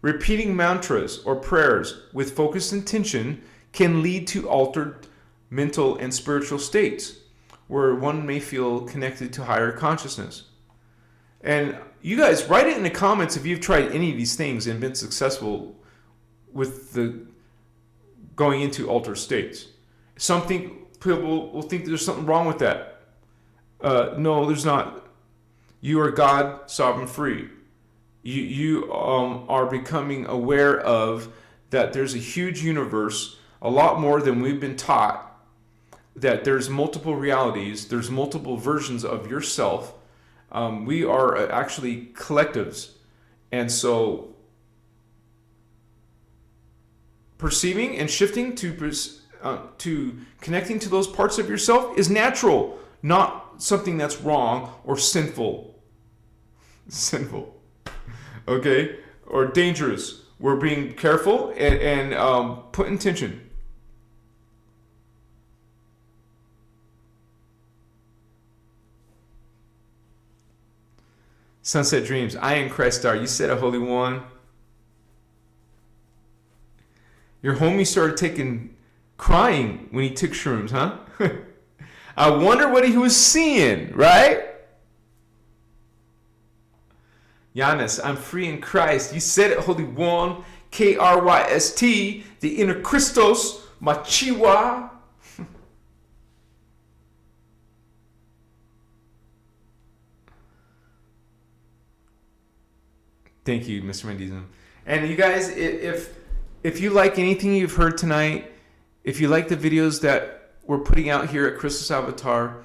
Repeating mantras or prayers with focused intention can lead to altered mental and spiritual states where one may feel connected to higher consciousness. And you guys, write it in the comments if you've tried any of these things and been successful with the going into altered states. Something people will think there's something wrong with that. No, there's not. You are God, sovereign, free. You are becoming aware of that there's a huge universe, a lot more than we've been taught, that there's multiple realities, there's multiple versions of yourself. We are actually collectives. And so perceiving and shifting to connecting to those parts of yourself is natural, not something that's wrong or sinful. Okay? Or dangerous. We're being careful and put intention. Sunset Dreams. I am Christ Star. You said a Holy One. Your homie started crying when he took shrooms, huh? I wonder what he was seeing, right? Giannis, I'm free in Christ. You said it, Holy One. Kryst, the inner Christos, Machiwa. Thank you, Mr. Mendizum. And you guys, if you like anything you've heard tonight, if you like the videos that we're putting out here at Christos Avatar,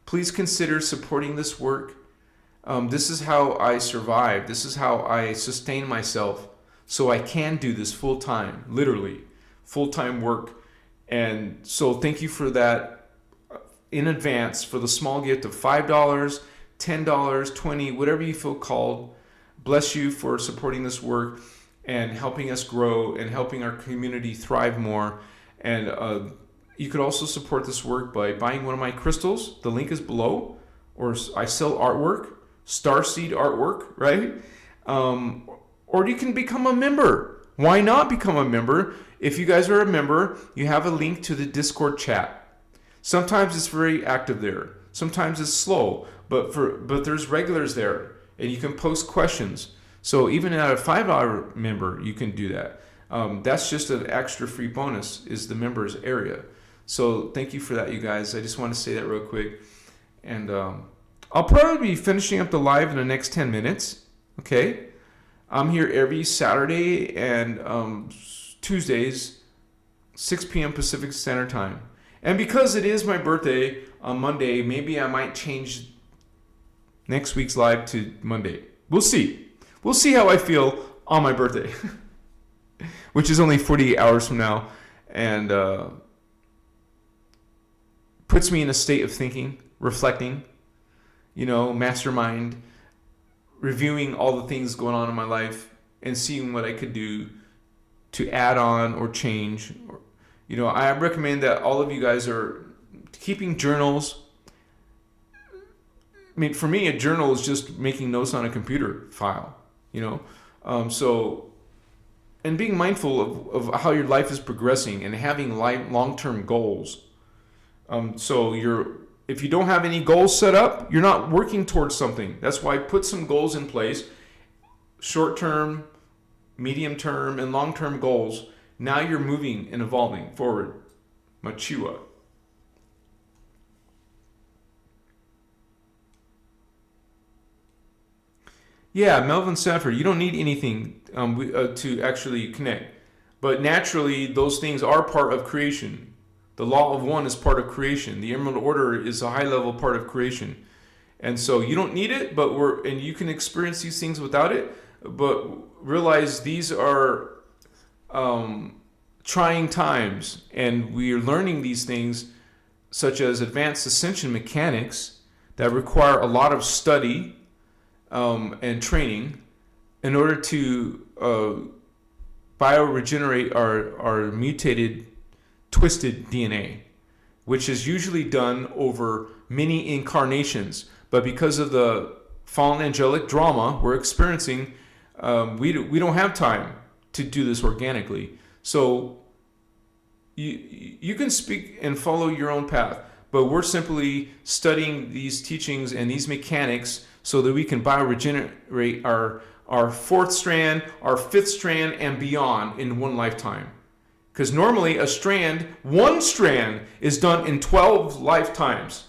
please consider supporting this work. This is how I survive. This is how I sustain myself so I can do this full time, literally full-time work. And so thank you for that in advance for the small gift of $5, $10, $20, whatever you feel called. Bless you for supporting this work and helping us grow and helping our community thrive more. And you could also support this work by buying one of my crystals. The link is below. Or I sell artwork, starseed artwork, right? Or you can become a member. Why not become a member? If you guys are a member, you have a link to the Discord chat. Sometimes it's very active there. Sometimes it's slow, but there's regulars there, and you can post questions. So even at a $5 member, you can do that. That's just an extra free bonus, is the members area. So thank you for that, you guys. I just want to say that real quick. And I'll probably be finishing up the live in the next 10 minutes. Okay? I'm here every Saturday and Tuesdays, 6 p.m. Pacific Standard Time. And because it is my birthday on Monday, maybe I might change next week's live to Monday. We'll see. We'll see how I feel on my birthday, which is only 48 hours from now, and puts me in a state of thinking, reflecting, mastermind, reviewing all the things going on in my life and seeing what I could do to add on or change. I recommend that all of you guys are keeping journals. I mean, for me, a journal is just making notes on a computer file, and being mindful of how your life is progressing and having long-term goals. If you don't have any goals set up, you're not working towards something. That's why put some goals in place, short-term, medium-term, and long-term goals. Now you're moving and evolving forward. Machiwa. Yeah, Melvin Sanford, you don't need anything to actually connect. But naturally, those things are part of creation. The law of one is part of creation. The Emerald Order is a high-level part of creation. And so you don't need it, and you can experience these things without it, but realize these are trying times, and we are learning these things such as advanced ascension mechanics that require a lot of study and training in order to bioregenerate our mutated, twisted DNA, which is usually done over many incarnations. But because of the fallen angelic drama we're experiencing, we don't have time to do this organically. So you can speak and follow your own path, but we're simply studying these teachings and these mechanics so that we can bioregenerate our fourth strand, our fifth strand, and beyond in one lifetime. Because normally one strand is done in 12 lifetimes.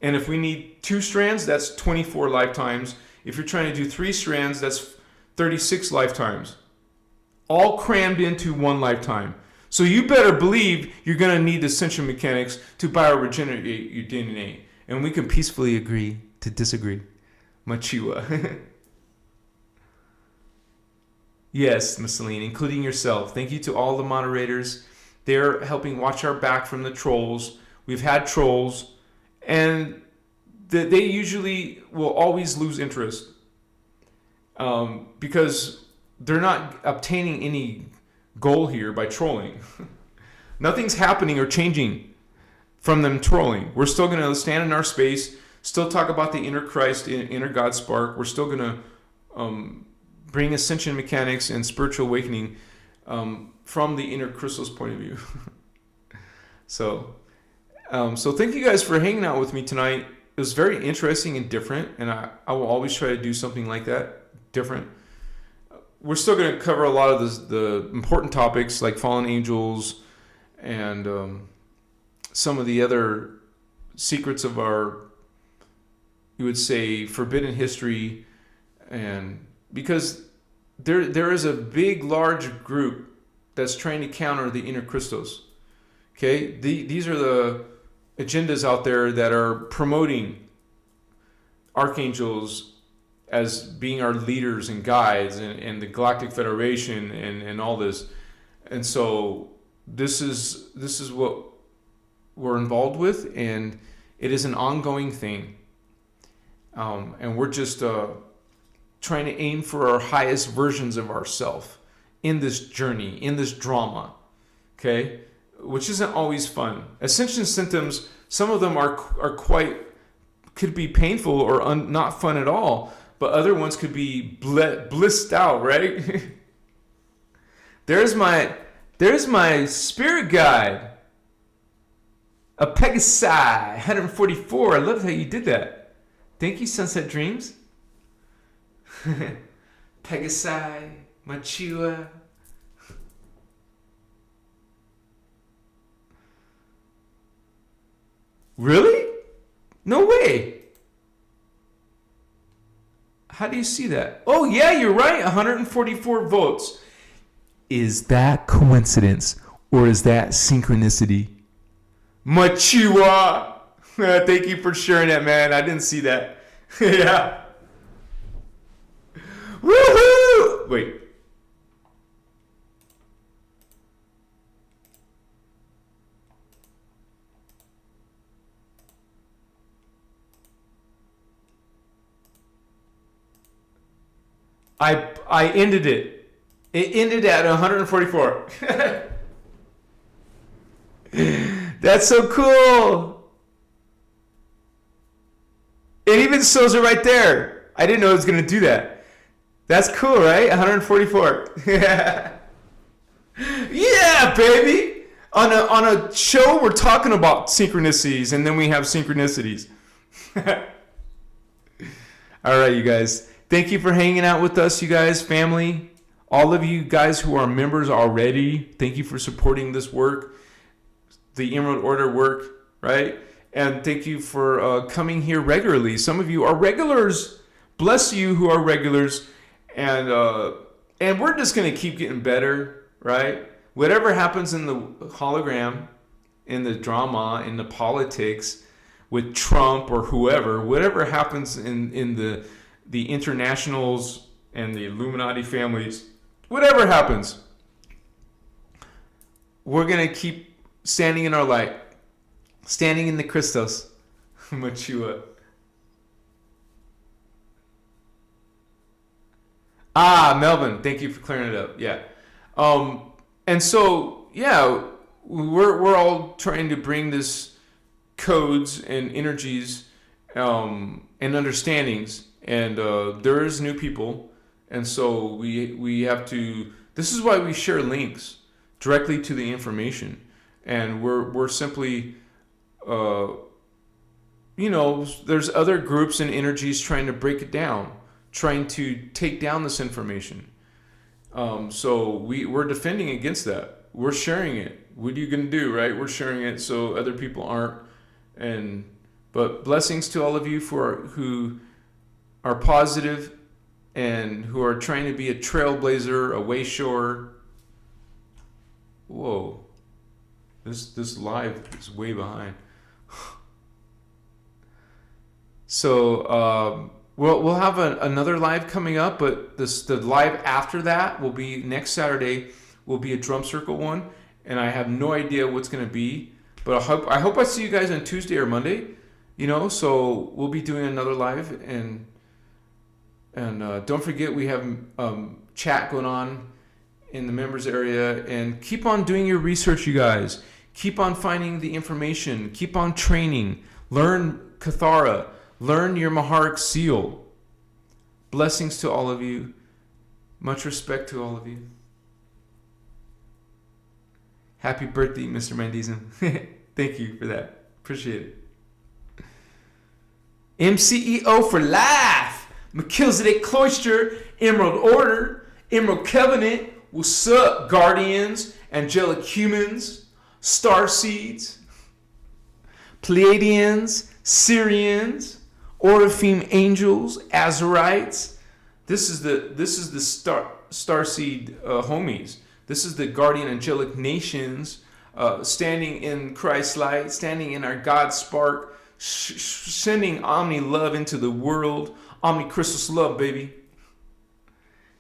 And if we need 2 strands, that's 24 lifetimes. If you're trying to do 3 strands, that's 36 lifetimes. All crammed into one lifetime. So you better believe you're going to need the ascension mechanics to bioregenerate your DNA. And we can peacefully agree to disagree. Machiwa. Yes, Mussolini, including yourself. Thank you to all the moderators. They're helping watch our back from the trolls. We've had trolls, and they usually will always lose interest because they're not obtaining any goal here by trolling. Nothing's happening or changing from them trolling. We're still going to stand in our space, still talk about the inner Christ, inner God spark. We're still going to bring ascension mechanics and spiritual awakening from the inner Christos point of view. So thank you guys for hanging out with me tonight. It was very interesting and different, and I will always try to do something like that, different. We're still going to cover a lot of the important topics like fallen angels and some of the other secrets of our, you would say, forbidden history, and because there is a big, large group that's trying to counter the inner Christos. Okay, these are the agendas out there that are promoting archangels as being our leaders and guides, and the Galactic Federation and all this. And so this is what we're involved with, and it is an ongoing thing. And we're just trying to aim for our highest versions of ourselves in this journey, in this drama, okay? Which isn't always fun. Ascension symptoms, some of them are could be painful or not fun at all, but other ones could be blissed out, right? There's my spirit guide, a Pegasi 144. I love how you did that. Thank you, Sunset Dreams. Pegasi, Machiwa. Really? No way. How do you see that? Oh, yeah, you're right. 144 votes. Is that coincidence or is that synchronicity? Machiwa. Thank you for sharing that, man. I didn't see that. Yeah. Woohoo! Wait. I ended it. It ended at 144. That's so cool. It even shows it right there. I didn't know it was going to do that. That's cool, right? 144. Yeah, baby. On a show, we're talking about synchronicities, and then we have synchronicities. All right, you guys. Thank you for hanging out with us, you guys, family. All of you guys who are members already, thank you for supporting this work, the Emerald Order work, right? And thank you for coming here regularly. Some of you are regulars. Bless you who are regulars. And we're just going to keep getting better, right? Whatever happens in the hologram, in the drama, in the politics, with Trump or whoever, whatever happens in the internationals and the Illuminati families, whatever happens, we're going to keep standing in our light, standing in the Christos. Machua. Melvin, thank you for clearing it up. Yeah. And so, yeah, we're all trying to bring this codes and energies and understandings. And there is new people, and so we have to. This is why we share links directly to the information, and we're simply, there's other groups and energies trying to break it down, trying to take down this information, So we're defending against that. We're sharing it. What are you going to do, right? We're sharing it so other people aren't. But blessings to all of you who are positive and who are trying to be a trailblazer, a wayshorer. Whoa. This live is way behind. So we'll have another live coming up, but the live after that will be next Saturday. Will be a drum circle one, and I have no idea what's going to be. But I hope I see you guys on Tuesday or Monday. So we'll be doing another live, and don't forget we have chat going on in the members area, and keep on doing your research, you guys. Keep on finding the information. Keep on training. Learn Kathara. Learn your Maharic seal. Blessings to all of you. Much respect to all of you. Happy birthday, Mr. Mandism. Thank you for that. Appreciate it. MCEO for life. Melchizedek Cloister. Emerald Order. Emerald Covenant. What's up, Guardians? Angelic Humans. Starseeds. Pleiadians. Syrians. Oraphim Angels. Azarites. This is the Starseed homies. This is the guardian angelic nations standing in Christ's light, standing in our God spark, sending Omni love into the world. Omni Christos love, baby.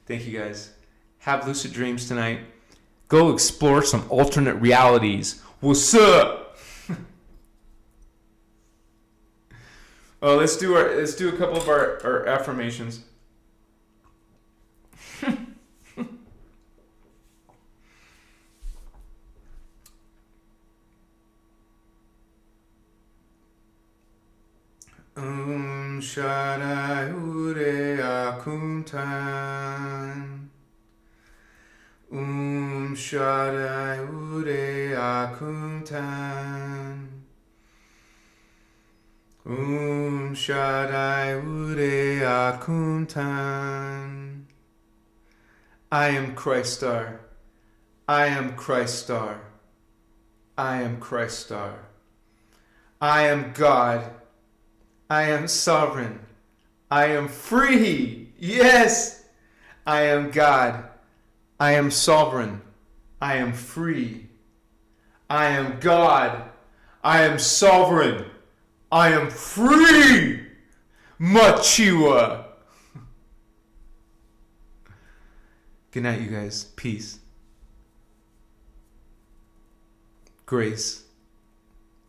Thank you guys. Have lucid dreams tonight. Go explore some alternate realities. What's up? Let's do a couple of our affirmations. Shaddai Ure Akuntan. Shaddai Ure Akuntan. Shaddai Ure Akuntan. I am Christar. I am Christar. I am Christar. I am God. I am sovereign. I am free. Yes. I am God. I am sovereign. I am free. I am God. I am sovereign. I am free. Machiwa. Good night, you guys. Peace. Grace.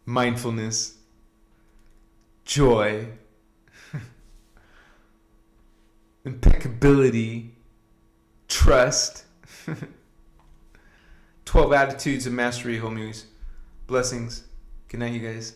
Mindfulness. Joy. Impeccability. Trust. 12 attitudes of mastery, homies. Blessings. Good night, you guys.